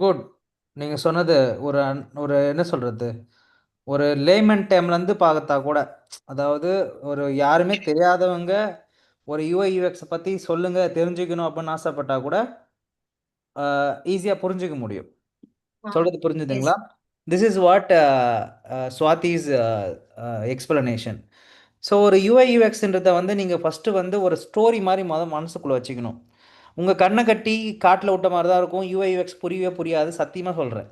Good. நீங்க சொன்னது ஒரு ஒரு என்ன சொல்றது? ஒரு லேமன் டேர்ம்லேருந்து பார்த்தா கூட, அதாவது ஒரு யாருமே தெரியாதவங்க ஒரு யுஐ, யுஎக்ஸ பத்தி சொல்லுங்க, தெரிஞ்சுக்கணும் அப்படின்னு ஆசைப்பட்டா கூட, ஈஸியா புரிஞ்சுக்க முடியும். சொல்றது புரிஞ்சுதுங்களா? Yes. This is what Swathi's explanation. So ஒரு யுஐ, யுஎக்ஸ்ன்றத வந்து நீங்க ஃபர்ஸ்ட்டு வந்து ஒரு ஸ்டோரி மாரி மனசுக்குள்ள வச்சுக்கணும். உங்க கண்ண கட்டி காட்டுல விட்ட மாரி தான் இருக்கும். யுஐ, யுஎக்ஸ் புரியவே புரியாது. சத்தியமா சொல்றேன்.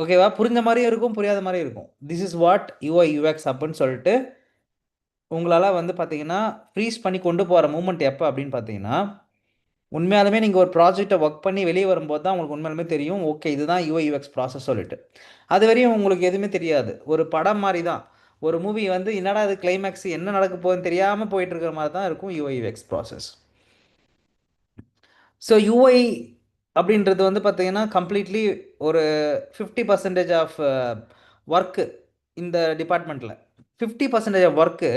ஓகேவா? புரிஞ்ச மாரியும் இருக்கும், புரியாத மாரியும் இருக்கும். This is what UI, UX அப்படின்னு சொல்லிட்டு உங்களால வந்து பார்த்தீங்கன்னா, ஃப்ரீஸ் பண்ணி கொண்டு போற மூவ்மெண்ட் எப்ப அப்படின்னு பார்த்தீங்கன்னா, உண்மையாலுமே நீங்க ஒரு ப்ராஜெக்ட்ட ஒர்க் பண்ணி வெளிய வரும்போது தான் உங்களுக்கு உண்மையாலுமே தெரியும். ஓகே, இதுதான் யுஐ, யுஎக்ஸ் ப்ராசஸ் சொல்லிட்டு. அதுவரையும் உங்களுக்கு எதுவுமே தெரியாது. ஒரு படம் மாரி தான். ஒரு மூவி வந்து என்னடா இது கிளைமாக்ஸ் என்ன நடக்க போகுதுன்னு தெரியாம போயிட்டு இருக்கிற மாரி தான் இருக்கும் UI, UX process. So UI அப்படின்றது வந்து பார்த்தீங்கன்னா, கம்ப்ளீட்லி ஒரு 50% ஆஃப் ஒர்க்கு இந்த டிபார்ட்மெண்ட்ல. 50% ஆஃப் ஒர்க்கு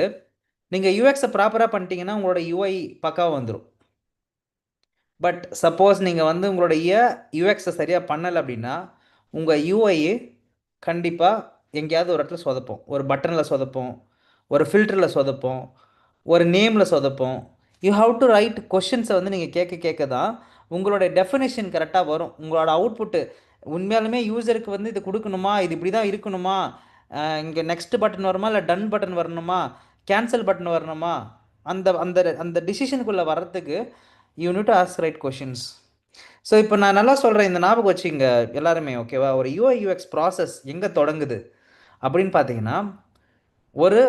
நீங்க யுஎக்ஸ ப்ராப்பரா பண்ணிட்டீங்கன்னா, உங்களோட யுஐ பக்காவா வந்துரும். பட் சப்போஸ் நீங்க வந்து உங்களுடைய யுஎக்ஸ சரியா பண்ணல அப்படின்னா, உங்க யுஐ கண்டிப்பா எங்கேயாவது ஒரு இடத்துல சொதப்பும். ஒரு பட்டன்ல சொதப்பும், ஒரு ஃபில்டர்ல சொதப்பும், ஒரு நேம்ல சொதப்பும். யூ ஹேவ் டு ரைட் கொஸ்டின்ஸை வந்து நீங்கள் கேட்க கேட்க தான் உங்களோட டெஃபினேஷன் கரெக்டாக வரும். உங்களோட அவுட்புட்டு உண்மையாலுமே யூசருக்கு வந்து இது கொடுக்கணுமா, இது இப்படி தான் இருக்கணுமா, இங்கே நெக்ஸ்ட் பட்டன் வருமா, இல்லை டன் பட்டன் வரணுமா, கேன்சல் பட்டன் வரணுமா, அந்த அந்த அந்த டிசிஷனுக்குள்ளே வர்றதுக்கு you need to ask right questions. So இப்போ நான் நல்லா சொல்கிறேன், இந்த ஞாபகம் வச்சுங்க எல்லாருமே. ஓகேவா? ஒரு யூஐ, யூஎக்ஸ் ப்ராசஸ் எங்கே தொடங்குது அப்படின்னு பார்த்தீங்கன்னா, ஒரு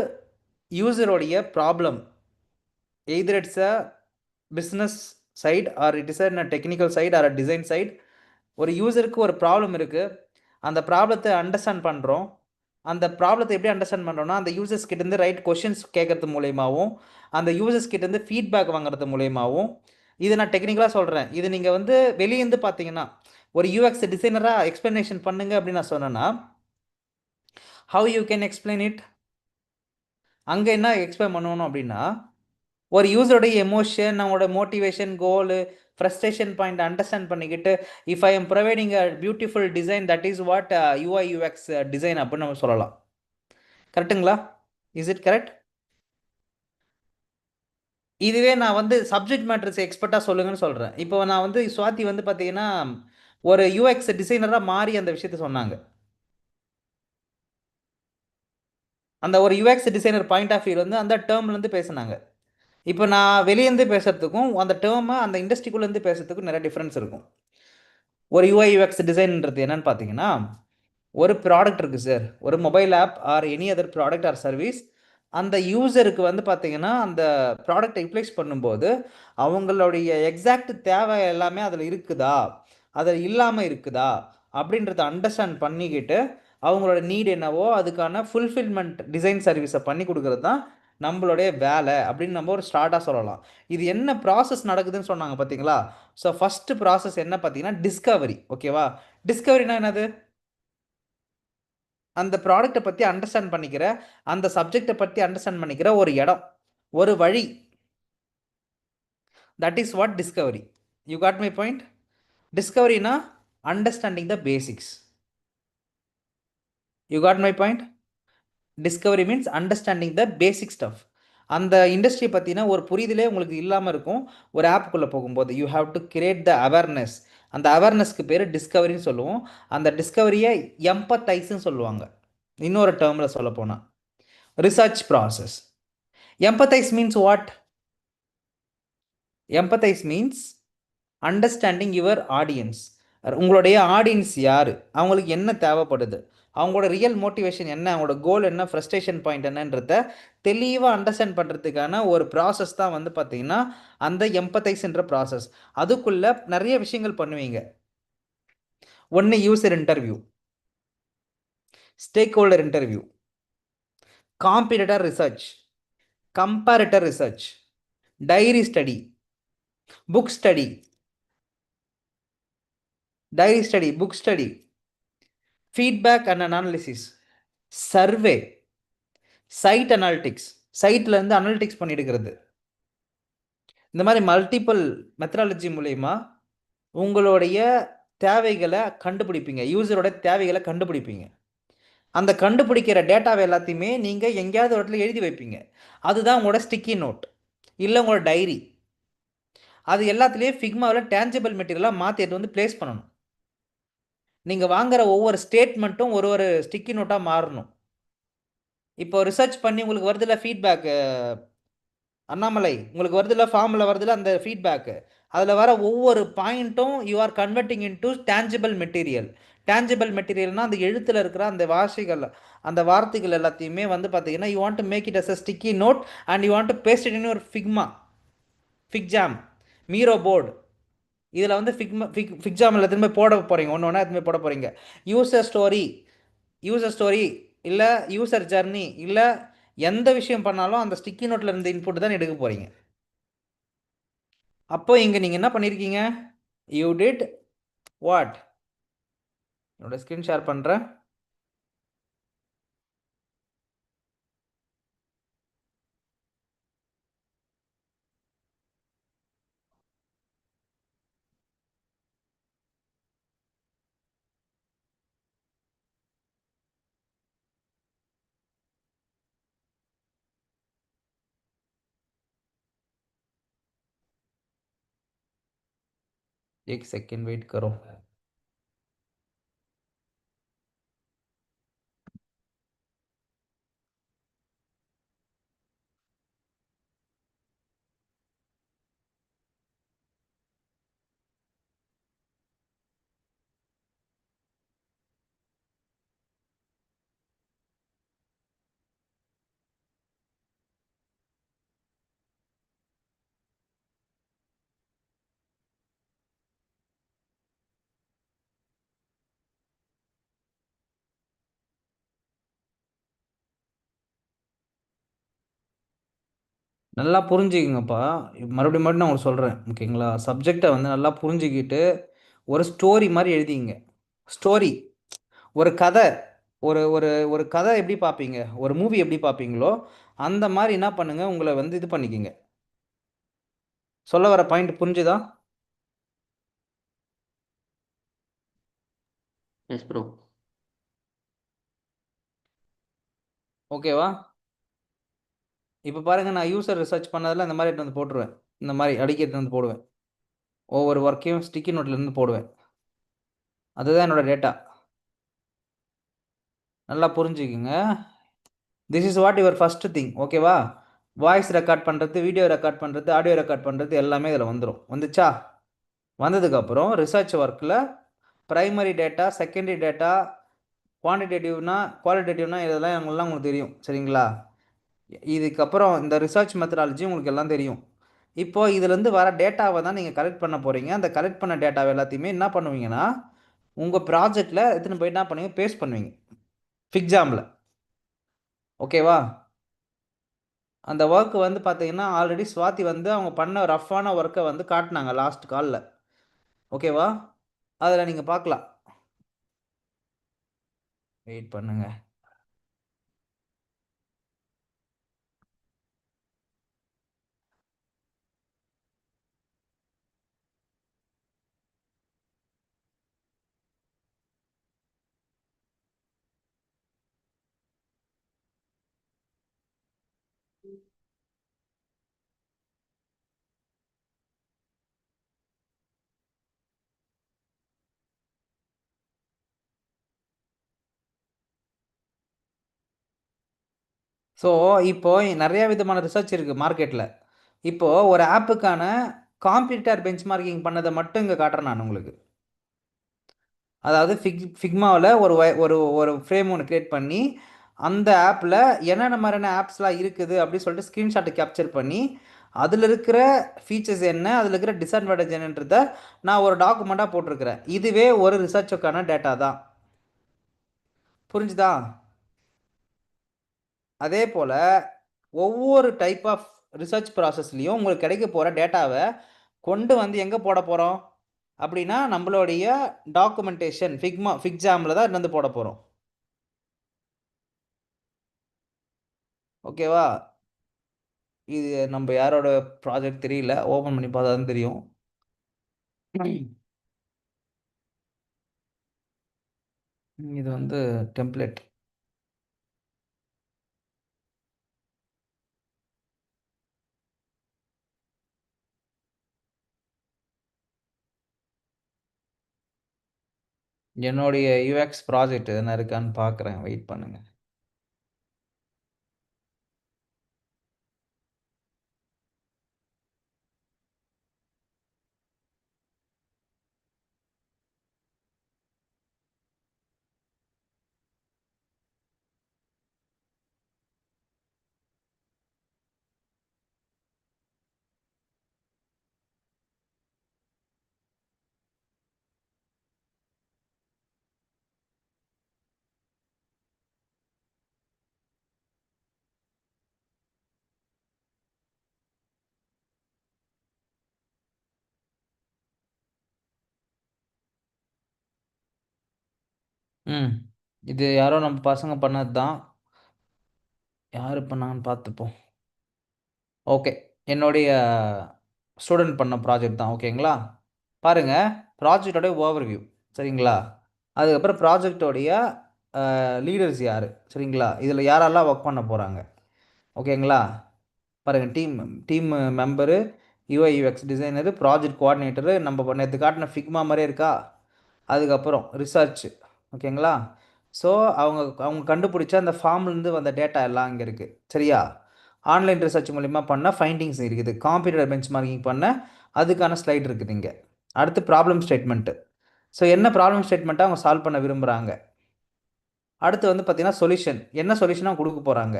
யூசருடைய problem, either it's a business side or it is a technical side or a design side. ஒரு யூசருக்கு ஒரு ப்ராப்ளம் இருக்குது, அந்த ப்ராப்ளத்தை அண்டர்ஸ்டாண்ட் பண்ணுறோம். அந்த ப்ராப்ளத்தை எப்படி அண்டர்ஸ்டாண்ட் பண்ணுறோம்னா, அந்த யூசர்ஸ் கிட்டேருந்து ரைட் கொஷின்ஸ் கேட்கறது மூலயமாவும், அந்த யூசர்ஸ் கிட்டேருந்து ஃபீட்பேக் வாங்குறது மூலயமாவும். இது நான் டெக்னிக்கலாக சொல்கிறேன். இது நீங்கள் வந்து வெளியேருந்து பார்த்தீங்கன்னா, ஒரு யூஎக்ஸ் டிசைனராக எக்ஸ்பிளனேஷன் பண்ணுங்க அப்படின்னு நான் சொன்னேன்னா, how you can explain it? அங்கே என்ன எக்ஸ்பிளைன் பண்ணணும் அப்படின்னா, ஒரு யூசருடைய எமோஷன், அவங்களோட மோட்டிவேஷன், கோலு, ஃப்ரஸ்ட்ரேஷன் பாயிண்ட் அண்டர்ஸ்டாண்ட் பண்ணிக்கிட்டு, if I am providing a beautiful design, that is what UI, UX design அப்படின்னு நம்ம சொல்லலாம். கரெக்டுங்களா? Is it correct? இதுவே நான் வந்து சப்ஜெக்ட் மேட்டர்ஸ் எக்ஸ்பர்ட்டாக சொல்லுங்கன்னு சொல்கிறேன். இப்போ நான் வந்து சுவாதி வந்து பார்த்தீங்கன்னா, ஒரு யூஎக்ஸ் டிசைனராக மாறி அந்த விஷயத்த சொன்னாங்க. அந்த ஒரு UX designer point of view வந்து அந்த டேர்ம்லேருந்து பேசுனாங்க. இப்போ நான் வெளியேருந்து பேசுறதுக்கும் அந்த டேர்மை அந்த இண்டஸ்ட்ரிக்குள்ளேருந்து பேசுறதுக்கும் நிறைய டிஃப்ரென்ஸ் இருக்கும். ஒரு யூஐ, யூஎக்ஸ் டிசைன்ன்றது என்னன்னு பார்த்தீங்கன்னா, ஒரு ப்ராடக்ட் இருக்குது சார், ஒரு mobile app or any other product or service. அந்த யூசருக்கு வந்து பார்த்தீங்கன்னா, அந்த ப்ராடக்டை யூட்டிலைஸ் பண்ணும்போது அவங்களுடைய எக்ஸாக்ட் தேவை எல்லாமே அதில் இருக்குதா, அதில் இல்லாமல் இருக்குதா அப்படின்றத அண்டர்ஸ்டாண்ட் பண்ணிக்கிட்டு, அவங்களோட நீட் என்னவோ அதுக்கான ஃபுல்ஃபில்மெண்ட் டிசைன் சர்வீஸை பண்ணி கொடுக்குறது தான் நம்மளுடைய வேலை அப்படின்னு நம்ம ஒரு ஸ்டார்ட்டாக சொல்லலாம். இது என்ன ப்ராசஸ் நடக்குதுன்னு சொன்னாங்க பார்த்தீங்களா? ஸோ ஃபஸ்ட்டு ப்ராசஸ் என்ன பார்த்தீங்கன்னா டிஸ்கவரி. ஓகேவா? டிஸ்கவரினா என்னது? அந்த ப்ராடக்ட்டை பற்றி அண்டர்ஸ்டாண்ட் பண்ணிக்கிற, அந்த சப்ஜெக்டை பற்றி அண்டர்ஸ்டாண்ட் பண்ணிக்கிற ஒரு இடம், ஒரு வழி. That is what discovery. You got my point? டிஸ்கவரினா understanding the basics. You got my point? Discovery means understanding the basic stuff. அந்த இண்டஸ்ட்ரி பற்றின ஒரு புரிதலே உங்களுக்கு இல்லாமல் இருக்கும். ஒரு ஆப்புக்குள்ளே போகும்போது you have to create the awareness. அந்த அவேர்னஸ்க்கு பேர் டிஸ்கவரின்னு சொல்லுவோம். அந்த டிஸ்கவரியை எம்பத்தைஸ்ன்னு சொல்லுவாங்க, இன்னொரு டேர்மில் சொல்ல போனால். Research process. Empathise means what? Empathise means understanding your audience. உங்களுடைய ஆடியன்ஸ் யார், அவங்களுக்கு என்ன தேவைப்படுது, அவங்களோட ரியல் மோட்டிவேஷன் என்ன, அவங்களோட கோல் என்ன, ஃப்ரஸ்ட்ரேஷன் பாயிண்ட் என்னன்றத தெளிவாக அண்டர்ஸ்டாண்ட் பண்ணுறதுக்கான ஒரு ப்ராசஸ் தான் வந்து பார்த்தீங்கன்னா அந்த எம்பத்தைஸ்ன்ற ப்ராசஸ். அதுக்குள்ளே நிறைய விஷயங்கள் பண்ணுவீங்க. ஒன்று user interview, stakeholder interview, competitor research, comparator research, diary study, book study, book study, feedback and analysis, survey, site analytics, சைட்ல இருந்து அனாலிட்டிக்ஸ் பண்ணி எடுக்கிறது. இந்த மாதிரி மல்டிபிள் மெத்தடாலஜி மூலயமா உங்களுடைய தேவைகளை கண்டுபிடிப்பீங்க, யூசரோட தேவைகளை கண்டுபிடிப்பீங்க. அந்த கண்டுபிடிக்கிற டேட்டாவை எல்லாத்தையுமே நீங்கள் எங்கேயாவது ஒரு இடத்துல எழுதி வைப்பீங்க. அதுதான் உங்களோட ஸ்டிக்கி நோட் இல்லை உங்களோட டைரி. அது எல்லாத்துலேயும் ஃபிக்மாவில் டேஞ்சபிள் மெட்டீரியலாக மாற்றி எடுத்து வந்து ப்ளேஸ் பண்ணணும். நீங்கள் வாங்குற ஒவ்வொரு ஸ்டேட்மெண்ட்டும் ஒரு ஒரு ஸ்டிக்கி நோட்டாக மாறணும். இப்போ ரிசர்ச் பண்ணி உங்களுக்கு வருதுல்ல ஃபீட்பேக்கு அண்ணாமலை, உங்களுக்கு வருதுல்ல ஃபார்மில் வருதுல்ல அந்த ஃபீட்பேக்கு, அதில் வர ஒவ்வொரு பாயிண்ட்டும் you are converting into tangible material. Tangible மெட்டீரியல்னால் அந்த எழுத்தில் இருக்கிற அந்த வார்த்தைகள், அந்த வார்த்தைகள் எல்லாத்தையுமே வந்து பார்த்தீங்கன்னா you want to make it as a sticky note and you want to paste it in ஒரு ஃபிக்ஜாம், மீரோ போர்டு. இதில் வந்து ஃபிக்ஜாமில் திரும்ப போட போகிறீங்க, ஒன்று ஒன்றா திரும்ப போட போகிறீங்க. யூசர் ஸ்டோரி, இல்லை யூசர் ஜர்னி, இல்லை எந்த விஷயம் பண்ணாலும் அந்த ஸ்டிக்கி நோட்டில் இருந்த இன்புட் தான் எடுக்க போகிறீங்க. அப்போ இங்கே நீங்கள் என்ன பண்ணியிருக்கீங்க? You did what? என்னோட ஸ்க்ரீன் ஷேர் பண்ணுறேன். एक सेकेंड वेट करो. நல்லா புரிஞ்சுக்கிங்கப்பா. மறுபடியும் மறுபடியும் நான் உங்களுக்கு சொல்கிறேன், ஓகேங்களா? சப்ஜெக்டை வந்து நல்லா புரிஞ்சுக்கிட்டு ஒரு ஸ்டோரி மாதிரி எழுதிங்க. ஸ்டோரி, ஒரு கதை, ஒரு ஒரு ஒரு கதை எப்படி பார்ப்பீங்க, ஒரு மூவி எப்படி பார்ப்பீங்களோ அந்த மாதிரி என்ன பண்ணுங்க, உங்களை வந்து இது பண்ணிக்கிங்க. சொல்ல வர பாயிண்ட் புரிஞ்சுதா? Yes bro. ஓகேவா? இப்போ பாருங்கள், நான் யூசர் ரிசர்ச் பண்ணதில் இந்த மாதிரி எடுத்து வந்து போட்டுருவேன். இந்த மாதிரி அடிக்கிறது வந்து போடுவேன். ஒவ்வொரு ஒர்க்கையும் ஸ்டிக்கி நோட்லேருந்து போடுவேன். அதுதான் என்னோடய டேட்டா. நல்லா புரிஞ்சுக்குங்க. This is what your first thing, ஓகேவா? வாய்ஸ் ரெக்கார்ட் பண்ணுறது, வீடியோ ரெக்கார்ட் பண்ணுறது, ஆடியோ ரெக்கார்ட் பண்ணுறது எல்லாமே இதில் வந்துடும். வந்துச்சா? வந்ததுக்கப்புறம் ரிசர்ச் ஒர்க்கில் ப்ரைமரி டேட்டா, செகண்டரி டேட்டா, குவாலிட்டேட்டிவ்னா இதெல்லாம் எங்கெல்லாம் உங்களுக்கு தெரியும், சரிங்களா? இதுக்கப்புறம் இந்த ரிசர்ச் மெத்தடாலஜி உங்களுக்கு எல்லாம் தெரியும். இப்போது இதுலேருந்து வர டேட்டாவை தான் நீங்கள் கலெக்ட் பண்ண போகிறீங்க. அந்த கலெக்ட் பண்ண டேட்டாவை எல்லாத்தையுமே என்ன பண்ணுவீங்கன்னா உங்கள் ப்ராஜெக்டில் எடுத்துன்னு போய் என்ன பண்ணுவீங்க, பேஸ்ட் பண்ணுவீங்க ஃபிக்ஜாமில். ஓகேவா? அந்த ஒர்க் வந்து பார்த்தீங்கன்னா ஆல்ரெடி ஸ்வாதி வந்து அவங்க பண்ண ரஃப்பான ஒர்க்கை வந்து காட்டினாங்க லாஸ்ட் காலில். ஓகேவா? அதில் நீங்கள் பார்க்கலாம். வெயிட் பண்ணுங்க. ஸோ இப்போ நிறைய விதமான ரிசர்ச் இருக்குது மார்க்கெட்டில். இப்போது ஒரு ஆப்புக்கான காம்பீட்டர் பெஞ்ச்மார்க்கிங் பண்ணதை மட்டும் இங்கே காட்டுறேன் நான் உங்களுக்கு. அதாவது ஃபிக்மாவில் ஒரு ஒரு ஃப்ரேம் ஒன்று க்ரியேட் பண்ணி அந்த ஆப்பில் என்னென்ன மாதிரியான ஆப்ஸ்லாம் இருக்குது அப்படின்னு சொல்லிட்டு ஸ்க்ரீன்ஷாட்டை கேப்சர் பண்ணி அதில் இருக்கிற ஃபீச்சர்ஸ் என்ன, அதில் இருக்கிற டிஸ்அட்வான்டேஜ் என்னன்றதை நான் ஒரு டாக்குமெண்ட்டாக போட்டிருக்கிறேன். இதுவே ஒரு ரிசர்ச்சுக்கான டேட்டா தான். புரிஞ்சுதா? அதே போல் ஒவ்வொரு டைப் ஆஃப் ரிசர்ச் ப்ராசஸ்லேயும் உங்களுக்கு கிடைக்க போகிற டேட்டாவை கொண்டு வந்து எங்கே போட போகிறோம் அப்படின்னா நம்மளுடைய டாக்குமெண்டேஷன் ஃபிக்ஜாமில் தான் வந்து போட போகிறோம். ஓகேவா? இது நம்ம யாரோட ப்ராஜெக்ட் தெரியல, ஓப்பன் பண்ணி பார்த்தா தான் தெரியும். இது வந்து டெம்ப்ளேட். என்னுடைய யூஎக்ஸ் ப்ராஜெக்ட் எதுனா இருக்கான்னு பார்க்குறேன், வெயிட் பண்ணுங்க. ம். இது யாரோ நம்ம பசங்க பண்ணது தான். யார் பண்ணாங்கன்னு பார்த்துப்போம். ஓகே. என்னுடைய ஸ்டூடெண்ட் பண்ண ப்ராஜெக்ட் தான். ஓகேங்களா? பாருங்க, ப்ராஜெக்டோடைய ஓவர்வியூ. சரிங்களா? அதுக்கப்புறம் ப்ராஜெக்டோடைய லீடர்ஸ் யார்? சரிங்களா? இதில் யாரெல்லாம் ஒர்க் பண்ண போகிறாங்க? ஓகேங்களா? பாருங்க, team team member, UI UX designer, project coordinator, நம்ம நேற்று காட்டின ஃபிக்மா மாதிரியே இருக்கா. அதுக்கப்புறம் ரிசர்ச். ஓகேங்களா? ஸோ அவங்க அவங்க கண்டுபிடிச்ச அந்த ஃபார்ம்லேருந்து வந்த டேட்டா எல்லாம் இங்கே இருக்குது. சரியா? ஆன்லைன் ரிசர்ச் மூலிமா பண்ண ஃபைண்டிங்ஸ் இருக்குது. காம்பீட்டர் பெஞ்ச் மார்க்கிங் பண்ண அதுக்கான ஸ்லைட் இருக்குது இங்கே. அடுத்து ப்ராப்ளம் ஸ்டேட்மெண்ட்டு. ஸோ என்ன ப்ராப்ளம் ஸ்டேட்மெண்ட்டை அவங்க சால்வ் பண்ண விரும்புகிறாங்க. அடுத்து வந்து பார்த்தீங்கன்னா சொல்யூஷன், என்ன சொல்யூஷனாக கொடுக்க போகிறாங்க.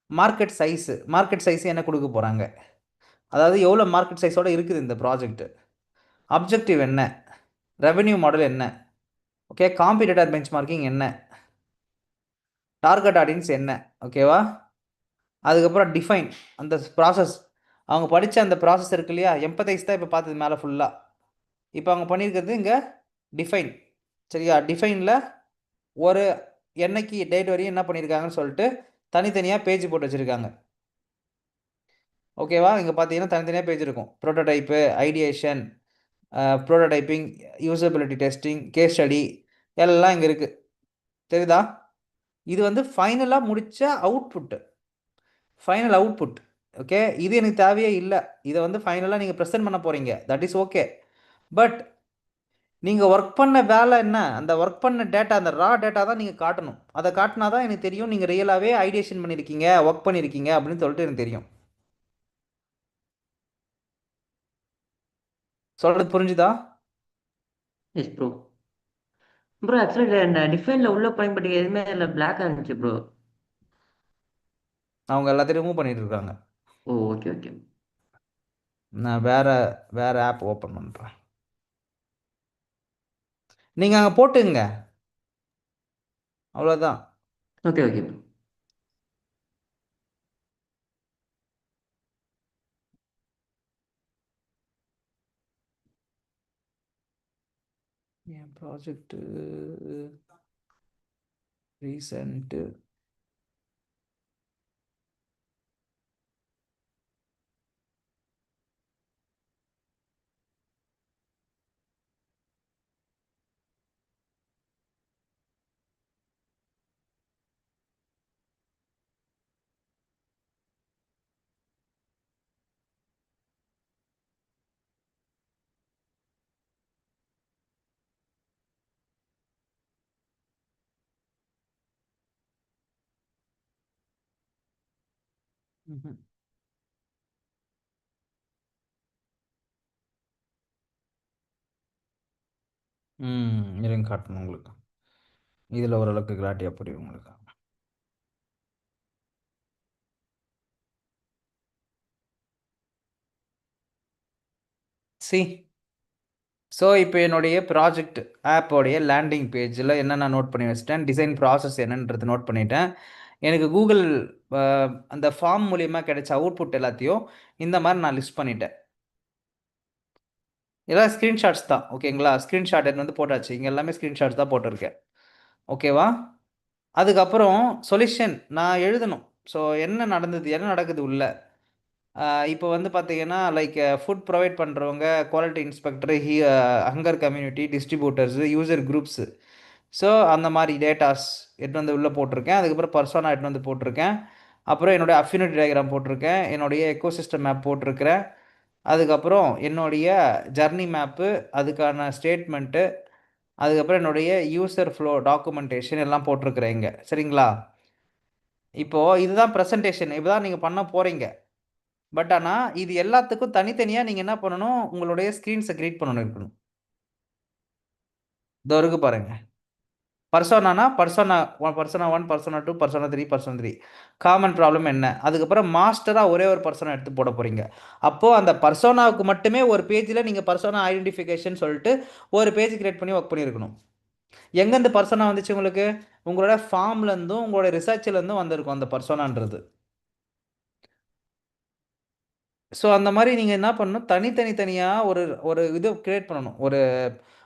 மார்க்கெட் சைஸ் என்ன கொடுக்க போகிறாங்க, அதாவது எவ்வளோ மார்க்கெட் சைஸோடு இருக்குது இந்த ப்ராஜெக்ட். அப்ஜெக்டிவ் என்ன, ரெவென்யூ மாடல் என்ன, ஓகே, காம்பீட்டர் பெஞ்ச் மார்க்கிங் என்ன, டார்கெட் ஆடியன்ஸ் என்ன. ஓகேவா? அதுக்கப்புறம் டிஃபைன் அந்த ப்ராசஸ். அவங்க படித்த அந்த ப்ராசஸ் இருக்கு இல்லையா, எம்பத்தைஸ் தான் இப்போ பார்த்தது மேலே ஃபுல்லாக. இப்போ அவங்க பண்ணியிருக்கிறது இங்கே டிஃபைன். சரியா? டிஃபைனில் ஒரு என்னைக்கு டேட் வரையும் என்ன பண்ணியிருக்காங்கன்னு சொல்லிட்டு தனித்தனியாக பேஜ் போட்டு வச்சுருக்காங்க. ஓகேவா? இங்கே பார்த்தீங்கன்னா தனித்தனியாக பேஜ் இருக்கும். Prototype, ideation, prototyping, usability testing, case study எல்லாம் இங்கே இருக்குது. தெரியுதா? இது வந்து ஃபைனலாக முடித்த ஃபைனல் அவுட்புட். ஓகே, இது எனக்கு தேவையே இல்லை. இதை வந்து ஃபைனலாக நீங்கள் ப்ரெசென்ட் பண்ண போகிறீங்க, தட் இஸ் ஓகே. பட் நீங்கள் ஒர்க் பண்ண வேலை என்ன, அந்த ஒர்க் பண்ண டேட்டா, அந்த ரா டேட்டா தான் நீங்கள் காட்டணும். அதை காட்டினா தான் எனக்கு தெரியும் நீங்கள் ரியலாகவே ஐடியேஷன் பண்ணியிருக்கீங்க, ஒர்க் பண்ணியிருக்கீங்க அப்படின்னு சொல்லிட்டு எனக்கு தெரியும். சொல்கிறது புரிஞ்சுதா? Yes bro. ப்ரோ ஆக்சுவலி இந்த டிஃபைனில் உள்ள பயன்படுத்தி எதுவுமே இல்லை, பிளாக் இருந்துச்சு ப்ரோ. அவங்க எல்லாத்தையும் ரிமூவ் பண்ணிட்டு இருக்காங்க. Oh okay okay. நான் வேற ஆப் ஓப்பன் பண்ணுறேன், நீங்கள் அங்கே போட்டுங்க, அவ்வளோதான். Okay okay bro. என் ப்ராஜெக்ட்டு ரீசன்ட்டு. இருங்க காட்டணும் உங்களுக்கு. இதில் ஓரளவுக்கு கிளாரிட்டியாக புரியும் உங்களுக்கு. சி, ஸோ இப்போ என்னுடைய ப்ராஜெக்ட் ஆப்போடைய லேண்டிங் பேஜில் என்னென்ன நோட் பண்ணி வச்சிட்டேன், டிசைன் ப்ராசஸ் என்னன்றது நோட் பண்ணிட்டேன். எனக்கு கூகுள் அந்த ஃபார்ம் மூலியமாக கிடைச்ச அவுட்புட் எல்லாத்தையும் இந்த மாதிரி நான் லிஸ்ட் பண்ணிட்டேன். எல்லாம் ஸ்க்ரீன்ஷாட்ஸ் தான். ஓகேங்களா? ஸ்க்ரீன்ஷாட் எடுத்து வந்து போட்டாச்சு. இங்கே எல்லாமே ஸ்க்ரீன்ஷாட்ஸ் தான் போட்டிருக்கேன். ஓகேவா? அதுக்கப்புறம் சொல்யூஷன் நான் எழுதணும். ஸோ என்ன நடந்தது, என்ன நடக்குது உள்ள. இப்போ வந்து பார்த்தீங்கன்னா லைக் ஃபுட் ப்ரொவைட் பண்ணுறவங்க, quality inspector, hunger community, distributors, user groups, so அந்த மாதிரி டேட்டாஸ் எடுத்து வந்து உள்ளே போட்டிருக்கேன். அதுக்கப்புறம் பர்சோனா எடுத்து வந்து போட்டிருக்கேன். அப்புறம் என்னுடைய அஃபினிட்டி டயக்ராம் போட்டிருக்கேன். என்னுடைய எக்கோசிஸ்டம் மேப் போட்டிருக்கிறேன். அதுக்கப்புறம் என்னுடைய ஜர்னி மேப்பு, அதுக்கான ஸ்டேட்மெண்ட்டு, அதுக்கப்புறம் என்னுடைய யூசர் ஃப்ளோ டாக்குமெண்டேஷன் எல்லாம் போட்டிருக்கிறேன் இங்கே. சரிங்களா? இப்போ இதுதான் ப்ரெசன்டேஷன். இப்பதான் நீங்கள் பண்ண போகிறீங்க. பட் ஆனால் இது எல்லாத்துக்கும் தனித்தனியாக நீங்கள் என்ன பண்ணணும், உங்களுடைய ஸ்க்ரீன்ஸை கிரியேட் பண்ணணும் இருக்கணும். இதோ இருக்கு பாருங்க. பர்சோனானா persona one, persona 1, persona 2, persona 3, persona 3. Common problem என்ன? அதுக்கப்புறம் மாஸ்டராக ஒரே ஒரு பர்சோனா எடுத்து போட போகிறீங்க. அப்போது அந்த பர்சோனாவுக்கு மட்டுமே ஒரு பேஜில் நீங்கள் பர்சோனா ஐடென்டிஃபிகேஷன் சொல்லிட்டு ஒரு பேஜ் கிரியேட் பண்ணி ஒர்க் பண்ணியிருக்கணும். எங்கேருந்து பர்சோனா வந்துச்சு உங்களுக்கு? உங்களோட ஃபார்ம்லேருந்தும் உங்களோட ரிசர்ச்லேருந்தும் வந்திருக்கும் அந்த பர்சோனான்றது. ஸோ அந்த மாதிரி நீங்கள் என்ன பண்ணணும், தனித்தனியாக ஒரு ஒரு இது கிரியேட் பண்ணணும். ஒரு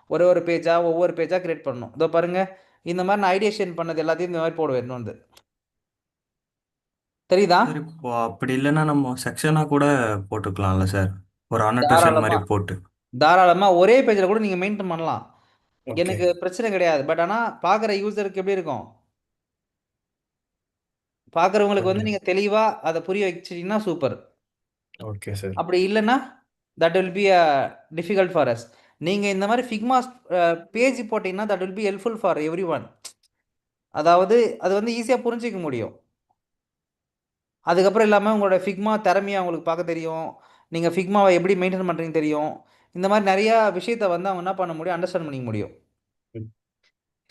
ஒரு ஒரு பேஜாக ஒவ்வொரு பேஜாக கிரியேட் பண்ணணும். இதோ பாருங்கள், இந்த மாதிரி நான் ஐடியேஷன் பண்ணது எல்லாத்தையும் இந்த மாதிரி போடுவேன் இன்னும் வந்து. தெரியுதா? சார் இப்போ அப்படி இல்லைன்னா நம்ம செக்ஷனாக கூட போட்டுக்கலாம்ல சார், ஒரு அனோட்டேஷன் தாராளமா மாதிரி போட்டு. தாராளமா ஒரே பேஜில் கூட நீங்கள் மெயின்டைன் பண்ணலாம். ஓகே. எனக்கு பிரச்சனை கிடையாது. பட் ஆனால் பார்க்குற யூசருக்கு எப்படி இருக்கும்? பார்க்குறவங்களுக்கு ஓகே. வந்து நீங்கள் தெளிவாக அதை புரிய வச்சிட்டிங்கன்னா சூப்பர். Okay sir. அப்படி இல்லைன்னா that will be a difficult for us. நீங்கள் இந்த மாதிரி ஃபிக்மா பேஜ் போட்டிங்கன்னா that will be helpful for every one. அதாவது அது வந்து ஈஸியாக புரிஞ்சிக்க முடியும். அதுக்கப்புறம் இல்லாமல் உங்களோட ஃபிக்மா திறமையை அவங்களுக்கு பார்க்க தெரியும். நீங்கள் ஃபிக்மாவை எப்படி மெயின்டைன் பண்ணுறீங்கன்னு தெரியும். இந்த மாதிரி நிறையா விஷயத்தை வந்து அவங்க என்ன பண்ண முடியும், அண்டர்ஸ்டாண்ட் பண்ணிக்க முடியும். ம்.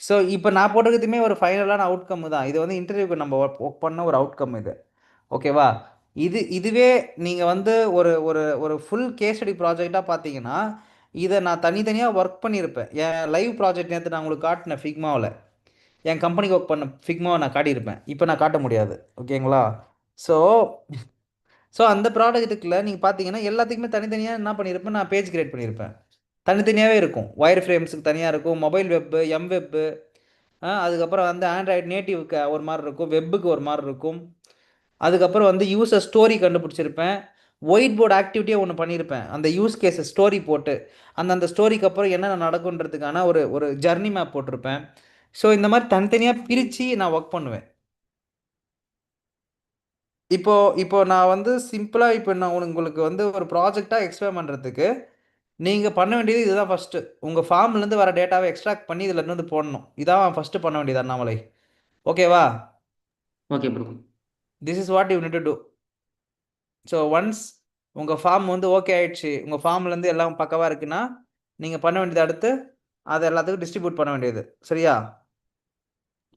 ஸோ இப்போ நான் போட்டிருக்கிறதுமே ஒரு ஃபைனலான அவுட்கம் தான். இது வந்து இன்டர்வியூக்கு நம்ம ஒர்க் பண்ண ஒரு அவுட்கம் இது. ஓகேவா? இதுவே நீங்கள் வந்து ஒரு ஒரு ஒரு ஃபுல் கேஸ் ஸ்டடி ப்ராஜெக்டாக பார்த்தீங்கன்னா, இதை நான் தனித்தனியாக ஒர்க் பண்ணியிருப்பேன். என் லைவ் ப்ராஜெக்ட் நேற்று நான் உங்களுக்கு காட்டினேன் ஃபிக்மாவில். என் கம்பெனிக்கு ஒர்க் பண்ண ஃபிக்மாவை நான் காட்டியிருப்பேன். இப்போ நான் காட்ட முடியாது. ஓகேங்களா? ஸோ ஸோ அந்த ப்ராடக்ட்டுக்குள்ள நீங்கள் பார்த்தீங்கன்னா எல்லாத்துக்குமே தனித்தனியாக என்ன பண்ணியிருப்பேன், நான் பேஜ் கிரியேட் பண்ணியிருப்பேன். தனித்தனியாகவே இருக்கும். ஒயர் ஃப்ரேம்ஸுக்கு தனியாக இருக்கும், மொபைல் வெப்பு, எம் வெப்பு, அதுக்கப்புறம் வந்து ஆண்ட்ராய்டு நேட்டிவ்க்கு ஒரு மாதிரி இருக்கும், வெப்புக்கு ஒரு மாதிரி இருக்கும். அதுக்கப்புறம் வந்து யூசர் ஸ்டோரி கண்டுபிடிச்சிருப்பேன். ஒயிட் போர்டு ஆக்டிவிட்டியே ஒன்று பண்ணியிருப்பேன். அந்த யூஸ் கேஸை ஸ்டோரி போட்டு அந்தந்த ஸ்டோரிக்கு அப்புறம் என்னென்ன நடக்குன்றதுக்கான ஒரு ஒரு ஜர்னி மேப் போட்டிருப்பேன். ஸோ இந்த மாதிரி தனித்தனியாக பிரித்து நான் ஒர்க் பண்ணுவேன். இப்போ இப்போ நான் வந்து சிம்பிளாக இப்போ நான் உங்களுக்கு வந்து ஒரு ப்ராஜெக்டாக எக்ஸ்பிளைன் பண்ணுறதுக்கு நீங்கள் பண்ண வேண்டியது இதுதான். ஃபஸ்ட்டு உங்கள் ஃபார்ம்லேருந்து வர டேட்டாவை எக்ஸ்ட்ராக்ட் பண்ணி இதில் இருந்து போடணும். இதான் ஃபஸ்ட்டு பண்ண வேண்டியது அண்ணாமலை. ஓகேவா? Okay bro. This is what you need to do. So once உங்கள் ஃபார்ம் வந்து ஓகே ஆயிடுச்சு, உங்கள் ஃபார்ம்லேருந்து எல்லாம் பக்கவாக இருக்குன்னா, நீங்கள் பண்ண வேண்டியது அடுத்து அதை எல்லாத்துக்கும் டிஸ்ட்ரிபியூட் பண்ண வேண்டியது. சரியா?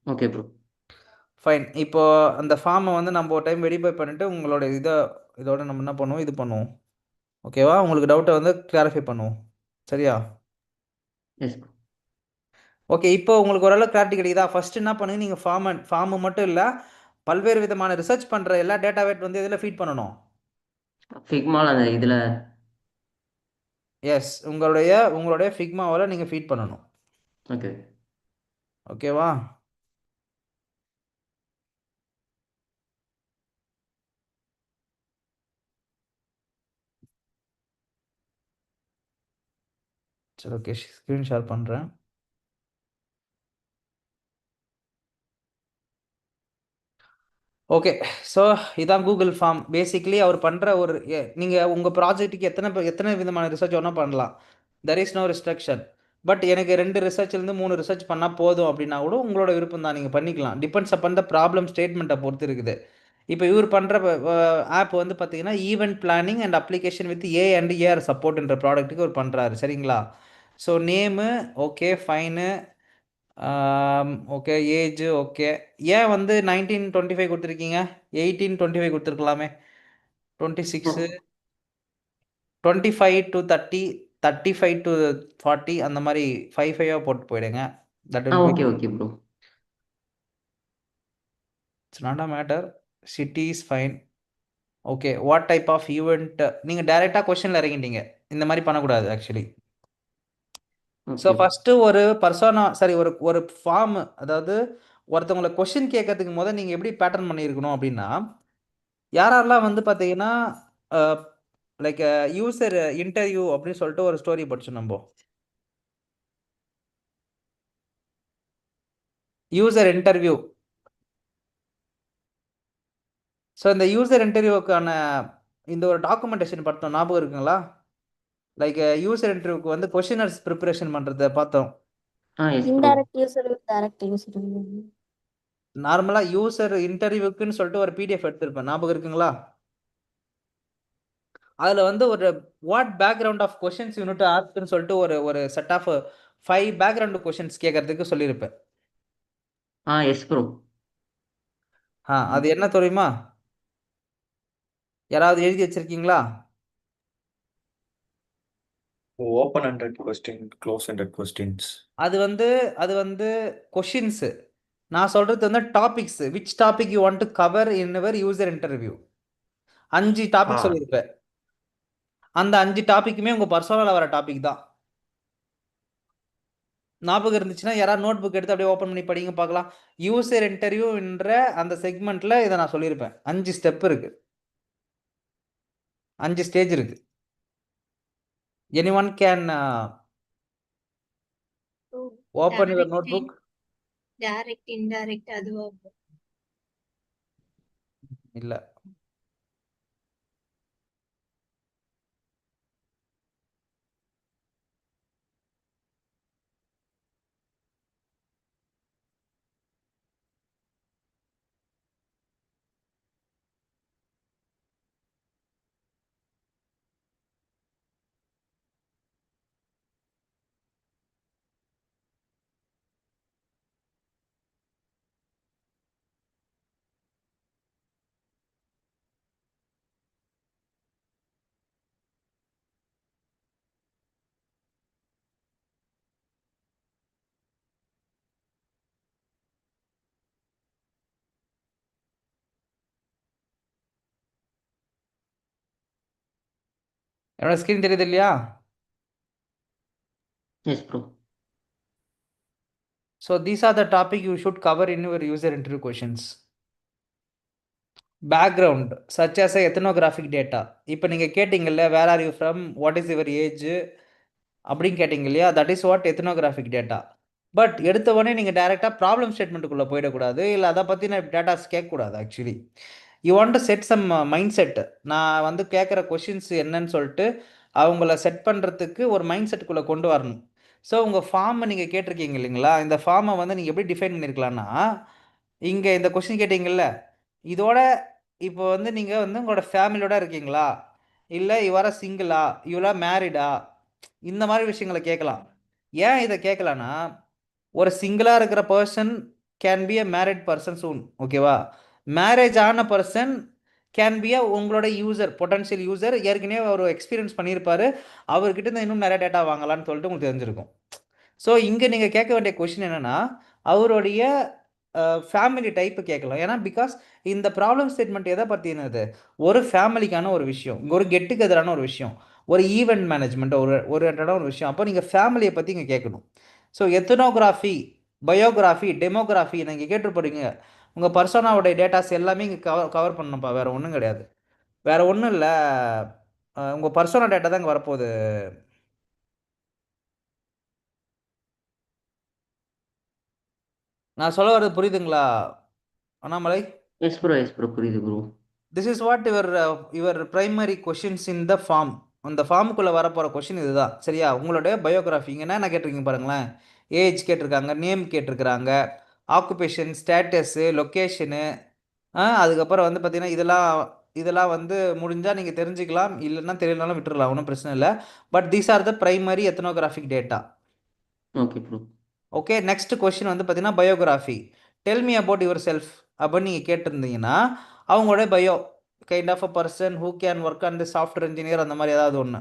Okay bro. ஃபைன். இப்போ அந்த ஃபார்மை வந்து நம்ம ஒரு டைம் வெரிஃபை பண்ணிவிட்டு உங்களோட இதோட நம்ம என்ன பண்ணுவோம், இது பண்ணுவோம். ஓகேவா? உங்களுக்கு டவுட்டை வந்து கிளாரிஃபை பண்ணுவோம். சரியா? Yes bro. ஓகே. இப்போ உங்களுக்கு ஓரளவு கிளாரிட்டி கிடைக்குதா? ஃபர்ஸ்ட் என்ன பண்ணுங்க, நீங்கள் ஃபார்மு மட்டும் இல்லை, பல்வேறு விதமான ரிசர்ச் பண்ணுற எல்லா டேட்டாவே வந்து இதில் ஃபீட் பண்ணணும். ஃபிக்மால அந்த இதில். எஸ், உங்களுடைய உங்களுடைய ஃபிக்மாவில் நீங்கள் ஃபீட் பண்ணணும். ஓகே. ஓகேவா? சரி, ஓகே. ஸ்க்ரீன் ஷேர் பண்ணுறேன். ஓகே. ஸோ இதான் கூகுள் ஃபார்ம். பேசிக்கலி அவர் பண்ணுற ஒரு நீங்கள் உங்கள் ப்ராஜெக்ட்டுக்கு எத்தனை விதமான ரிசர்ச் வேணால் பண்ணலாம். There is no restriction. But எனக்கு 2 ரிசர்ச்லேருந்து 3 ரிசர்ச் பண்ணால் போதும் அப்படின்னா கூட உங்களோட விருப்பம் தான், நீங்கள் பண்ணிக்கலாம். டிபெண்ட்ஸ் அப்பன் த ப்ராப்ளம் ஸ்டேட்மெண்ட்டை பொறுத்து இருக்குது. இப்போ இவர் பண்ணுற ஆப் வந்து பார்த்தீங்கன்னா event planning and application with and AR சப்போர்ட்ன்ற ப்ராடக்ட்டுக்கு அவர் பண்ணுறாரு. சரிங்களா? So name okay, fine, okay, age okay. ஏன் வந்து 1925 கொடுத்துருக்கீங்க? 1825 கொடுத்துருக்கலாமே. 26, 25 to 30, 35 to 40, அந்த மாதிரி 55 போட்டு போயிடுங்க. That will be okay okay bro. It's not a matter. City is fine. Okay. What type of event? நீங்கள் டைரெக்டாக கொஷனில் இறங்கிட்டீங்க. இந்த மாதிரி பண்ணக்கூடாது ஆக்சுவலி. So okay. ஃபஸ்ட்டு ஒரு பர்சோனா, சரி, ஒரு ஒரு ஃபார்ம், அதாவது ஒருத்தவங்களை கொஷின் கேட்கறதுக்கு முதல் நீங்கள் எப்படி பேட்டர்ன் பண்ணியிருக்கணும் அப்படின்னா, யாரெல்லாம் வந்து பார்த்தீங்கன்னா லைக் யூசர் இன்டர்வியூ அப்படின்னு சொல்லிட்டு ஒரு ஸ்டோரி படிச்சோம் நம்ம. User interview. ஸோ இந்த யூசர் இன்டர்வியூக்கான இந்த ஒரு டாக்குமெண்டேஷன் பார்த்தோம், ஞாபகம் இருக்குங்களா? லைக் யூசர் இன்டர்வியூக்கு வந்து கொஷினர்ஸ் ப்ரிப்பரேஷன் பண்ணுறத பார்த்தோம். Yes bro. Indirect user direct user. நார்மலாக யூசர் இன்டர்வியூக்குன்னு சொல்லிட்டு ஒரு பிடிஎஃப் எடுத்திருப்பேன், ஞாபகம் இருக்குங்களா? அதில் வந்து ஒரு what background of questions you need ஆஸ்க்னு சொல்லிட்டு ஒரு ஒரு செட் ஆஃப் 5 பேக்ரவுண்ட் கொஷின்ஸ் கேட்கறதுக்கு சொல்லியிருப்பேன். Yes bro. அது என்ன தெரியுமா? யாராவது எழுதி வச்சிருக்கீங்களா? Open hundred question, close hundred questions. அது வந்து கொஷின்ஸு. நான் சொல்றது வந்து topics. Which topic you want to cover in your user interview. 5 topic சொல்லியிருப்பேன். அந்த 5 டாபிக்குமே உங்க பர்சனலாக வர டாபிக் தான். ஞாபகம் இருந்துச்சுன்னா யாராவது நோட் புக் எடுத்து அப்படியே ஓப்பன் பண்ணி படிங்க பார்க்கலாம். யூசர் இன்டர்வியூன்ற அந்த செக்மெண்ட்ல இதை நான் சொல்லியிருப்பேன். 5 ஸ்டெப் இருக்கு, 5 ஸ்டேஜ் இருக்கு. Anyone can open your notebook. Direct indirect அதுவா? இல்ல, என்னோட ஸ்கிரீன் தெரியுது இல்லையா? Yes bro. So these are the topic you should cover in your user interview questions. Background such as a ethnographic data. இப்போ நீங்கள் கேட்டிங்கல்ல, where are you from, what is your age அப்படின்னு கேட்டிங்க இல்லையா? That is what ethnographic data. But எடுத்த உடனே நீங்கள் டைரெக்டாக ப்ராப்ளம் ஸ்டேட்மெண்ட்டுக்குள்ளே போயிடக்கூடாது, இல்லை அதை பற்றின டேட்டாஸ் கேட்கக்கூடாது. Actually you want to set some mindset. நான் வந்து கேட்குற கொஷின்ஸ் என்னன்னு சொல்லிட்டு அவங்கள செட் பண்ணுறதுக்கு ஒரு மைண்ட் செட்டுக்குள்ளே கொண்டு வரணும். ஸோ உங்கள் ஃபார்மை நீங்கள் கேட்டிருக்கீங்க இல்லைங்களா? இந்த ஃபார்மை வந்து நீங்கள் எப்படி டிஃபைன் பண்ணியிருக்கலாம்னா, இங்கே இந்த கொஷின் கேட்டிங்கல்ல, இதோட இப்போ வந்து நீங்கள் வந்து உங்களோட ஃபேமிலியோட இருக்கீங்களா, இல்லை இவர சிங்கிளா, இவளா மேரிடா, இந்த மாதிரி விஷயங்களை கேட்கலாம். ஏன் இதை கேட்கலான்னா, ஒரு சிங்கிளாக இருக்கிற person can be a married person soon, ஓகேவா? மேரேஜ் ஆன பர்சன் கேன் பி அ உங்களோட யூசர், பொட்டன்ஷியல் யூசர். ஏற்கனவே அவர் எக்ஸ்பீரியன்ஸ் பண்ணியிருப்பாரு, அவர்கிட்ட இருந்து இன்னும் நிறைய டேட்டா வாங்கலாம்னு சொல்லிட்டு உங்களுக்கு தெரிஞ்சிருக்கும். ஸோ இங்கே நீங்கள் கேட்க வேண்டிய கொஷின் என்னென்னா, அவருடைய ஃபேமிலி டைப்பு கேட்கலாம். ஏன்னா பிகாஸ் இந்த ப்ராப்ளம் ஸ்டேட்மெண்ட் எதை பற்றினது? ஒரு ஃபேமிலிக்கான ஒரு விஷயம், ஒரு கெட்டுக்கு எதிரான ஒரு விஷயம், ஒரு ஈவெண்ட் மேனேஜ்மெண்ட் ஒரு விஷயம். அப்போ நீங்கள் ஃபேமிலியை பற்றி இங்கே கேட்கணும். ஸோ எத்தனோகிராஃபி, பயோகிராஃபி, டெமோகிராஃபி நீங்கள் கேட்டுருப்பீங்க. உங்கள் பர்சனாவுடைய டேட்டாஸ் எல்லாமே இங்கே கவர் பண்ணணும்ப்பா, வேறு ஒன்றும் கிடையாது. வேறு ஒன்றும் இல்லை, உங்கள் பர்சனல் டேட்டா தான் இங்கே வரப்போகுது. நான் சொல்ல வர்றது புரியுதுங்களா Annamalai? Yes bro. Yes bro, புரியுது bro. This is what your primary questions in the form. அந்த ஃபார்முக்குள்ளே வரப்போகிற கொஷின் இதுதான், சரியா? உங்களுடைய பயோகிராஃபி இங்கே என்ன கேட்டிருக்கீங்க பாருங்களேன். ஏஜ் கேட்டிருக்காங்க, நேம் கேட்டிருக்கிறாங்க, ஆக்குபேஷன், ஸ்டேட்டஸு, லொக்கேஷனு, அதுக்கப்புறம் வந்து பார்த்தீங்கன்னா இதெல்லாம் வந்து முடிஞ்சால் நீங்கள் தெரிஞ்சுக்கலாம், இல்லைன்னா தெரியலனாலும் விட்டுறலாம், ஒன்றும் பிரச்சனை இல்லை. But these are the primary ethnographic data. Okay bro. Okay, next question வந்து பார்த்தீங்கன்னா biography. Tell me about yourself அப்படின்னு நீங்கள் கேட்டிருந்தீங்கன்னா, அவங்களோட bio kind of a person who can work on the software engineer, அந்த மாதிரி ஏதாவது ஒன்று.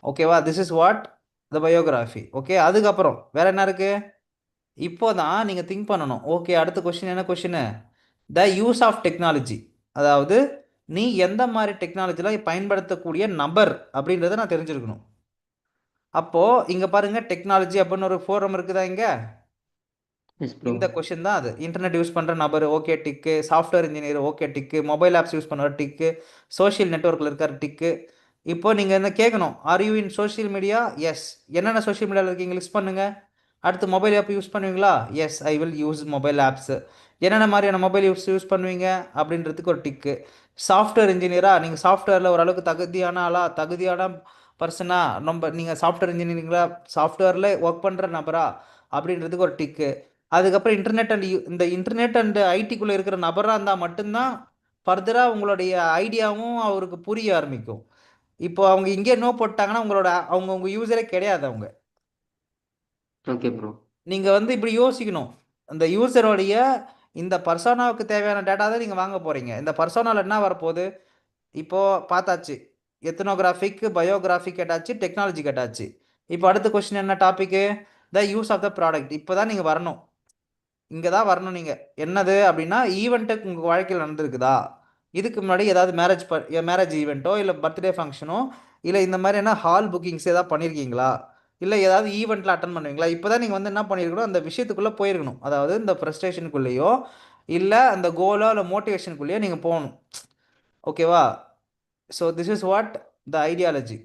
ஓகேவா? This is what the biography. Okay, அதுக்கப்புறம் வேற என்ன இருக்குது? இப்போ தான் நீங்கள் திங்க் பண்ணணும். ஓகே, அடுத்த கொஷின் என்ன question? The use of technology. அதாவது நீ எந்த மாதிரி டெக்னாலஜிலாம் பயன்படுத்தக்கூடிய நபர் அப்படின்றத நான் தெரிஞ்சிருக்கணும். அப்போது இங்கே பாருங்கள், டெக்னாலஜி அப்படின்னு ஒரு ஃபோரம் இருக்குதா இங்கே? இந்த கொஷின் தான் அது. இன்டர்நெட் யூஸ் பண்ணுற நபர், ஓகே டிக்கு. சாஃப்ட்வேர் இன்ஜினியர், ஓகே டிக்கு. மொபைல் ஆப்ஸ் யூஸ் பண்ணுற டிக்கு. சோஷியல் நெட்ஒர்க்கில் இருக்கிற டிக்கு. இப்போ நீங்கள் என்ன கேட்கணும்? Are you in social media? Yes. என்னென்ன சோஷியல் மீடியாவில் இருக்கீங்க லிஸ்ட் பண்ணுங்கள். அடுத்து மொபைல் ஆப் யூஸ் பண்ணுவீங்களா? Yes I will use mobile apps. என்னென்ன மாதிரியான மொபைல் யூஸ் பண்ணுவீங்க அப்படின்றதுக்கு ஒரு டிக்கு. சாஃப்ட்வேர் இன்ஜினியராக நீங்கள் சாஃப்ட்வேரில் ஓரளவுக்கு தகுதியான தகுதியான பர்சனா, நீங்கள் சாஃப்ட்வேர் இன்ஜினியரிங்கில் சாஃப்ட்வேரில் ஒர்க் பண்ணுற நபரா அப்படின்றதுக்கு ஒரு டிக்கு. அதுக்கப்புறம் இந்த இன்டர்நெட் அண்ட் ஐடிக்குள்ளே இருக்கிற நபராக இருந்தால் மட்டும்தான் ஃபர்தராக உங்களுடைய ஐடியாவும் அவருக்கு புரிய ஆரம்பிக்கும். இப்போ அவங்க இங்கே நோ போட்டாங்கன்னா உங்கள் யூஸரே கிடையாது அவங்க. Okay bro. நீங்கள் இப்படி யோசிக்கணும். அந்த யூசரோடைய இந்த பர்சோனாவுக்கு தேவையான டேட்டா தான் நீங்கள் வாங்க போகிறீங்க. இந்த பர்சோனாவில் என்ன வரப்போகுது? இப்போது பார்த்தாச்சு, எத்தனோகிராஃபிக், பயோகிராஃபிக் கேட்டாச்சு, டெக்னாலஜி கேட்டாச்சு. இப்போ அடுத்த கொஸ்டின் என்ன topic? The use of the product. இப்போ தான் நீங்கள் வரணும், இங்கே தான் வரணும். நீங்கள் என்னது அப்படின்னா, ஈவெண்ட்டு உங்கள் வாழ்க்கையில் நடந்திருக்குதா? இதுக்கு முன்னாடி ஏதாவது மேரேஜ் ஈவெண்ட்டோ இல்லை பர்த்டே ஃபங்க்ஷனோ இல்லை இந்த மாதிரி என்ன ஹால் புக்கிங்ஸ் ஏதாவது பண்ணியிருக்கீங்களா? இல்லை ஏதாவது ஈவெண்ட்டில் அட்டன் பண்ணுவீங்களா? இப்போ தான் நீங்கள் என்ன பண்ணியிருக்கணும், அந்த விஷயத்துக்குள்ளே போயிருக்கணும். அதாவது இந்த ஃப்ரஸ்ட்ரேஷனுக்குள்ளேயோ இல்லை அந்த கோலோ இல்லை மோட்டிவேஷனுக்குள்ளேயோ நீங்கள் போகணும். ஓகேவா? So this is what the ideology.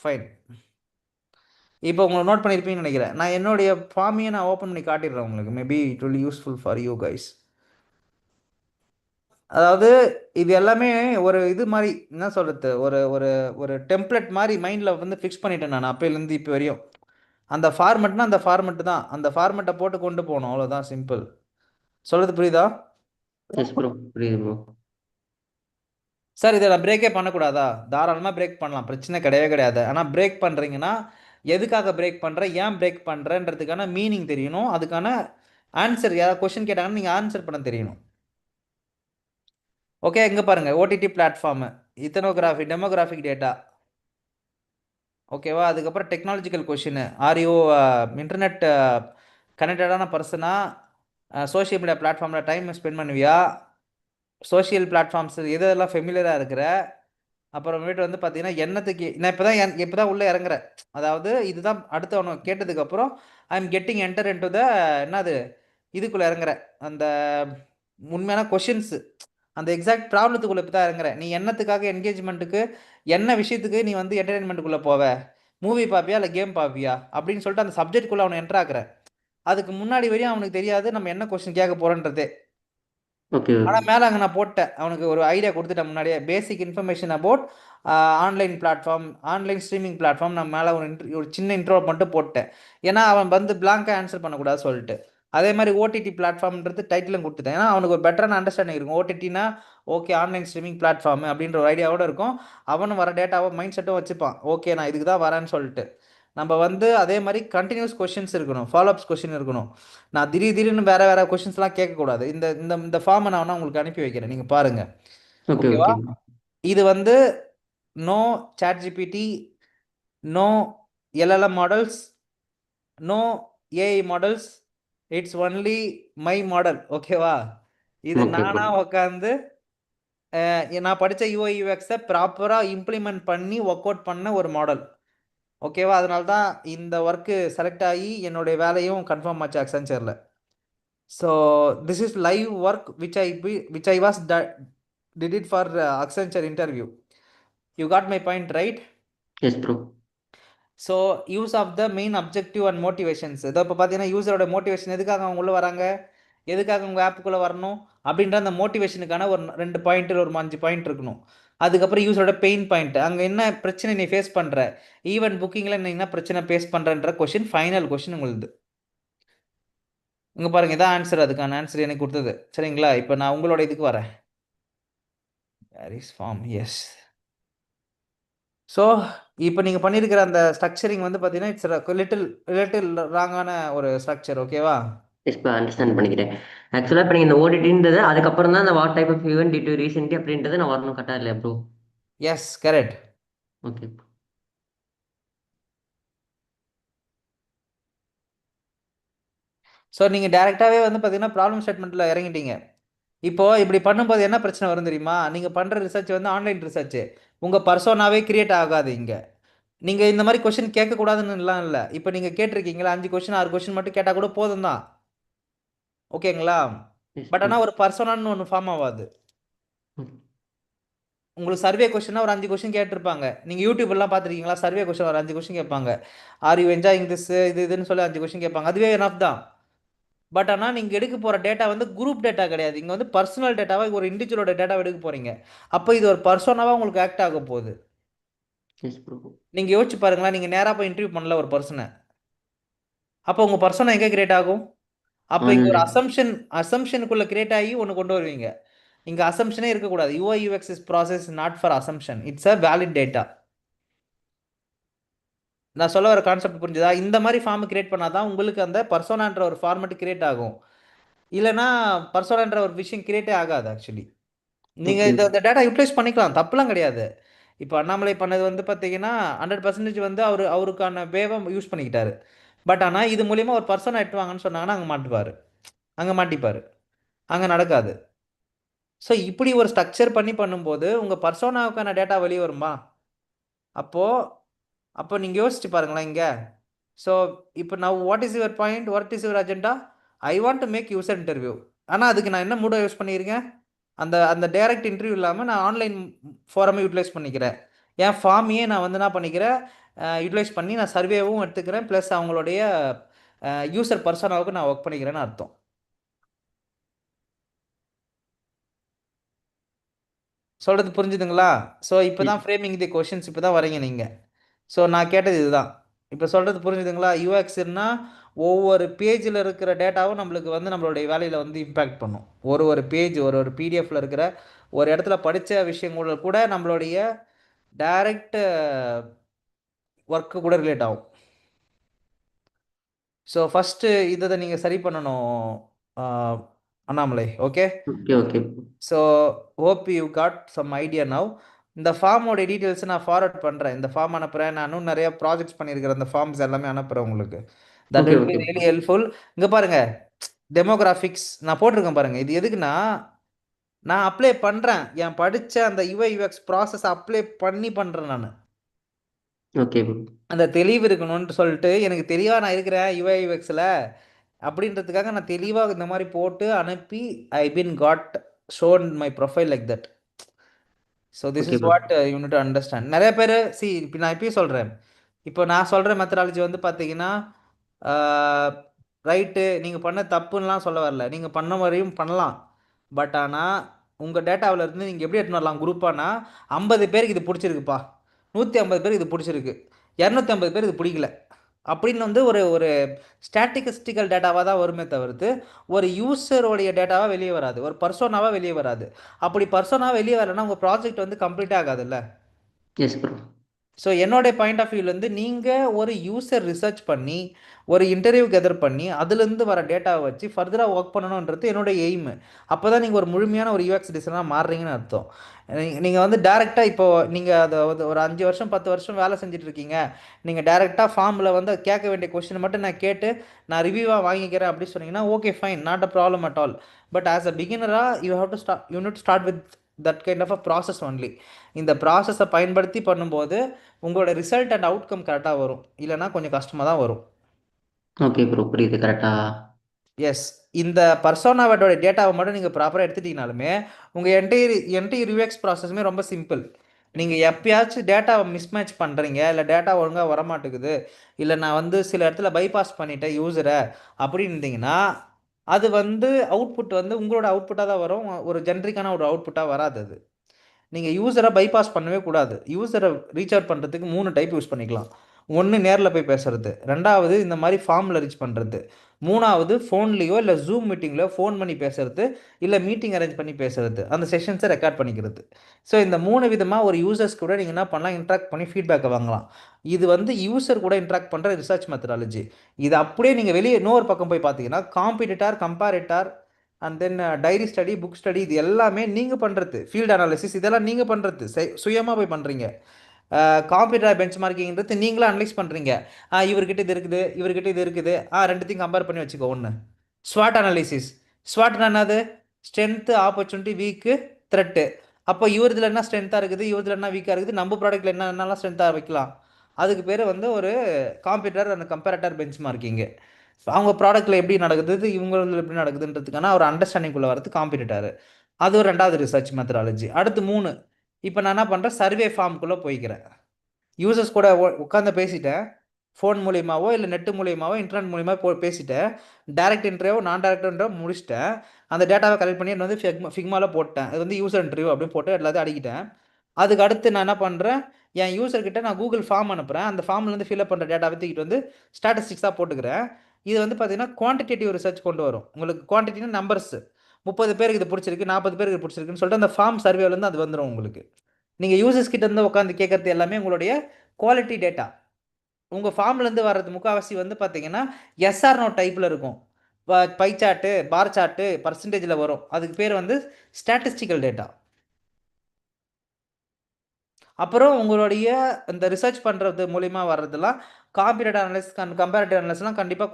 Fine. இப்போ உங்களுக்கு நோட் பண்ணியிருப்பீங்கன்னு நினைக்கிறேன். நான் என்னுடைய ஃபார்மையை நான் ஓப்பன் பண்ணி காட்டிடுறேன் உங்களுக்கு. Maybe it will useful for you guys. அதாவது இது எல்லாமே ஒரு இது மாதிரி, என்ன சொல்கிறது, ஒரு ஒரு ஒரு டெம்ப்ளேட் மாதிரி மைண்டில் ஃபிக்ஸ் பண்ணிட்டேன் நான் அப்போலேருந்து இப்போ வரையும். அந்த ஃபார்மெட்னா அந்த ஃபார்மெட்டு தான், அந்த ஃபார்மெட்டை போட்டு கொண்டு போகணும், அவ்வளோதான், சிம்பிள். சொல்கிறது புரியுதா? எஸ் ப்ரோ, புரியுது ப்ரோ. சார் இதை நான் பிரேக்கே பண்ணக்கூடாதா? தாராளமாக பிரேக் பண்ணலாம், பிரச்சனை கிடையவே கிடையாது. ஆனால் பிரேக் பண்ணுறீங்கன்னா எதுக்காக பிரேக் பண்ணுறேன், ஏன் பிரேக் பண்ணுறேன்றதுக்கான மீனிங் தெரியணும். அதுக்கான ஆன்சர், யாராவது கொஷின் கேட்டாங்கன்னா நீங்கள் ஆன்சர் பண்ண தெரியணும். ஓகே, இங்கே பாருங்கள், OTT platform, ethnography, demographic data. ஓகேவா? அதுக்கப்புறம் technological question, are you internet கனெக்டடான பர்சனா? சோஷியல் மீடியா பிளாட்ஃபார்மில் டைம் ஸ்பெண்ட் பண்ணுவியா? சோஷியல் பிளாட்ஃபார்ம்ஸ் எதெல்லாம் ஃபெமிலியராக இருக்கிற? அப்புறமேட்டு பார்த்தீங்கன்னா என்னத்துக்கு நான் இப்போ தான் உள்ளே இறங்குறேன். அதாவது இதுதான் அடுத்து அவனை கேட்டதுக்கப்புறம் I'm getting enter into the என்னது இதுக்குள்ளே இறங்குறேன். அந்த உண்மையான கொஷின்ஸு, அந்த எக்ஸாக்ட் ப்ராப்ளத்துக்குள்ளே இப்போ தான் இறங்குறேன். நீ என்னத்துக்காக என்கேஜ்மெண்ட்டுக்கு, என்ன விஷயத்துக்கு நீ என்டர்டைன்மெண்ட்டுக்குள்ளே போவ? மூவி பார்ப்பியா இல்லை கேம் பார்ப்பியா அப்படின்னு சொல்லிட்டு அந்த சப்ஜெக்ட்குள்ளே அவனை என்டர் ஆக்குறேன். அதுக்கு முன்னாடி வரையும் அவனுக்கு தெரியாது நம்ம என்ன கொஸ்டின் கேட்க போகிறோன்றதே. ஓகே. ஆனால் மேலே அங்கே நான் போட்டேன், அவனுக்கு ஒரு ஐடியா கொடுத்துட்டேன் முன்னாடியே. பேசிக் information about online platform, online streaming platform. நான் மேலே ஒரு சின்ன இன்ட்ரோ மட்டும் போட்டேன். ஏன்னா அவன் பிளாங்காக ஆன்சர் பண்ணக்கூடாது சொல்லிட்டு. அதே மாதிரி ஓடிடி பிளாட்ஃபார்ம்ன்றது டைட்டிலும் கொடுத்துட்டேன். ஏன்னா அவனுக்கு ஒரு பெட்டரான அண்டர்ஸ்டாண்டிங் இருக்கும். ஓடிடினா ஓகே, ஆன்லைன் ஸ்ட்ரீமிங் பிளாட்ஃபார்ம் அப்படின்ற ஒரு ஐடியாவோட இருக்கும். அவனும் வர டேட்டாவை மைண்ட் செட்டும் வச்சுப்பான். ஓகே, நான் இதுக்கு தான் வரேன்னு சொல்லிட்டு. நம்ம அதே மாதிரி கண்டினியூஸ் கொஷின்ஸ் இருக்கணும், ஃபாலோஅப்ஸ் கொஷின் இருக்கணும். நான் திடீர்னு வேறு கொஷின்ஸ்லாம் கேட்கக்கூடாது. இந்த இந்த இந்த ஃபார்மை நான் உங்களுக்கு அனுப்பி வைக்கிறேன், நீங்கள் பாருங்கள். ஓகே. ஓகேவா? ஓகே. இது no ChatGPT, no LLM models, no AI models, it's only my model. ஓகேவா? இது ஓகே ப்ரோ. நானாக உட்காந்து நான் படித்த யூஐ யூஎக்ஸை ப்ராப்பராக இம்ப்ளிமெண்ட் பண்ணி ஒர்க் அவுட் பண்ண ஒரு மாடல். ஓகேவா? அதனால தான் இந்த ஒர்க்கு செலக்ட் ஆகி என்னுடைய வேலையும் கன்ஃபார்ம் ஆச்சு அக்சென்ச்சரில். So this is live work which I was did it for Accenture interview. You got my point, right? Yes bro. So use of the main objective and motivations. இதை இப்போ பார்த்தீங்கன்னா யூஸரோட motivation, எதுக்காக அவங்க உள்ளே வராங்க, எதுக்காக உங்கள் ஆப்புக்குள்ளே வரணும் அப்படின்ற அந்த மோட்டிவேஷனுக்கான ஒரு 2 பாயிண்ட், ஒரு 5 பாயிண்ட் இருக்கணும். அதுக்கப்புறம் யூஸரோட பெயின் பாயிண்ட், அங்கே என்ன பிரச்சனை நீ ஃபேஸ் பண்ணுற, ஈவென்ட் புக்கிங்கில் நீ என்ன பிரச்சனை ஃபேஸ் பண்ணுறன்ற கொஷின், ஃபைனல் கொஷின் உங்களுக்கு. இங்கே பாருங்கள், இதான் ஆன்சர். அதுக்கான ஆன்சர் எனக்கு கொடுத்தது. சரிங்களா? இப்போ நான் உங்களோட இதுக்கு வரேன். Form, S. ஸோ இப்போ நீங்கள் பண்ணியிருக்கிற அந்த ஸ்ட்ரக்சரிங் பார்த்தீங்கன்னா இட்ஸ் லிட்டில் ராங்கான ஒரு ஸ்ட்ரக்சர். ஓகேவா? எஸ் ப்ரோ, அண்டர்ஸ்டாண்ட் பண்ணிக்கிறேன். ஆக்சுவலாக இப்போ நீங்கள் இந்த ஓடிடின்றது அதுக்கப்புறம் தான் அந்த what type of event due to recently அப்படின்றது நான் வரணும், கரெக்டாக இல்லையா bro? Yes, correct. Okay. So நீங்கள் டேரெக்டாகவே பார்த்தீங்கன்னா ப்ராப்ளம் ஸ்டேட்மெண்ட்டில் இறங்கிட்டீங்க. இப்போது இப்படி பண்ணும்போது என்ன பிரச்சனை வரும் தெரியுமா? நீங்கள் பண்ணுற ரிசர்ச் ஆன்லைன் ரிசர்ச்சு, உங்கள் பர்சோனாவே கிரியேட் ஆகாது. இங்கே நீங்கள் இந்த மாதிரி கொஷின் கேட்கக்கூடாதுன்னுலாம் இல்லை. இப்போ நீங்கள் கேட்டிருக்கீங்களா, 5 கொஷின் 6 கொஷின் மட்டும் கேட்டால் கூட போதும் தான். ஓகேங்களா? Yes but bro. ஆனால் ஒரு பர்சோனான்னு ஒன்று ஃபார்ம் ஆகாது. உங்களுக்கு சர்வே கொஸ்டினா ஒரு 5 கொஸ்டின் கேட்டிருப்பாங்க. நீங்க யூடியூப்லாம் பார்த்துருக்கீங்களா? சர்வே கொஸ்டின் ஒரு 5 கொஸ்டின் கேட்பாங்க. ஆர் யூ என்ஜாயிங் திஸ் இதுன்னு சொல்லி 5 கொஸ்டின் கேட்பாங்க. அதுவே எனஃப் தான். பட் ஆனால் நீங்கள் எடுக்க போகிற டேட்டா வந்து குரூப் டேட்டா கிடையாது. இங்கே வந்து பர்சனல் டேட்டாவை ஒரு இண்டிவிஜுவலோட டேட்டாவை எடுக்க போகிறீங்க. அப்போ இது ஒரு பர்சனாவாக உங்களுக்கு ஆக்ட் ஆக போகுது. Yes bro. நீங்கள் யோசிச்சு பாருங்களேன், நீங்கள் நேராக போய் இன்டர்வியூ பண்ணல ஒரு பர்சனை, அப்போ உங்கள் பர்சனை எங்கே கிரியேட் ஆகும்? அப்போ இங்கே ஒரு அசம்ஷனுக்குள்ளே கிரியேட் ஆகி ஒன்று கொண்டு வருவீங்க. இங்கே அசம்ஷனே இருக்கக்கூடாது. UI UX is process not for assumption, it's a valid data. நான் சொல்ல வர கான்செப்ட் புரிஞ்சுதா? இந்த மாதிரி ஃபார்ம் கிரியேட் பண்ணாதான் உங்களுக்கு அந்த பர்சோனான்ற ஒரு ஃபார்மெட் கிரியேட் ஆகும். இல்லைனா பர்சோனான்ற ஒரு விஷயம் கிரியேட்டே ஆகாது. ஆக்சுவலி நீங்கள் இந்த டேட்டா யூட்டிலைஸ் பண்ணிக்கலாம், தப்புலாம் கிடையாது. இப்போ அண்ணாமலை பண்ணது வந்து பார்த்தீங்கன்னா 100% வந்து அவருக்கான வேவை யூஸ் பண்ணிக்கிட்டாரு. பட் ஆனால் இது மூலிமா ஒரு பர்சனை எட்டுவாங்கன்னு சொன்னாங்கன்னா அங்கே மாட்டிப்பார், அங்கே நடக்காது. ஸோ இப்படி ஒரு ஸ்ட்ரக்சர் பண்ணி பண்ணும்போது உங்கள் பர்சோனாவுக்கான டேட்டா வெளியே வருமா? அப்போ நீங்கள் யோசிச்சு பாருங்களேன் இங்கே. ஸோ இப்போ நான் what is your point, what is your agenda? I want to make user interview. ஆனால் அதுக்கு நான் என்ன மூட யூஸ் பண்ணியிருக்கேன்? அந்த அந்த டைரக்ட் இன்டர்வியூ இல்லாமல் நான் ஆன்லைன் ஃபாரமை யூட்டிலைஸ் பண்ணிக்கிறேன். என் ஃபார்மையே நான் வந்து என்ன பண்ணிக்கிறேன், யூட்டிலைஸ் பண்ணி நான் சர்வேவும் எடுத்துக்கிறேன், ப்ளஸ் அவங்களுடைய யூசர் பர்சனாவுக்கு நான் ஒர்க் பண்ணிக்கிறேன்னு அர்த்தம். சொல்கிறது புரிஞ்சுதுங்களா? ஸோ இப்போ தான் ஃப்ரேமிங் தி கொஷின்ஸ் இப்போ தான் வரீங்க நீங்கள். ஸோ நான் கேட்டது இதுதான். இப்போ சொல்கிறது புரிஞ்சுதுங்களா? யூஎக்ஸ்னா ஒவ்வொரு பேஜில் இருக்கிற டேட்டாவும் நம்மளுக்கு வந்து நம்மளுடைய வேலையில் வந்து இம்பேக்ட் பண்ணும். ஒரு பேஜ் ஒரு பிடிஎஃப்ல இருக்கிற ஒரு இடத்துல படித்த விஷயங்களோட கூட நம்மளுடைய டைரக்ட் ஒர்க்கு கூட ரிலேட் ஆகும். ஸோ ஃபஸ்ட்டு இதை நீங்கள் சரி பண்ணணும் Annamalai. Okay okay. So hope you got some idea now. இந்த ஃபார்மோட டீட்டெயில்ஸ் நான் ஃபார்வர்ட் பண்ணுறேன். இந்த ஃபார்ம் அனுப்புகிறேன். நான் இன்னும் நிறைய ப்ராஜெக்ட்ஸ் பண்ணியிருக்கிறேன். அந்த ஃபார்ம்ஸ் எல்லாமே அனுப்புகிறேன் உங்களுக்கு. That will be really helpful. இங்கே பாருங்கள், டெமோகிராஃபிக்ஸ் நான் போட்டிருக்கேன் பாருங்கள். இது எதுக்குன்னா, நான் அப்ளை பண்ணுறேன், என் படித்த அந்த யூஐ யூஎக்ஸ் ப்ராசஸ் அப்ளை பண்ணுறேன் நான். ஓகே. அந்த தெளிவு இருக்கணும்னு சொல்லிட்டு எனக்கு தெளிவாக நான் இருக்கிறேன் யூஐ யூஎக்ஸில் அப்படின்றதுக்காக நான் தெளிவாக இந்த மாதிரி போட்டு அனுப்பி I been got shown my profile like that. So this is what you need to understand. நிறைய பேர் இப்போ நான் இப்பயும் சொல்கிறேன், இப்போ நான் சொல்கிற மெத்தடாலஜி வந்து பார்த்தீங்கன்னா ரைட்டு, நீங்கள் பண்ண தப்புன்னெலாம் சொல்ல வரல, நீங்கள் பண்ண வரையும் பண்ணலாம். பட் ஆனால் உங்கள் டேட்டாவில் இருந்து நீங்கள் எப்படி எடுத்துன்னு வரலாம் குரூப்பானா, 50 பேருக்கு இது பிடிச்சிருக்குப்பா, 150 பேருக்கு இது பிடிச்சிருக்கு, 250 பேருக்கு இது பிடிக்கல அப்படின்னு வந்து ஒரு ஸ்டாட்டிஸ்டிக்கல் டேட்டாவாக தான் வருமே தவிர்த்து ஒரு யூசருடைய டேட்டாவாக வெளியே வராது, ஒரு பர்சோனாவாக வெளியே வராது. அப்படி பர்சோனாக வெளியே வரலைன்னா உங்கள் ப்ராஜெக்ட் வந்து கம்ப்ளீட் ஆகாதுல்ல. Yes bro. ஸோ என்னோடைய பாயிண்ட் ஆஃப் வியூலேருந்து நீங்கள் ஒரு யூசர் ரிசர்ச் பண்ணி ஒரு இன்டர்வியூ கெதர் பண்ணி அதுலேருந்து வர டேட்டாவை வச்சு ஃபர்தராக ஒர்க் பண்ணணுன்றது என்னோடய எய்மு. அப்போ தான் நீங்கள் ஒரு முழுமையான ஒரு யூஎக்ஸ் டிசைனராக மாறுறீங்கன்னு அர்த்தம். நீங்கள் வந்து டேரெக்டாக இப்போது நீங்கள் அதை ஒரு 5 வருஷம் 10 வருஷம் வேலை செஞ்சுட்டு இருக்கீங்க, நீங்கள் டேரெக்டாக ஃபார்மில் வந்து கேட்க வேண்டிய கொஸ்டின் மட்டும் நான் கேட்டு நான் ரிவ்யூவாக வாங்கிக்கிறேன் அப்படின்னு சொன்னீங்கன்னா okay fine, not a problem at all. But as a பிகினராக you need start with that kind of a process only. இந்த ப்ராசஸை பயன்படுத்தி பண்ணும்போது உங்களோட ரிசல்ட் அண்ட் அவுட்கம் கரெக்டாக வரும், இல்லைனா கொஞ்சம் கஷ்டமாக தான் வரும். ஓகே ப்ரோ, புரியுது. கரெக்டாக. எஸ், இந்த பர்சோனாவோட டேட்டாவை மட்டும் நீங்கள் ப்ராப்பராக எடுத்துட்டீங்கனாலுமே உங்கள் என்டையர் யூஎக்ஸ் ப்ராசஸுமே ரொம்ப சிம்பிள். நீங்கள் எப்பயாச்சும் டேட்டாவை மிஸ்மேட்ச் பண்ணுறீங்க, இல்லை டேட்டா ஒழுங்காக வரமாட்டேங்குது, இல்லை நான் வந்து சில இடத்துல பைபாஸ் பண்ணிட்டேன் யூஸரை அப்படின்னு இருந்தீங்கன்னா அது வந்து அவுட்புட் வந்து உங்களோட அவுட்புட்டாக தான் வரும், ஒரு ஜென்ரிக்கான ஒரு அவுட்புட்டாக வராது. அது நீங்கள் யூஸரை பைபாஸ் பண்ணவே கூடாது. யூஸரை ரீச் அவுட் பண்ணுறதுக்கு 3 டைப் யூஸ் பண்ணிக்கலாம். ஒன்று நேரில் போய் பேசுகிறது, ரெண்டாவது இந்த மாதிரி ஃபார்மில் ரீச் பண்ணுறது, மூணாவது ஃபோன்லேயோ இல்லை ஜூம் மீட்டிங்லையோ ஃபோன் பண்ணி பேசுகிறது, இல்லை மீட்டிங் அரேஞ்ச் பண்ணி பேசுகிறது, அந்த செஷன்ஸை ரெக்கார்ட் பண்ணிக்கிறது. ஸோ இந்த 3 விதமாக ஒரு யூசர்ஸ் கூட நீங்கள் என்ன பண்ணலாம், இன்ட்ராக்ட் பண்ணி ஃபீட்பேக்கை வாங்கலாம். இது வந்து யூசர் கூட இன்ட்ராக்ட் பண்ணுற ரிசர்ச் மெத்தடாலஜி. இது அப்படியே நீங்கள் வெளியே இன்னொரு பக்கம் போய் பார்த்தீங்கன்னா competitor, comparator and then diary study, book study, இது எல்லாமே நீங்கள் பண்ணுறது. ஃபீல்டு அனாலிசிஸ் இதெல்லாம் நீங்கள் பண்ணுறது, சுயமாக போய் பண்ணுறீங்க. காம்படிட்டர் பெஞ்ச் மார்க்கிங்கிறது நீங்களும் அனலைஸ் பண்ணுறீங்க. இவர்கிட்ட இது இருக்குது, இவர்கிட்ட இது இருக்குது, ரெண்டுத்தையும் கம்பேர் பண்ணி வச்சுக்கோ. ஒன்று ஸ்வாட் அனாலிசிஸ். ஸ்வாட்னா என்னது? Strength, opportunity, week, thread. அப்போ இவரதுல என்ன ஸ்ட்ரென்த்தாக இருக்குது, இவரதுல என்ன வீக்காக இருக்குது, நம்ம ப்ராடக்ட்டில் என்னென்னலாம் ஸ்ட்ரென்த்தாக வைக்கலாம், அதுக்கு பேர் வந்து ஒரு competitor and comparator bench marking. அவங்க ப்ராடக்ட்டில் எப்படி நடக்குது, இவங்களுக்கு எப்படி நடக்குதுன்றதுக்கான ஒரு அண்டர்ஸ்டாண்டிங்குள்ளே வரது காம்படிட்டர். அது ஒரு 2வது ரிசர்ச் மெத்தடாலஜி. அடுத்து 3 இப்போ நான் என்ன பண்ணுறேன், சர்வே ஃபார்முக்குள்ளே போய்க்கிறேன். யூசர்ஸ் கூட உட்காந்து பேசிட்டேன். ஃபோன் மூலியமாவோ இல்லை நெட்டு மூலியமாவோ இன்டர்நெட் மூலியமாக பேசிட்டேன். டைரக்ட் இன்டர்வியூ நான் டைரக்ட் இன்டர்வியூ முடிச்சிட்டேன். அந்த டேட்டாவை கலெக்ட் பண்ணி வந்து ஃபிக்மாவில் போட்டேன். இது வந்து யூசர் இன்டர்வியூ அப்படின்னு போட்டு எல்லாத்தையும் அடிக்கிட்டேன். அதுக்கு அடுத்து நான் என்ன பண்ணுறேன், என் யூசர்கிட்ட நான் கூகுள் ஃபார்ம் அனுப்புகிறேன். அந்த ஃபார்ம்லேருந்து ஃபில்அப் பண்ணுற டேட்டாவை தூக்கிட்டு வந்து ஸ்டாட்டிஸ்டிக்ஸாக போட்டுக்கிறேன். இது வந்து பார்த்தீங்கன்னா குவான்டிடேட்டிவ் ரிசர்ச் கொண்டு வரும். உங்களுக்கு குவான்டிட்டினா நம்பர்ஸ், 30 பேருக்கு இது பிடிச்சிருக்கு, 40 பேருக்கு இது பிடிச்சிருக்குன்னு சொல்லிட்டு அந்த ஃபார்ம் சர்வேலேருந்து அது வந்துடும் உங்களுக்கு. நீங்கள் யூசர்ஸ் கிட்ட இருந்து உட்காந்து கேட்குறது எல்லாமே உங்களுடைய குவாலிட்டி டேட்டா. உங்கள் ஃபார்ம்லேருந்து வர்றது முக்கால்வாசி வந்து பார்த்தீங்கன்னா எஸ்ஆர்னோ டைப்பில் இருக்கும். பை சார்ட்டு, பார் சார்ட்டு, பர்சன்டேஜில் வரும். அதுக்கு பேர் வந்து ஸ்டாட்டிஸ்டிக்கல் டேட்டா. அப்புறம் உங்களுடைய இந்த ரிசர்ச் பண்ணுறது மூலிமா வர்றதெல்லாம் காம்பரேட்டிவ் அனலைசிஸ் அண்ட் கம்பேரிட்டிவ் அனலைசிஸ்லாம் கண்டிப்பாக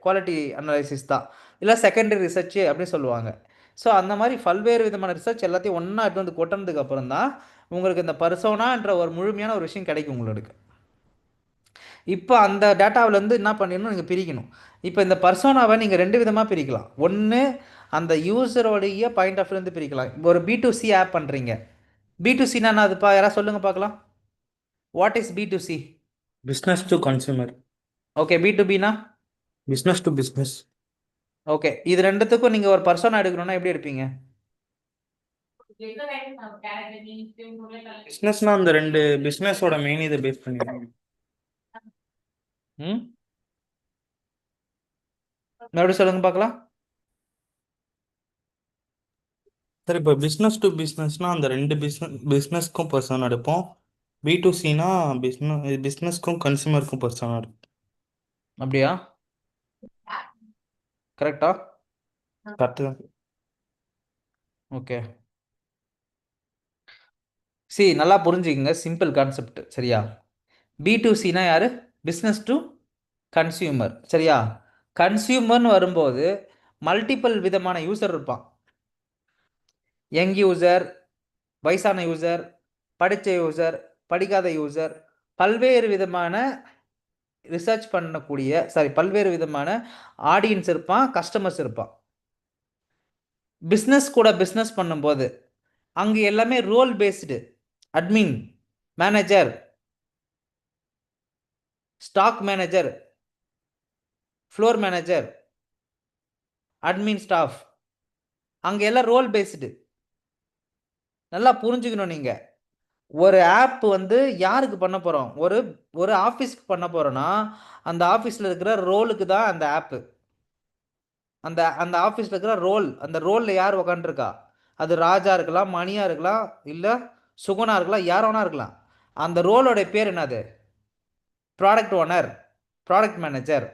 குவாலிட்டி அனலைசிஸ் தான், இல்லை செகண்டரி ரிசர்ச் அப்படின்னு சொல்லுவாங்க. ஸோ அந்த மாதிரி பல்வேறு விதமான ரிசர்ச் எல்லாத்தையும் ஒன்றா எடுத்து வந்து கொட்டினதுக்கு அப்புறம் தான் உங்களுக்கு இந்த பர்சோனான்ற ஒரு முழுமையான ஒரு விஷயம் கிடைக்கும் உங்களுக்கு. இப்போ அந்த டேட்டாவிலேருந்து என்ன பண்ணிடணும், நீங்கள் பிரிக்கணும். இப்போ இந்த பர்சோனாவை நீங்கள் 2 விதமாக பிரிக்கலாம். ஒன்று, அந்த யூசரோடைய பாயிண்ட் ஆஃப் வியூலேருந்து பிரிக்கலாம். இப்போ ஒரு B2C ஆப் பண்ணுறீங்க. B2Cனா அதுப்பா யாராவது சொல்லுங்க பார்க்கலாம். What is B2C? Business to consumer. Okay. B2Bனா? Business to business. ஓகே. இது ரெண்டுத்துக்கும் நீங்கள் ஒரு பர்சோனா எடுக்கணும்னா எப்படி எடுப்பீங்க? பிஸ்னஸ்னா அந்த 2 பிஸ்னஸோட மெயின் இதை பேஸ் பண்ணிருக்கீங்க. ம், மறுபடியும் சொல்லுங்க பார்க்கலாம். சார் இப்போ பிஸ்னஸ் டு பிஸ்னஸ்னா அந்த 2 பிஸ்னஸ்க்கும் பர்சன் எடுப்போம். B2Cனா பிஸ்னஸ்க்கும் கன்சியூமருக்கும் பர்சன் எடுப்போம். அப்படியா? கரெக்டா? கரெக்டு தான். ஓகே. நல்லா புரிஞ்சுக்கங்க, சிம்பிள் கான்செப்ட். சரியா? B2Cனா யாரு? Business to consumer. சரியா? கன்சியூமர்னு வரும்போது மல்டிபிள் விதமான யூசர் இருப்பான். யங் யூசர், வயசான யூசர், படித்த யூசர், படிக்காத யூசர், பல்வேறு விதமான ரிசர்ச் பண்ணக்கூடிய பல்வேறு விதமான ஆடியன்ஸ் இருப்பான், கஸ்டமர்ஸ் இருப்பான். பிஸ்னஸ் கூட பிஸ்னஸ் பண்ணும்போது அங்கே எல்லாமே role based. Admin, manager, stock manager, floor manager, admin staff, அங்கே எல்லாம் ரோல் பேஸ்டு. நல்லா புரிஞ்சுக்கணும். நீங்கள் ஒரு ஆப் வந்து யாருக்கு பண்ண போகிறோம், ஒரு ஆஃபீஸ்க்கு பண்ண போகிறோன்னா அந்த ஆஃபீஸில் இருக்கிற ரோலுக்கு தான் அந்த ஆப்பு. அந்த ஆஃபீஸில் இருக்கிற ரோல், அந்த ரோலில் யார் உக்காண்டிருக்கா, அது ராஜா இருக்கலாம், மணியா இருக்கலாம், இல்லை சுகுணா இருக்கலாம், யார் வேணா இருக்கலாம். அந்த ரோலோட பேர் என்னது? Product owner, product manager.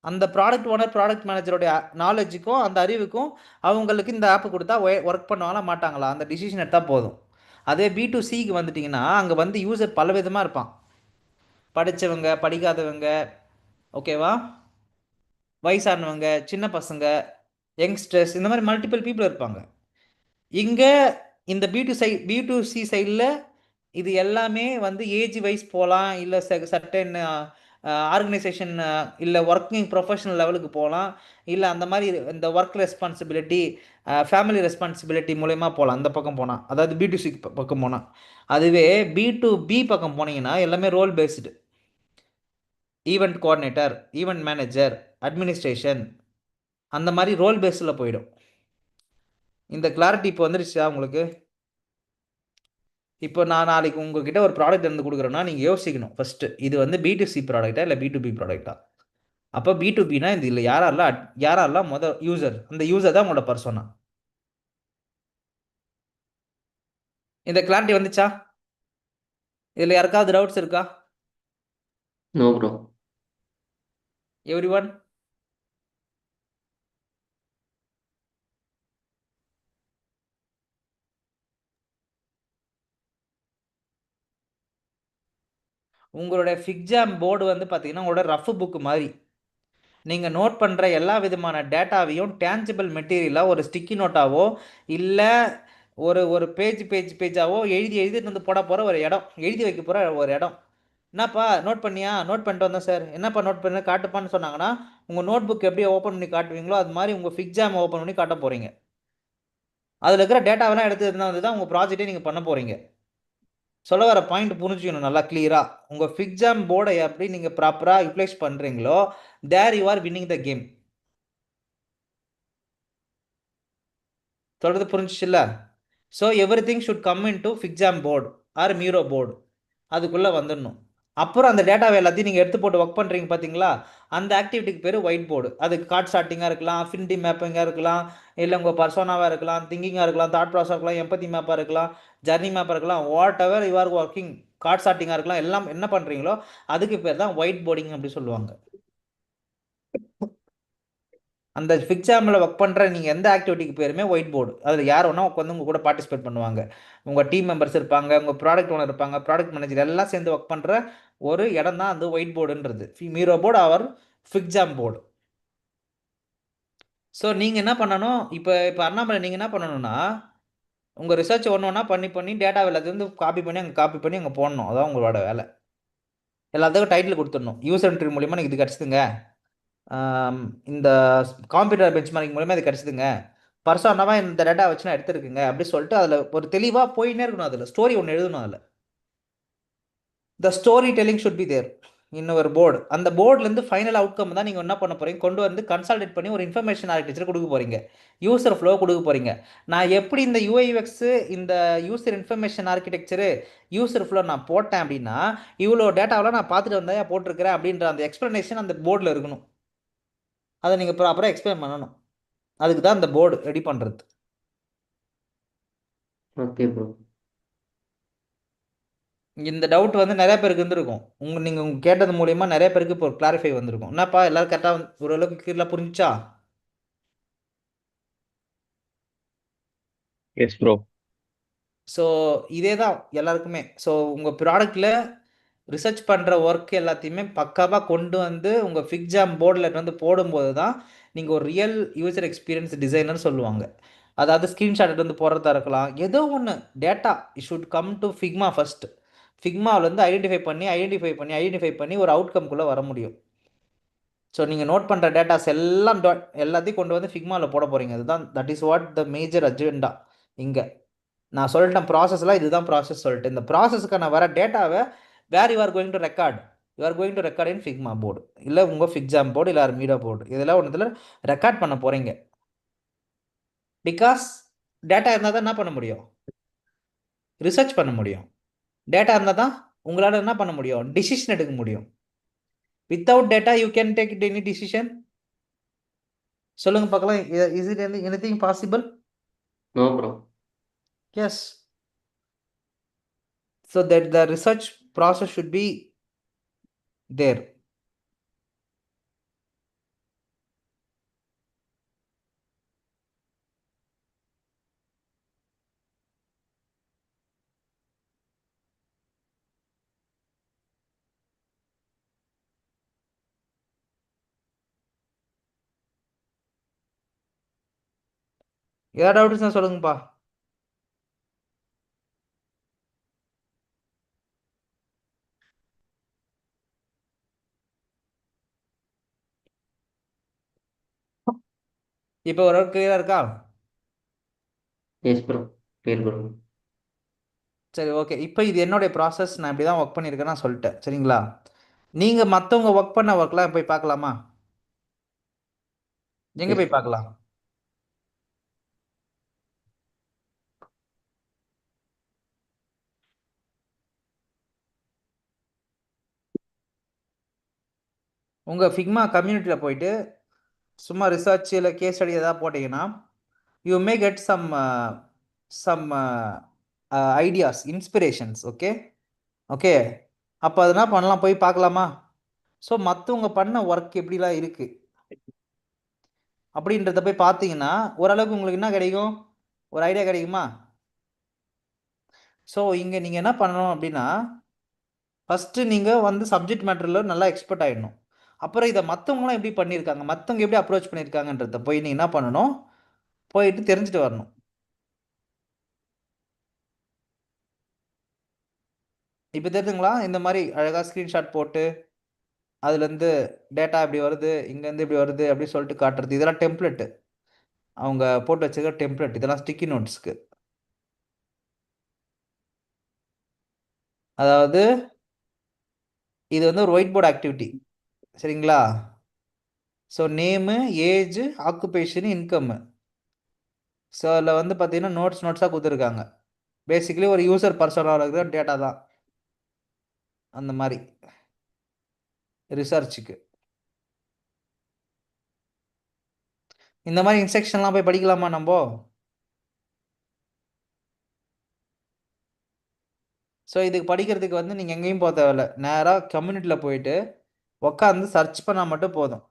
அந்த ப்ராடக்ட் ஓனர், ப்ராடக்ட் மேனேஜருடைய நாலேஜுக்கும் அந்த அறிவுக்கும் அவங்களுக்கு இந்த ஆப்பு கொடுத்தா ஒர்க் பண்ணுவாங்களா மாட்டாங்களா, அந்த டிசிஷன் எடுத்தால் போதும். அதே B2Cக்கு வந்துட்டிங்கன்னா அங்கே வந்து யூசர் பல விதமாக இருப்பான். படித்தவங்க, படிக்காதவங்க, ஓகேவா, வயசானவங்க, சின்ன பசங்க, யங்ஸ்டர்ஸ், இந்த மாதிரி மல்டிபிள் பீப்புள் இருப்பாங்க. இங்கே இந்த B2C சைடில் இது எல்லாமே வந்து ஏஜ் வைஸ் போகலாம், இல்லை சர்டன் ஆர்கனைசேஷன், இல்லை ஒர்க்கிங் ப்ரொஃபஷனல் லெவலுக்கு போகலாம், இல்லை அந்த மாதிரி இந்த ஒர்க் ரெஸ்பான்சிபிலிட்டி, ஃபேமிலி ரெஸ்பான்சிபிலிட்டி மூலயமா போகலாம். அந்த பக்கம் போனால், அதாவது B2C பக்கம் போனால். அதுவே B2B பக்கம் போனீங்கன்னா எல்லாமே role based. Event coordinator, event manager, administration, அந்த மாதிரி ரோல் பேஸில் போயிடும். இந்த கிளாரிட்டி இப்போ வந்துருச்சா உங்களுக்கு? இப்போ நான் நாளைக்கு உங்ககிட்ட ஒரு ப்ராடக்ட் இருந்து கொடுக்குறேன்னா நீங்கள் யோசிக்கணும் ஃபஸ்ட்டு, இது வந்து B2C ப்ராடக்டா இல்லை B2B ப்ராடக்டா. அப்போ B2Bனா இது இல்லை யாரெல்லாம் யூசர், அந்த யூசர் தான் உங்களோட பர்சோனா. இந்த கிளாரிட்டி வந்துச்சா? இதில் யாருக்காவது டவுட்ஸ் இருக்கா? No bro. Every one? உங்களோட ஃபிக்ஜாம் போர்டு வந்து பார்த்தீங்கன்னா உங்களோட ரஃப் புக்கு மாதிரி. நீங்கள் நோட் பண்ணுற எல்லா விதமான டேட்டாவையும் டேஞ்சிபிள் மெட்டீரியலாக ஒரு ஸ்டிக்கி நோட்டாவோ இல்லை ஒரு பேஜாவோ எழுதிட்டு வந்து போட போகிற ஒரு இடம், எழுதி வைக்க போகிற ஒரு இடம். என்னப்பா நோட் பண்ணியா? நோட் பண்ணிட்டு வந்தேன் சார். என்னப்பா நோட் பண்ண காட்டுப்பான்னு சொன்னாங்கன்னா உங்கள் நோட் புக் எப்படி ஓப்பன் பண்ணி காட்டுவீங்களோ அது மாதிரி உங்கள் ஃபிக்ஜாம் ஓப்பன் பண்ணி காட்ட போகிறீங்க. அதில் இருக்கிற டேட்டாவெல்லாம் எடுத்து வந்து தான் உங்கள் ப்ராஜெக்டே நீங்கள் பண்ண போகிறீங்க. சொல்ல வர பாயிண்ட் புரிஞ்சுக்கணும் நல்லா கிளியராக. உங்கள் ஃபிக்ஸாம் போர்டை எப்படி நீங்கள் ப்ராப்பராக யூட்டிலைஸ் பண்ணுறீங்களோ there you are winning the game. சொல்கிறது புரிஞ்சிச்சுல்ல? So everything should come into FigJam board or Miro board. அதுக்குள்ளே வந்துடணும். அப்புறம் அந்த டேட்டாவை எல்லாத்தையும் நீங்கள் எடுத்து போட்டு ஒர்க் பண்ணுறீங்க பார்த்தீங்களா, அந்த ஆக்டிவிட்டிக்கு பேர் ஒயிட் போர்டு. அதுக்கு கார்ட் சார்ட்டிங்காக இருக்கலாம், அஃபினிட்டி மேப்பிங்காக இருக்கலாம், இல்லை உங்கள் பர்சோனாவாக இருக்கலாம், திங்கிங்காக இருக்கலாம், தாட் ப்ராசஸாக இருக்கலாம், எம்பத்தி மேப்பாக இருக்கலாம், ஜர்னி மேப்பாக இருக்கலாம், whatever you are working, card சார்ட்டிங்காக இருக்கலாம், எல்லாம் என்ன பண்ணுறீங்களோ அதுக்கு பேர் தான் ஒயிட் போர்டிங் அப்படி சொல்லுவாங்க. அந்த ஃபிக்ஸாமில் ஒர்க் பண்ணுற நீங்கள் எந்த ஆக்டிவிட்டிக்கு பேருமே ஒயிட் போர்டு. அதில் யார் வேணா உட்காந்து உங்கள் கூட பார்ட்டிசிபேட் பண்ணுவாங்க. உங்கள் டீம் மெம்பர்ஸ் இருப்பாங்க, உங்கள் ப்ராடக்ட் ஓனர் இருப்பாங்க, ப்ராடக்ட் மேனேஜர் எல்லாம் சேர்ந்து ஒர்க் பண்ணுற ஒரு இடம் தான் அந்த ஒயிட் போர்டுன்றது. மீரோ போர்டு அவர் ஃபிக்ஸாம் போர்டு. ஸோ நீங்கள் என்ன பண்ணணும், இப்போ அண்ணாமலை நீங்கள் என்ன பண்ணணும்னா உங்கள் ரிசர்ச் ஒன்று ஒன்றா பண்ணி டேட்டா எல்லாத்தையும் காப்பி பண்ணி அங்கே போடணும். அதான் உங்களோட வேலை. எல்லாத்துக்கும் டைட்டில் கொடுத்துடணும். யூசர் என்ட்ரி மூலிமா எனக்கு இது கிடச்சிதுங்க, இந்த காம்பீட்டர் பெஞ்ச்மார்க்கிங் மூலமாக இது கிடச்சிதுங்க, பர்சனாவாக இந்த டேட்டா வச்சு நான் எடுத்துருக்குங்க அப்படி சொல்லிட்டு அதில் ஒரு தெளிவாக போயின்னே இருக்கணும். அதில் ஸ்டோரி ஒன்று எழுதணும். அதில் the story telling should be there in ஒரு போர்டு. அந்த போர்ட்லேருந்து ஃபைனல் அவுட்கம் தான் நீங்கள் என்ன பண்ண போகிறீங்க, கொண்டு வந்து கன்சால்டேட் பண்ணி ஒரு இன்ஃபர்மேஷன் ஆர்கிடெக்சர் கொடுக்க போகிறீங்க, யூசர் ஃப்ளோ கொடுக்க போகிறீங்க. நான் எப்படி இந்த யூஐஎக்ஸு இந்த user information architecture user flow நான் போட்டேன் அப்படின்னா இவ்வளோ டேட்டாவெலாம் நான் பார்த்துட்டு வந்தால் போட்டிருக்கிறேன் அப்படின்ற அந்த எக்ஸ்ப்ளனேஷன் அந்த போர்டில் இருக்கணும். அதை நீங்கள் ப்ராப்பராக எக்ஸ்பிளைன் பண்ணணும். அதுக்கு தான் இந்த போர்டு ரெடி பண்ணுறது. Okay bro. இந்த டவுட் வந்து நிறைய பேருக்கு இருந்திருக்கும். நீங்கள் கேட்டது மூலயமா நிறைய பேருக்கு இப்போ கிளாரிஃபை வந்திருக்கும். என்னப்பா எல்லாரும் கரெக்டாக ஓரளவுக்கு கிளியராக புரிஞ்சுச்சா? S bro. ஸோ இதே தான் எல்லாருக்குமே. ஸோ உங்கள் ப்ராடக்டில் ரிசர்ச் பண்ணுற ஒர்க் எல்லாத்தையுமே பக்காவாக கொண்டு வந்து உங்கள் ஃபிக்ஸாம் போர்டில் வந்து போடும்போது தான் நீங்கள் ஒரு ரியல் யூசர் எக்ஸ்பீரியன்ஸ் டிசைனர்னு சொல்லுவாங்க. அதாவது ஸ்க்ரீன்ஷாட் எடுத்து வந்து போடுறதா இருக்கலாம், ஏதோ ஒன்று data should come to Figma first. ஃபிக்மாவிலேருந்து ஐடென்டிஃபை பண்ணி ஒரு அவுட்கம்குள்ளே வர முடியும். ஸோ நீங்கள் நோட் பண்ணுற டேட்டாஸ் எல்லாம் எல்லாத்தையும் கொண்டு வந்து ஃபிக்மாவில் போட போகிறீங்க. அதுதான் that is what the major agenda. இங்கே நான் சொல்லிட்டேன் ப்ராசஸ்லாம் இதுதான் ப்ராசஸ் சொல்லிட்டு, இந்த ப்ராசஸ்க்கான வர டேட்டாவை where you are going to record, you are going to record in Figma board, இல்லை உங்கள் ஃபிக்ஸாம் போர்டு, இல்லை மீரோ போர்டு, இதெல்லாம் ஒன்றுத்தில் ரெக்கார்ட் பண்ண போகிறீங்க. பிகாஸ் டேட்டா இருந்தால் தான் என்ன பண்ண முடியும், ரிசர்ச் பண்ண முடியும். டேட்டா இருந்தால் தான் உங்களால் என்ன பண்ண முடியும், டிசிஷன் எடுக்க முடியும். Without data you can take any decision. சொல்லுங்க பார்க்கலாம், is it anything possible? No bro. Yes. So that the research process should be there. ஏதாவது டவுட் இருந்தால் சொல்லுங்கப்பா. இப்போ ஓரளவுக்கு கிளியராக இருக்கா? Yes bro, clear bro. சரி, ஓகே. இப்போ இது என்னுடைய ப்ராசஸ், நான் இப்படி தான் ஒர்க் பண்ணியிருக்கேன் நான் சொல்லிட்டேன். சரிங்களா? நீங்கள் மற்றவங்க ஒர்க் பண்ண ஒர்க்லாம் போய் பார்க்கலாமா? எங்கே போய் பார்க்கலாம்? உங்கள் ஃபிக்மா கம்யூனிட்டியில் போயிட்டு சும்மா ரிசர்ச் இல்லை கேஸ் ஸ்டடி எதாவது போட்டிங்கன்னா you may get some ideas, inspirations. Okay okay. அப்போ அது என்ன பண்ணலாம், போய் பார்க்கலாமா? ஸோ மற்றவங்க பண்ண ஒர்க் எப்படிலாம் இருக்குது அப்படின்றத போய் பார்த்தீங்கன்னா ஓரளவுக்கு உங்களுக்கு என்ன கிடைக்கும், ஒரு ஐடியா கிடைக்குமா? ஸோ இங்கே நீங்கள் என்ன பண்ணணும் அப்படின்னா ஃபஸ்ட்டு நீங்கள் வந்து சப்ஜெக்ட் மேட்டரில் நல்லா எக்ஸ்பர்ட் ஆகிடணும். அப்புறம் இதை மற்றவங்களாம் எப்படி பண்ணியிருக்காங்க, மற்றவங்க எப்படி அப்ரோச் பண்ணியிருக்காங்கன்றத போய் நீங்கள் என்ன பண்ணணும், போயிட்டு தெரிஞ்சுட்டு வரணும். இப்போ தெரிஞ்சுங்களா? இந்த மாதிரி அழகாக ஸ்க்ரீன்ஷாட் போட்டு அதுலேருந்து டேட்டா இப்படி வருது, இங்கேருந்து இப்படி வருது அப்படி சொல்லிட்டு காட்டுறது, இதெல்லாம் டெம்ப்ளெட்டு. அவங்க போட்டு வச்சிருக்க டெம்ப்ளேட் இதெல்லாம் ஸ்டிக்கி நோட்ஸ்க்கு. அதாவது இது வந்து ஒரு ஒயிட் போர்டு ஆக்டிவிட்டி, சரிங்களா? So name, age, occupation, income. So அதில் வந்து பார்த்தீங்கன்னா நோட்ஸாக கொடுத்துருக்காங்க. பேசிக்கலி ஒரு யூசர் பர்சனலாக இருக்கிற டேட்டா தான் அந்த மாதிரி ரிசர்ச்சுக்கு. இந்த மாதிரி இன்ஸ்ட்ரக்ஷன்லாம் போய் படிக்கலாமா நம்ம? ஸோ இதுக்கு படிக்கிறதுக்கு வந்து நீங்கள் எங்கேயும் போக தேவையில்ல, நேராக கம்யூனிட்டியில் போயிட்டு உட்காந்து சர்ச் பண்ணால் மட்டும் போதும்.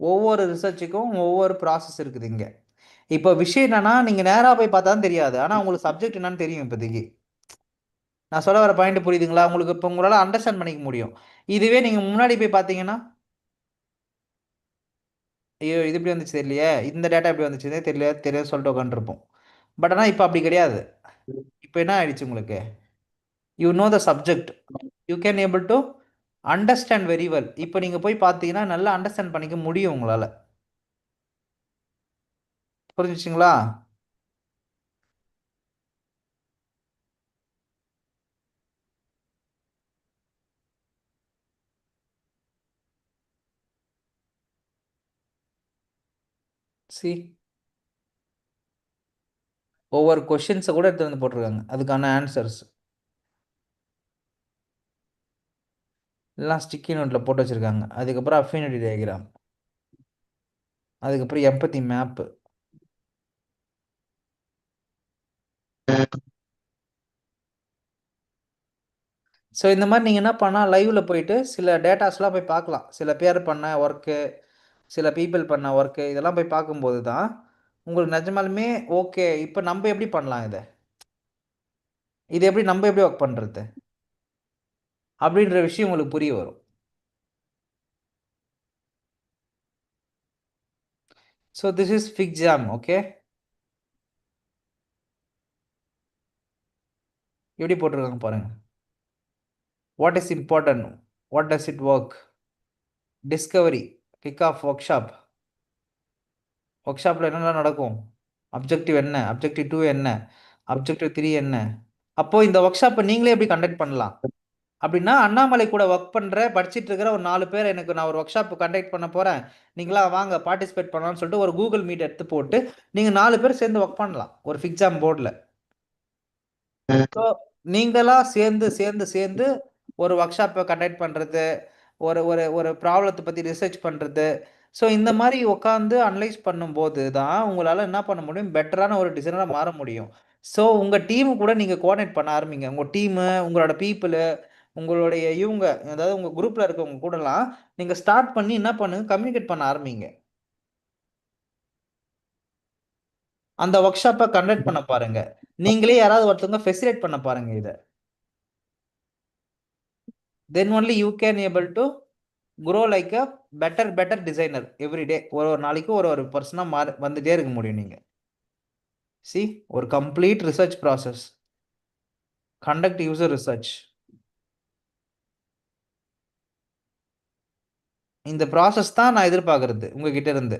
ஒவ்வொரு ரிசர்ச்சுக்கும் ஒவ்வொரு ப்ராசஸ் இருக்குது இங்கே. இப்போ விஷயம் என்னன்னா, நீங்கள் நேராக போய் பார்த்தா தான் தெரியாது, ஆனால் உங்களுக்கு சப்ஜெக்ட் என்னன்னு தெரியும். இப்போதைக்கு நான் சொல்ல வர பாயிண்ட் புரியுதுங்களா உங்களுக்கு? இப்போ உங்களால் அண்டர்ஸ்டாண்ட் பண்ணிக்க முடியும். இதுவே நீங்கள் முன்னாடி போய் பார்த்தீங்கன்னா, ஐயோ இது இப்படி வந்துச்சு தெரியலையே, இந்த டேட்டா எப்படி வந்துச்சுன்னே தெரியாது சொல்லிட்டு உட்காந்துருப்போம். பட் ஆனால் இப்போ அப்படி கிடையாது. இப்போ என்ன ஆயிடுச்சு உங்களுக்கு? You know the subject, you can able to understand very well. இப்போ நீங்கள் போய் பார்த்தீங்கன்னா நல்லா அண்டர்ஸ்டாண்ட் பண்ணிக்க முடியும் உங்களால். புரிஞ்சுச்சுங்களா? சி ஒவ்வொரு கொஷின்ஸை கூட எடுத்து வந்து போட்டிருக்காங்க, அதுக்கான ஆன்சர்ஸ் எல்லாம் ஸ்டிக்கி நோட்டில் போட்டு வச்சுருக்காங்க. அதுக்கப்புறம் அஃபினிட்டி டயக்ராம், அதுக்கப்புறம் எம்பத்தி மேப்பு. ஸோ இந்த மாதிரி நீங்கள் என்ன பண்ணால் லைவில் போயிட்டு சில டேட்டாஸ்லாம் போய் பார்க்கலாம். சில பேர் பண்ண ஒர்க்கு, சில பீப்புள் பண்ண ஒர்க்கு, இதெல்லாம் போய் பார்க்கும்போது தான் உங்களுக்கு நிஜமாலுமே ஓகே இப்போ நம்ம எப்படி பண்ணலாம் இது எப்படி நம்ம எப்படி ஒர்க் பண்ணுறது அப்படின்ற விஷயம் உங்களுக்கு புரிய வரும். So this is fig jam. Okay, எப்படி போட்டிருக்காங்க பாருங்க. What is important, what does it work, Discovery, kick of work shop. Work ஷாப்பில் என்னெல்லாம் நடக்கும், அப்ஜெக்டிவ் என்ன, அப்ஜெக்டிவ் 2 என்ன, அப்ஜெக்டிவ் 3 என்ன. அப்போது இந்த ஒர்க் ஷாப்பை நீங்களே எப்படி கண்டக்ட் பண்ணலாம் அப்படின்னா, அண்ணாமலை கூட ஒர்க் பண்ணுற படிச்சுட்டு இருக்கிற ஒரு 4 பேர், எனக்கு நான் ஒரு ஒர்க் ஷாப் கண்டக்ட் பண்ண போகிறேன், நீங்களா வாங்க பார்ட்டிசிபேட் பண்ணலாம்னு சொல்லிட்டு ஒரு கூகுள் மீட் எடுத்து போட்டு நீங்கள் 4 பேர் சேர்ந்து ஒர்க் பண்ணலாம் ஒரு ஃபிக்ஸாம் போர்டில். ஸோ நீங்களா சேர்ந்து சேர்ந்து சேர்ந்து ஒரு ஒர்க் ஷாப்பை கண்டக்ட் பண்ணுறது, ஒரு ஒரு ஒரு ப்ராப்ளத்தை பற்றி ரிசர்ச் பண்ணுறது. ஸோ இந்த மாதிரி உட்காந்து அனலைஸ் பண்ணும்போது தான் உங்களால் என்ன பண்ண முடியும், பெட்டரான ஒரு டிசைனராக மாற முடியும். ஸோ உங்கள் டீமு கூட நீங்கள் கோஆர்டினேட் பண்ண ஆரம்பிங்க. உங்கள் டீமு, உங்களோட பீப்புளு, உங்களுடைய இவங்க, அதாவது உங்கள் குரூப்பில் இருக்கவங்க கூடலாம் நீங்கள் ஸ்டார்ட் பண்ணி என்ன பண்ணுங்க, கம்யூனிகேட் பண்ண ஆரம்பிங்க. அந்த ஒர்க் ஷாப்பை கண்டக்ட் பண்ண பாருங்க. நீங்களே யாராவது ஒருத்தவங்க ஃபெசிலேட் பண்ண பாருங்க இதை. then only you can able to grow like a better designer every day. ஒரு ஒரு நாளைக்கு ஒரு ஒரு பர்சனாக வந்துட்டே இருக்க முடியும் நீங்கள். சி ஒரு complete research process, conduct user research. இந்த ப்ராசஸ் தான் நான் எதிர்பார்க்கறது உங்ககிட்ட இருந்து.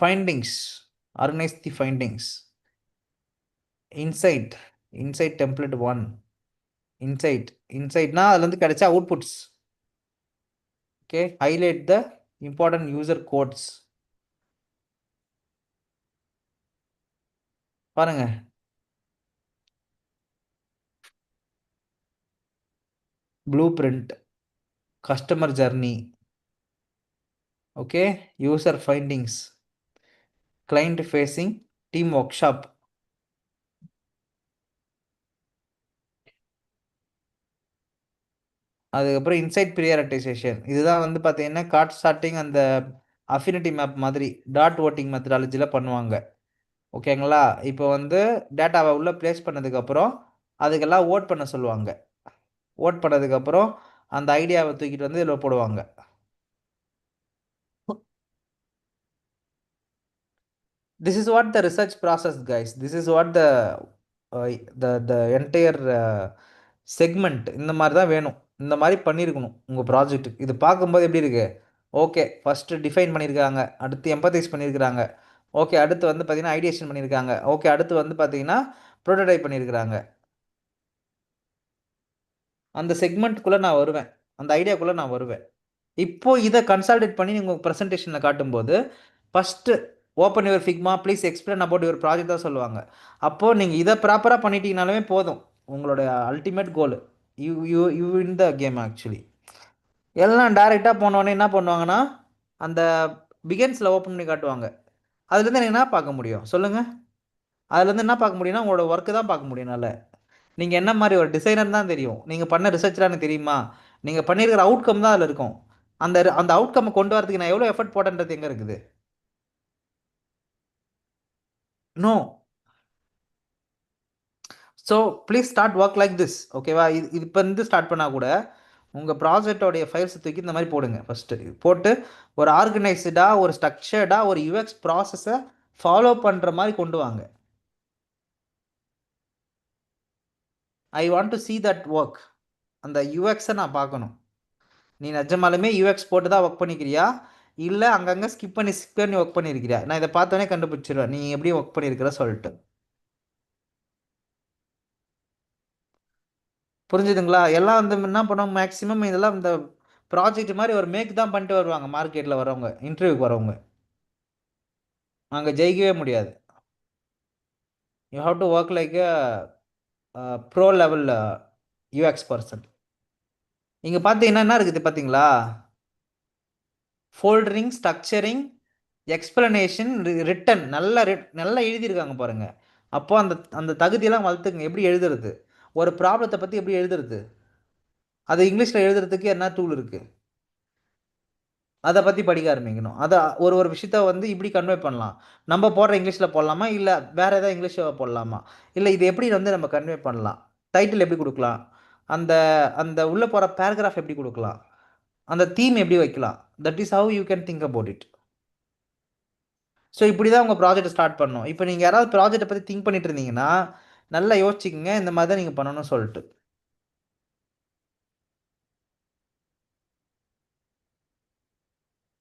Findings, organise the findings. Insight template 1. இன்சைட்னா அதுலேருந்து கிடைச்ச outputs. Okay, highlight the important user quotes. பாருங்க, blueprint, customer journey, okay, user findings, client facing, team workshop. அதுக்கப்புறம் இன்சைட் ப்ரியாரிட்டைசேஷன். இதுதான் வந்து பார்த்தீங்கன்னா கார்ட் ஸ்டார்டிங் அந்த அஃபினிட்டி மேப் மாதிரி டாட் ஓட்டிங் மெத்தடாலஜியில் பண்ணுவாங்க. ஓகேங்களா? இப்போ வந்து டேட்டாவை உள்ளே ப்ளேஸ் பண்ணதுக்கப்புறம் அதுக்கெல்லாம் ஓட் பண்ண சொல்லுவாங்க. ஓட் பண்ணதுக்கப்புறம் அந்த ஐடியாவை தூக்கிட்டு வந்து இதில் போடுவாங்க. This is what the research process, guys. This is what the entire segment இந்த மாதிரி தான் வேணும். இந்த மாதிரி பண்ணியிருக்கணும் உங்கள் ப்ராஜெக்ட்டுக்கு. இது பார்க்கும்போது எப்படி இருக்கு? ஓகே, ஃபஸ்ட்டு டிஃபைன் பண்ணியிருக்காங்க, அடுத்து எம்பத்தைஸ் பண்ணியிருக்கிறாங்க, ஓகே, அடுத்து வந்து பார்த்தீங்கன்னா ஐடியேஷன் பண்ணியிருக்காங்க, ஓகே, அடுத்து வந்து பார்த்தீங்கன்னா ப்ரோட்டோடைப் பண்ணியிருக்கிறாங்க. அந்த செக்மெண்ட்குள்ளே நான் வருவேன், அந்த ஐடியாக்குள்ளே நான் வருவேன். இப்போ இதை கன்சால்டேட் பண்ணி நீங்கள் ப்ரெசன்டேஷனில் காட்டும்போது first open your Figma please explain about your project தான் சொல்லுவாங்க. அப்போது நீங்கள் இதை ப்ராப்பராக பண்ணிட்டீங்கனாலுமே போதும், உங்களோட ultimate goal. You you you in the game actually. எல்லாம் டேரெக்டாக போனோடனே என்ன பண்ணுவாங்கன்னா அந்த பிகன்ஸில் ஓப்பன் பண்ணி காட்டுவாங்க. அதுலேருந்து எனக்கு என்ன பார்க்க முடியும் சொல்லுங்கள்? அதுலேருந்து என்ன பார்க்க முடியும்னா உங்களோட ஒர்க்கு தான் பார்க்க முடியும். என்னால் நீங்கள் என்ன மாதிரி ஒரு டிசைனர் தான் தெரியும், நீங்கள் பண்ண ரிசர்ச்லாம் எனக்கு தெரியுமா, நீங்கள் பண்ணியிருக்கிற அவுட்கம் தான் அதில் இருக்கும். அந்த அவுட்கம்மை கொண்டு வரதுக்கு நான் எவ்வளோ எஃபர்ட் போட்டேன்றது எங்கே இருக்குது? No. So please start work like this. ஓகேவா? இது இப்போ இருந்து ஸ்டார்ட் பண்ணால் கூட உங்கள் ப்ராஜெக்டோடைய ஃபைல்ஸ் தூக்கி இந்த மாதிரி போடுங்க. ஃபஸ்ட்டு போட்டு ஒரு ஆர்கனைஸ்டாக, ஒரு ஸ்ட்ரக்சர்டாக, ஒரு யூஎக்ஸ் ப்ராசஸை ஃபாலோ பண்ணுற மாதிரி கொண்டு வாங்க. ஐ want to see that work. அந்த யூஎக்ஸை நான் பார்க்கணும். நீ நிஜமாலுமே யூஎக்ஸ் போட்டு தான் ஒர்க் பண்ணிக்கிறியா, இல்லை அங்கங்கே ஸ்கிப் பண்ணி ஒர்க் பண்ணியிருக்கிறியா? நான் இதை பார்த்தோன்னே கண்டுபிடிச்சிருவேன் நீ எப்படி ஒர்க் பண்ணியிருக்கிற சொல்லிட்டு. புரிஞ்சுதுங்களா? எல்லாம் வந்து என்ன பண்ணுவாங்க மேக்ஸிமம் இதெல்லாம் இந்த ப்ராஜெக்ட் மாதிரி ஒரு மேக் தான் பண்ணிட்டு வருவாங்க. மார்க்கெட்டில் வரவங்க, இன்டர்வியூக்கு வரவங்க அங்கே ஜெயிக்கவே முடியாது. You have to work like bro level UX person. இங்கே பார்த்தீங்கன்னா என்ன இருக்குது பார்த்தீங்களா? ஃபோல்டரிங், ஸ்ட்ரக்சரிங், எக்ஸ்பிளனேஷன், ரிட்டன் நல்லா எழுதியிருக்காங்க பாருங்கள். அப்போ அந்த அந்த தகுதியெல்லாம் வளர்த்துக்குங்க. எப்படி எழுதுறது, ஒரு ப்ராப்ளத்தை பற்றி எப்படி எழுதுறது, அது இங்கிலீஷில் எழுதுறதுக்கு என்ன டூல் இருக்குது, அதை பற்றி படிக்க ஆரம்பிக்கணும். அதை ஒரு விஷயத்த வந்து இப்படி கன்வே பண்ணலாம், நம்ம போடுற இங்கிலீஷில் போடலாமா, இல்லை வேறு ஏதாவது இங்கிலீஷில் போடலாமா, இல்லை இது எப்படி வந்து நம்ம கன்வே பண்ணலாம், டைட்டில் எப்படி கொடுக்கலாம், அந்த அந்த உள்ளே போகிற பேராகிராஃப் எப்படி கொடுக்கலாம், அந்த தீம் எப்படி வைக்கலாம். That is how you can think about it. So இப்படி தான் உங்கள் ப்ராஜெக்ட் ஸ்டார்ட் பண்ணணும். இப்போ நீங்கள் யாராவது ப்ராஜெக்ட்டை பற்றி திங்க் பண்ணிட்டு இருந்தீங்கன்னா நல்லா யோசிச்சுக்கங்க, இந்த மாதிரி தான் நீங்கள் பண்ணணும்னு சொல்லிட்டு.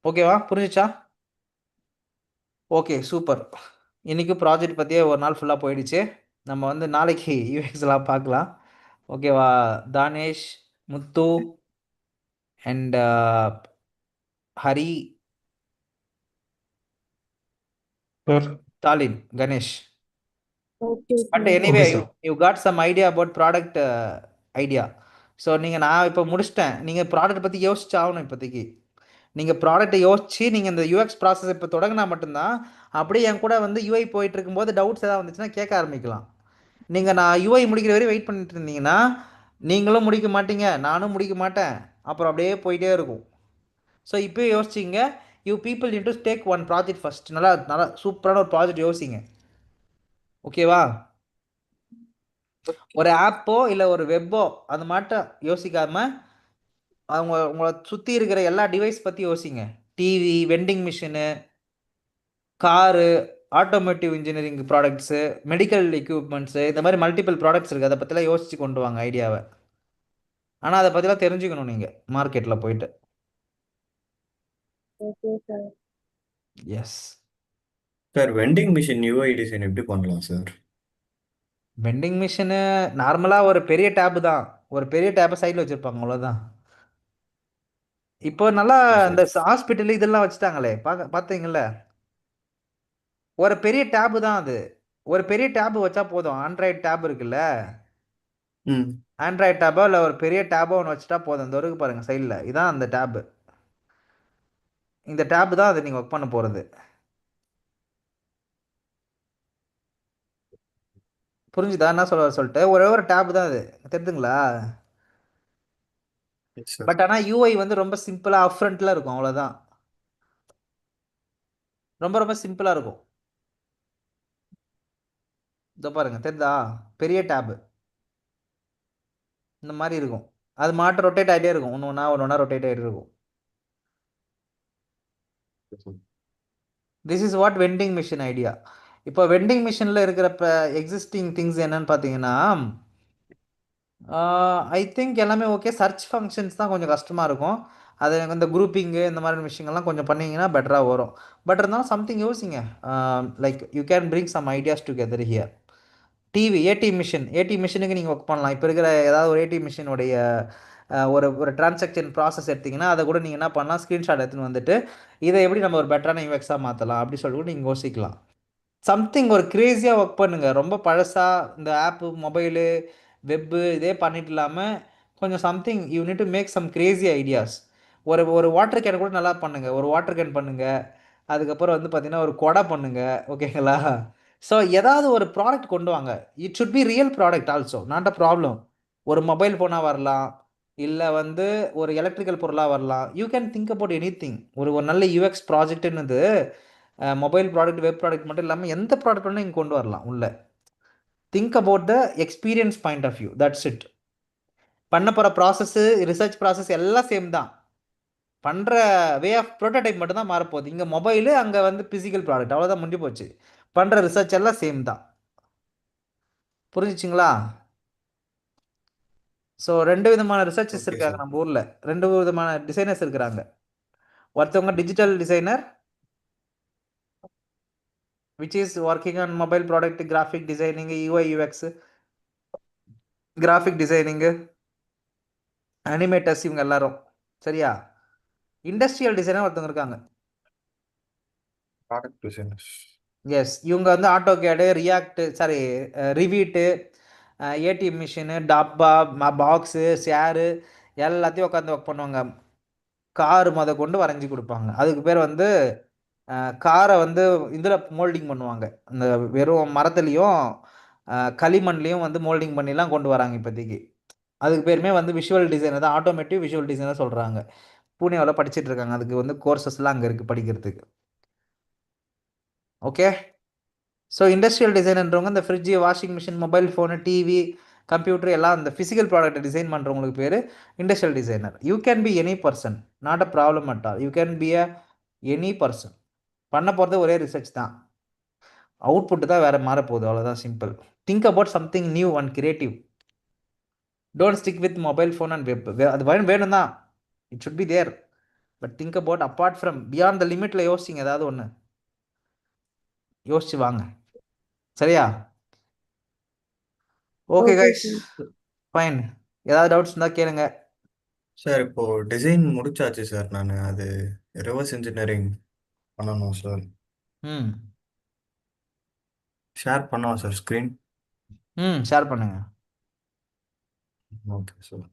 ஓகேவா? புரிஞ்சுச்சா? Okay, super. இன்றைக்கி ப்ராஜெக்ட் பற்றியே ஒரு நாள் ஃபுல்லாக போயிடுச்சு. நம்ம வந்து நாளைக்கு யூஎக்ஸ்லாம் பார்க்கலாம். ஓகேவா? Dhanesh, Muthu and Hari, sir. Stalin, Ganesh. Okay, but sir. Anyway okay sir. You got some idea about product idea. So நான் இப்போ முடிச்சிட்டேன். நீங்கள் ப்ராடக்ட் பற்றி யோசிச்சு ஆகணும். இப்போதைக்கு நீங்கள் ப்ராடக்ட்டை யோசிச்சு நீங்கள் இந்த யூஎக்ஸ் ப்ராசஸ் இப்போ தொடங்கினா மட்டும்தான் அப்படியே என் கூட வந்து யூஐ போயிட்டு இருக்கும்போது டவுட்ஸ் எதாவது வந்துச்சுன்னா கேட்க ஆரம்பிக்கலாம். நீங்கள் நான் யூஐ முடிக்கிற வரையும் வெயிட் பண்ணிட்டு இருந்தீங்கன்னா நீங்களும் முடிக்க மாட்டீங்க, நானும் முடிக்க மாட்டேன், அப்புறம் அப்படியே போயிட்டே இருக்கும். ஸோ இப்போயே யோசிச்சிங்க, you people need to take one project first. நல்லா நல்லா சூப்பரான ஒரு ப்ராஜெக்ட் யோசிங்க. ஓகேவா? ஒரு ஆப்போ இல்லை ஒரு வெப்போ அது மட்டும் யோசிக்காமல் உங்களை சுற்றி இருக்கிற எல்லா டிவைஸ் பற்றி யோசிங்க. TV, vending machine, car, automotive engineering products, medical equipments, இந்த மாதிரி மல்டிபிள் ப்ராடக்ட்ஸ் இருக்குது. அதை பற்றிலாம் யோசித்து கொண்டு வாங்க ஐடியாவை. ஆனால் அதை பற்றிலாம் தெரிஞ்சுக்கணும் நீங்கள் மார்க்கெட்டில் போயிட்டு. Okay, sir. Yes. Sir vending machine UI design எப்படி பண்ணலாம் சார்? வெண்டிங் மிஷினு நார்மலாக ஒரு பெரிய டேப்பு தான், ஒரு பெரிய டேப்பை சைடில் வச்சுருப்பாங்க, அவ்வளோதான். இப்போ நல்லா இந்த ஹாஸ்பிட்டல் இதெல்லாம் வச்சுட்டாங்களே, பார்த்தீங்கல்ல? ஒரு பெரிய டேபு தான் அது. ஒரு பெரிய டேபு வச்சா போதும். ஆண்ட்ராய்டு டேப் இருக்குல்ல, ம். ஆண்ட்ராய்டு டேபோ இல்லை ஒரு பெரிய டேபோ ஒன்று வச்சுட்டா போதும். இந்த இருக்கு பாருங்கள் சைடில், இதான் அந்த டேபு. இந்த டேபு தான் அது நீங்கள் ஒர்க் பண்ண போகிறது. புரிஞ்சுதா என்ன சொல்லிட்டு? ஒரே ஒரு டேபு தான் அது, தெரியுதுங்களா? சார். பட் ஆனால் யூஐ வந்து ரொம்ப சிம்பிளாக அப்ஃப்ரண்ட்டில் இருக்கும், அவ்வளோதான். ரொம்ப ரொம்ப சிம்பிளாக இருக்கும். இதோ பாருங்க, தெரியுதா? பெரிய டேபு இந்த மாதிரி இருக்கும். அது மாட்டம் ரொட்டேட் ஆகிட்டே இருக்கும், ஒன்று ஒன்றா ரொட்டேட் ஆகிட்டே இருக்கும். This is what vending machine idea. இப்போ வெண்டிங் மிஷினில் இருக்கிற இப்போ எக்ஸிஸ்டிங் திங்ஸ் என்னன்னு பார்த்தீங்கன்னா ஐ திங்க் எல்லாமே ஓகே. சர்ச் ஃபங்க்ஷன்ஸ் தான் கொஞ்சம் கஷ்டமாக இருக்கும். அது இந்த குரூப்பிங்கு இந்த மாதிரி விஷயங்கள்லாம் கொஞ்சம் பண்ணீங்கன்னா பெட்டராக வரும். பட் இருந்தாலும் சம்திங் யோசிங்க. Like you can bring some ideas together here. TV ஏடி மிஷினுக்கு நீங்கள் ஒர்க் பண்ணலாம். இப்போ இருக்கிற ஏதாவது ஒரு ஏடி மிஷினுடைய ஒரு ஒரு டிரான்சாக்ஷன் ப்ராசஸ் எடுத்திங்கன்னா அதை கூட நீங்கள் என்ன பண்ணலாம், ஸ்க்ரீன்ஷாட் எடுத்துன்னு வந்துட்டு இதை எப்படி நம்ம ஒரு பெட்டரான யூஎக்ஸாக மாற்றலாம் அப்படி சொல்லிட்டு கூட நீங்கள் யோசிக்கலாம். சம்திங் ஒரு கிரேஸியாக ஒர்க் பண்ணுங்க. ரொம்ப பழசா இந்த ஆப்பு மொபைலு வெப்பு இதே பண்ணிட்டு இல்லாமல் கொஞ்சம் something you need to make some crazy ideas. ஒரு ஒரு வாட்டர் கேன் கூட நல்லா பண்ணுங்க. ஒரு வாட்டர் கேன் பண்ணுங்க. அதுக்கப்புறம் வந்து பார்த்தீங்கன்னா ஒரு கொடை பண்ணுங்க. ஓகேங்களா? ஸோ ஏதாவது ஒரு ப்ராடக்ட் கொண்டு வாங்க. It should be real product also, not a problem. ஒரு மொபைல் ஃபோனாக வரலாம், இல்லை வந்து ஒரு எலக்ட்ரிக்கல் பொருளாக வரலாம். You can think about anything. ஒரு ஒரு நல்ல யூஎக்ஸ் ப்ராஜெக்ட்னுது மொபைல் ப்ராடக்ட் வெப் ப்ராடக்ட் மட்டும் இல்லாமல் எந்த ப்ராடக்ட் வேணால் இங்கே கொண்டு வரலாம் உள்ள. Think about the experience point of view, that's it. பண்ண போகிற ப்ராசஸ்ஸு ரிசர்ச் ப்ராசஸ் எல்லாம் சேம் தான். பண்ணுற வே ஆஃப் ப்ரோட்டோடைப் மட்டும் தான் மாறப்போகுது. இங்கே மொபைலு, அங்கே வந்து ஃபிசிக்கல் ப்ராடக்ட், அவ்வளோதான் முடிஞ்சு போச்சு. பண்ணுற ரிசர்ச் எல்லாம் சேம் தான். புரிஞ்சிச்சிங்களா? ஸோ 2 விதமான ரிசர்ச்சர்ஸ் ஓகே இருக்காங்க சார். நம்ம ஊரில். 2 விதமான டிசைனர்ஸ் இருக்கிறாங்க. ஒருத்தவங்க digital designer which is working on mobile product, graphic designing, UI UX, graphic designing, animators, இவங்க எல்லாரும். சரியா? இண்டஸ்ட்ரியல் டிசைனர் ஒருத்தவங்க இருக்காங்க. Product designers. எஸ், இவங்க வந்து AutoCAD, React, sorry, Revit, ATM machine, டப்பா, பாக்ஸு, ஷேரு எல்லாத்தையும் உட்காந்து ஒர்க் பண்ணுவாங்க. காரு முத கொண்டு வரைஞ்சி கொடுப்பாங்க. அதுக்கு பேர் வந்து காரை வந்து இதில் மோல்டிங் பண்ணுவாங்க. இந்த வெறும் மரத்துலேயும் களிமண்லேயும் வந்து மோல்டிங் பண்ணிலாம் கொண்டு வராங்க இப்போதைக்கு. அதுக்கு பேருமே வந்து விஷுவல் டிசைனர் தான், ஆட்டோமேட்டிவ் விஷுவல் டிசைனர் சொல்கிறாங்க. பூனேவில் படிச்சுட்டு இருக்காங்க. அதுக்கு வந்து கோர்சஸ்லாம் அங்கே இருக்குது படிக்கிறதுக்கு. ஓகே. ஸோ இண்டஸ்ட்ரியல் டிசைனன்றவங்க இந்த fridge, washing machine, mobile phone, TV, computer எல்லாம் இந்த ஃபிசிக்கல் ப்ராடக்ட்டை டிசைன் பண்ணுறவங்களுக்கு பேர் industrial designer. You can be any person, not a problem at all. You can be a any person. பண்ண போகிறது ஒரே ரிசர்ச் தான். அவுட்புட் தான் வேறு மாறப்போகுது, அவ்வளோதான், simple. Think about something new and creative. Don't stick with mobile phone and web. அது வேணும் தான், it should be there. But think about apart from beyond the லிமிட்டில் யோசிச்சிங்க. ஏதாவது ஒன்று யோசிச்சு வாங்க. சரியா? Okay okay guys, sir. Fine. ஏதாவது டவுட்ஸ் இருந்தால் கேளுங்க. சார் இப்போ டிசைன் முடிச்சாச்சு சார். நான் அது ரிவர்ஸ் இன்ஜினியரிங் பண்ணணும் சார். ம் ஷேர் பண்ணவா சார் ஸ்க்ரீன்? ஷேர் பண்ணுங்க. Okay sir.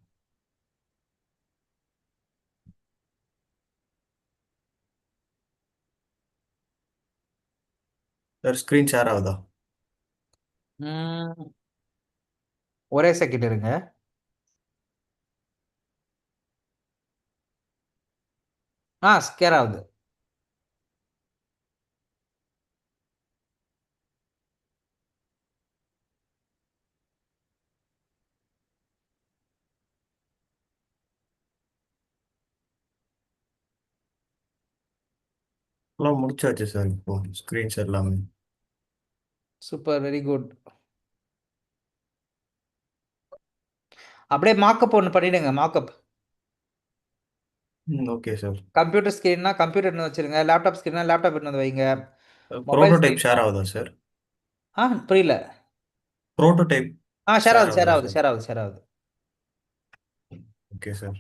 Sir screen share ஆகுதா? ம், ஒரே செகண்ட் இருங்க. ஸ்கேர் ஆகுது. எல்லாம் முடிச்சாச்சு சார். இப்போ ஸ்க்ரீன் ஷேர் எல்லாமே. Super, very good. அப்படியே மாக்கப் ஒன்று பண்ணிடுங்க. மாக்கப். Okay sir. கம்ப்யூட்டர் ஸ்க்ரீன்னா கம்ப்யூட்டர் எடுத்து வச்சிருங்க. லேப்டாப் ஸ்க்ரீன்னா லேப்டாப் எடுத்து வந்து வைங்க. மொபைல் ப்ரோட்டோடைப் ஸ்க்ரீன்னா ஷேர் ஆகுதா சார்? புரியல. ப்ரோட்டோடைப் ஷேர் ஷேர் ஆகுது, ஷேர் ஆகுதா ஆகுது, சார்? ஷேர் ஆகுது, ஷேர் ஆகுது. Okay sir.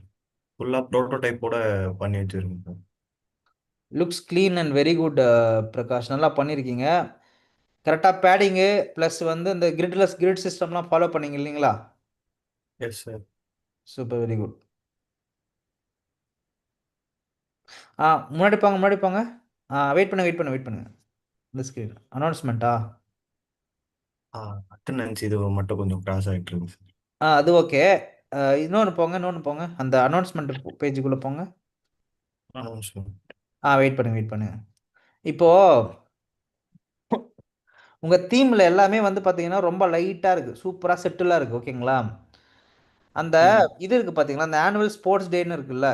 ஃபுல்லாக ப்ரோட்டோடைப்போட பண்ணி வச்சுருங்க sir. Looks clean and very good Prakash. நல்லா பண்ணியிருக்கீங்க. கரெக்டாக பேடிங்கு ப்ளஸ் வந்து இந்த கிரிட் சிஸ்டம்லாம் ஃபாலோ பண்ணீங்க இல்லைங்களா? Yes sir. Super, very good. முன்னாடி போங்க, முன்னாடி போங்க. வெயிட் பண்ணுங்க. இந்த ஸ்க்ரீன் அனௌன்ஸ்மெண்ட்டா? அட்டண்டன்ஸ் இது மட்டும் கொஞ்சம் கிராஸ் ஆகிட்டு இருக்கு சார். அது ஓகே. இன்னொன்று போங்க. அந்த அனௌன்ஸ்மெண்ட் பேஜுக்குள்ளே போங்க. அனௌன்ஸ்மெண்ட். வெயிட் பண்ணுங்க. இப்போது உங்கள் தீமில் எல்லாமே வந்து பார்த்தீங்கன்னா ரொம்ப லைட்டாக இருக்குது, சூப்பராக செட்டிலாக இருக்குது. ஓகேங்களா? அந்த ம் இது இருக்குது பார்த்தீங்களா, அந்த ஆனுவல் ஸ்போர்ட்ஸ் டேன்னு இருக்குல்ல,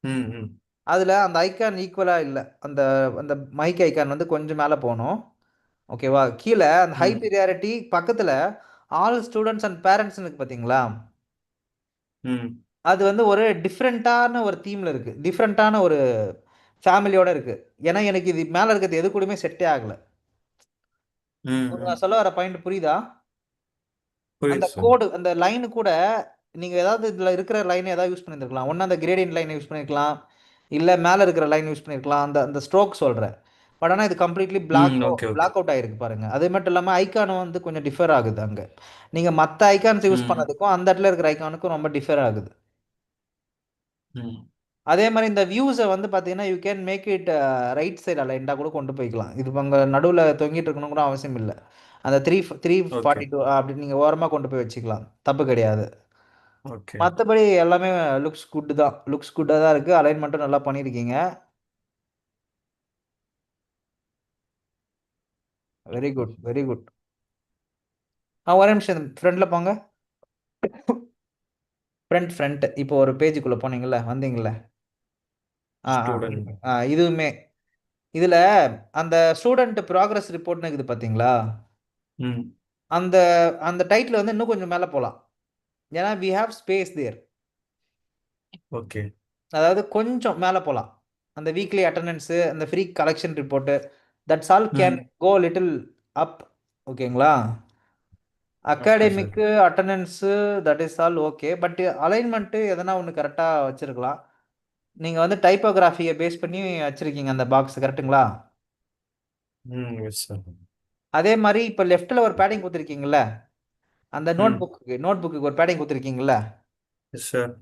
ம் ம் அதில் அந்த ஐக்கான் ஈக்குவலாக இல்லை. அந்த அந்த மைக் ஐக்கான் வந்து கொஞ்சம் மேலே போகணும். ஓகேவா? கீழே அந்த ஹை ம் ப்ரியாரிட்டி பக்கத்தில் ஆல் ஸ்டூடெண்ட்ஸ் அண்ட் பேரண்ட்ஸ் இருக்கு பார்த்தீங்களா, ம் அது வந்து ஒரு டிஃப்ரெண்ட்டான ஒரு தீமில் இருக்குது, டிஃப்ரெண்ட்டான ஒரு ஃபேமிலியோட இருக்குது. ஏன்னா எனக்கு இது மேலே இருக்கிறது எது கூடயுமே செட்டே ஆகலை. ம் உங்களுக்கு ம் நான் சொல்ல வர பாயிண்ட் புரியுதா? அந்த புரியுது சார். கோடு அந்த லைனு கூட நீங்கள் ஏதாவது இதில் இருக்கிற லைனை ஏதாவது யூஸ் பண்ணியிருக்கலாம். ஒன்று அந்த கிரேடியன்ட் லைனை யூஸ் பண்ணியிருக்கலாம், இல்லை மேலே இருக்கிற லைன் யூஸ் பண்ணியிருக்கலாம். அந்த அந்த ஸ்ட்ரோக் சொல்கிறேன். பட் ஆனால் இது completely okay okay. Black out ஆகிருக்கு பாருங்கள். அது மட்டும் இல்லாமல் ஐக்கானும் வந்து கொஞ்சம் டிஃபர் ஆகுது அங்கே. நீங்கள் மற்ற ஐக்கான்ஸ் யூஸ் ம் பண்ணதுக்கும் அந்த இடத்துல இருக்கிற ஐக்கானுக்கும் ரொம்ப டிஃபர் ஆகுது. ம் அதே மாதிரி இந்த வியூஸை வந்து பார்த்தீங்கன்னா you can make it right side அலைண்டாக கூட கொண்டு போய்க்கலாம். இது அங்கே நடுவில் தொங்கிட்டு இருக்கணும் கூட அவசியம் இல்லை. அந்த 342 ஓகே அப்படி நீங்கள் ஓரமாக கொண்டு போய் வச்சுக்கலாம், தப்பு கிடையாது. ஓகே. மற்றபடி எல்லாமே லுக்ஸ் குட் தான், லுக்ஸ் குட்டாக தான் இருக்குது. அலைன்மெண்ட்டும் நல்லா பண்ணியிருக்கீங்க. Very good very good. ஒரு நிமிஷம் ஃப்ரண்டில் போங்க. ஃப்ரண்ட் இப்போ ஒரு பேஜுக்குள்ளே போனீங்கல்ல, வந்தீங்கல்ல. ஸ்டூடெண்ட். இதுவுமே இதில் அந்த ஸ்டூடெண்ட் ப்ராக்ரஸ் ரிப்போர்ட்னு இருக்குது பார்த்தீங்களா, ம் அந்த அந்த டைட்டில் வந்து இன்னும் கொஞ்சம் மேலே போகலாம். ஏன்னா we have space there. Okay. அதாவது கொஞ்சம் மேலே போகலாம். அந்த வீக்லி அட்டண்டன்ஸு, அந்த fee collection report, that's all can hmm go little up. ஓகேங்களா? Okay sir. அகாடமிக்கு attendance that is all okay. But alignment எதனா ஒன்று கரெக்டாக வச்சுருக்கலாம். நீங்கள் வந்து டைப்போகிராஃபியை பேஸ் பண்ணி வச்சுருக்கீங்க அந்த பாக்ஸ், கரெக்ட்டுங்களா? Yes sir. அதே மாதிரி இப்போ லெஃப்ட்டில் ஒரு பேடிங் கொடுத்துருக்கீங்கள, அந்த ம் நோட் புக்கு ஒரு பேடிங் கொடுத்துருக்கீங்கள, எஸ் சார்.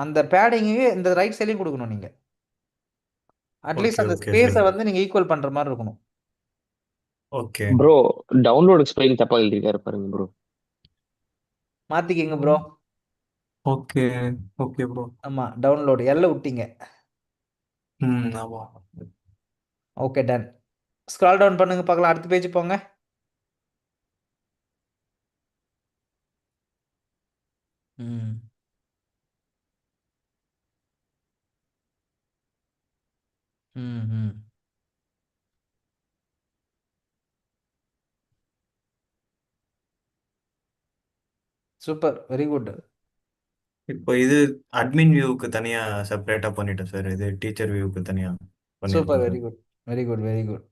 அந்த பேடிங்கு இந்த ரைட் சைட்லையும் கொடுக்கணும் நீங்கள். அட்லீஸ்ட் ஓகே அந்த ஓகே ஸ்பேஸை சார். வந்து நீங்கள் ஈக்குவல் பண்ணுற மாதிரி இருக்கணும். ஓகே. ப்ரோ, டவுன்லோட் ஸ்பெல்லிங் தப்பா எழுதிருக்காரு பாருங்க ப்ரோ. மாற்றிக்கிங்க ப்ரோ. Okay okay bro. ஆமாம், டவுன்லோடு எல்ல விட்டீங்க. ஆமாம். Okay done. ஸ்க்ரால் டவுன் பண்ணுங்க பார்க்கலாம், அடுத்த பேஜ் போங்க. ம் ம் ம் சூப்பர், வெரி குட். இப்போ இது அட்மின் வியூவுக்கு தனியா செப்பரேட்டா பண்ணிட்டேன் சார். இது டீச்சர் வியூவுக்கு தனியா சூப்பர், பண்ணியிருக்கேன் very sir. Good very good very good.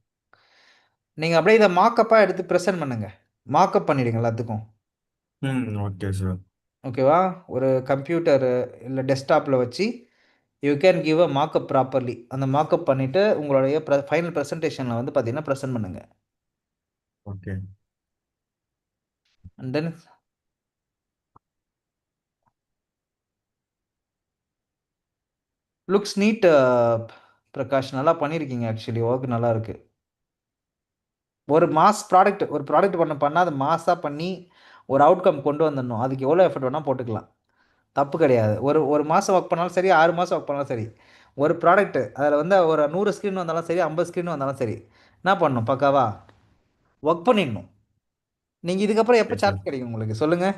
நீங்கள் அப்படியே இதை மாக்கப்பாக எடுத்து ப்ரெசென்ட் பண்ணுங்க. மாக்கப் பண்ணிடுங்க எல்லாத்துக்கும். Okay sir. ஓகேவா? ஒரு கம்ப்யூட்டரு இல்லை டெஸ்க்டாப்பில் வச்சு you can give a mockup properly. அந்த மாக்கப் பண்ணிவிட்டு உங்களுடைய ஃபைனல் ப்ரெசன்டேஷனில் வந்து பார்த்தீங்கன்னா ப்ரெசென்ட் பண்ணுங்க. Okay. And then looks neat. Prakash, நல்லா பண்ணியிருக்கீங்க. ஆக்சுவலி ஒர்க் நல்லா இருக்குது. ஒரு ப்ராடக்ட் பண்ணால் அது மாஸாக பண்ணி ஒரு அவுட்கம் கொண்டு வந்துடணும். அதுக்கு எவ்வளோ எஃபர்ட் வேணால் போட்டுக்கலாம், தப்பு கிடையாது. ஒரு ஒரு மாதம் ஒர்க் பண்ணாலும் சரி, 6 மாதம் ஒர்க் பண்ணாலும் சரி, ஒரு ப்ராடக்ட்டு அதில் வந்து ஒரு 100 ஸ்க்ரீன் வந்தாலும் சரி, 50 ஸ்க்ரீன் வந்தாலும் சரி, என்ன பண்ணணும், பக்காவா ஒர்க் பண்ணிடணும். நீங்கள் இதுக்கப்புறம் எப்போ ஓகே சார். சான்ஸ் கிடைக்கும் உங்களுக்கு சொல்லுங்கள்?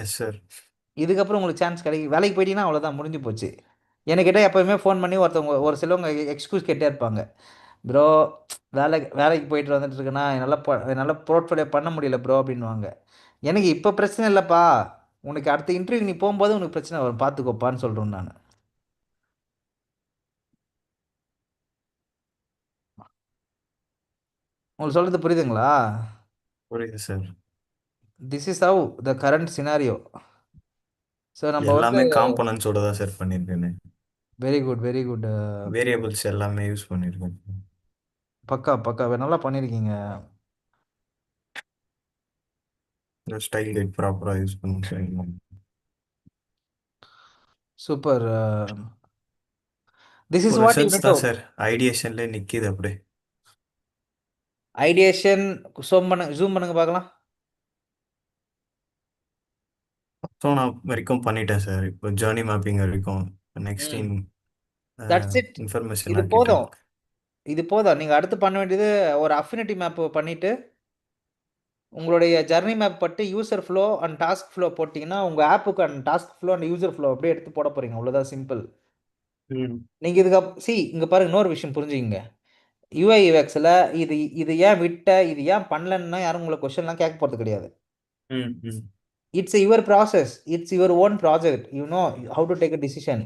Yes sir. இதுக்கப்புறம் உங்களுக்கு சான்ஸ் கிடைக்கும். வேலைக்கு போயிட்டீங்கன்னா அவ்வளோதான், முடிஞ்சு போச்சு. என்கிட்ட எப்போயுமே ஃபோன் பண்ணி ஒரு சிலவங்க எக்ஸ்கியூஸ் கேட்டே இருப்பாங்க. ப்ரோ, வேலைக்கு போயிட்டு வந்துட்டு இருக்கேன்னா என்னால் போர்ட்ஃபோலியோ பண்ண முடியல ப்ரோ அப்படின்வாங்க. எனக்கு இப்போ பிரச்சனை இல்லைப்பா, உனக்கு அடுத்த இன்டர்வியூ நீ போகும்போது உனக்கு பிரச்சனை வரும், பார்த்துக்கோப்பான்னு சொல்கிறேன் நான். உங்களுக்கு சொல்கிறது புரியுதுங்களா? புரியுது sir. This is how the current scenario. So நம்ம வந்து எல்லாமே காம்போனன்ட்ஸோட தான் சார் பண்ணியிருக்கேன். Very good very good. Variables எல்லாமே யூஸ் பண்ணியிருக்கேன். பக்கா பக்கா நல்லா பண்ணியிருக்கீங்க. ஸ்டைல் கைட் ப்ராப்பராக யூஸ் பண்ணி. சூப்பர். திஸ் இஸ் ஒரு what you research need to தான் சார். ஐடியேஷன்லேயே நிற்கிது அப்படியே. ஐடியேஷன். ஜூம் பண்ணுங்க பார்க்கலாம். நான் வரைக்கும் பண்ணிட்டேன் சார். இப்போ ஜேர்னி மேப்பிங் வரைக்கும். நெக்ஸ்ட் ம் தட்ஸ் இட். இன்ஃபர்மேஷன் இது போதும், ஆர்கிடெக்ட். இது போதும். நீங்கள் அடுத்து பண்ண வேண்டியது ஒரு அஃபினிட்டி மேப் பண்ணிவிட்டு உங்களுடைய journey map but user flow and task flow போட்டிங்கன்னா உங்கள் ஆப்புக்கு and task flow and user flow அப்படியே எடுத்து போட போகிறீங்க. அவ்வளோதான், சிம்பிள். ம் நீங்கள் இங்கே பாருங்க, இன்னொரு விஷயம் புரிஞ்சுக்கிங்க. யூஐ யூஎக்ஸில் இது இது ஏன் விட்ட, இது ஏன் பண்ணலன்னா யாரும் உங்களை கொஸ்டின்லாம் கேட்க போகிறது கிடையாது. ம் ம் it's your process, it's your own project, you know how to take a decision.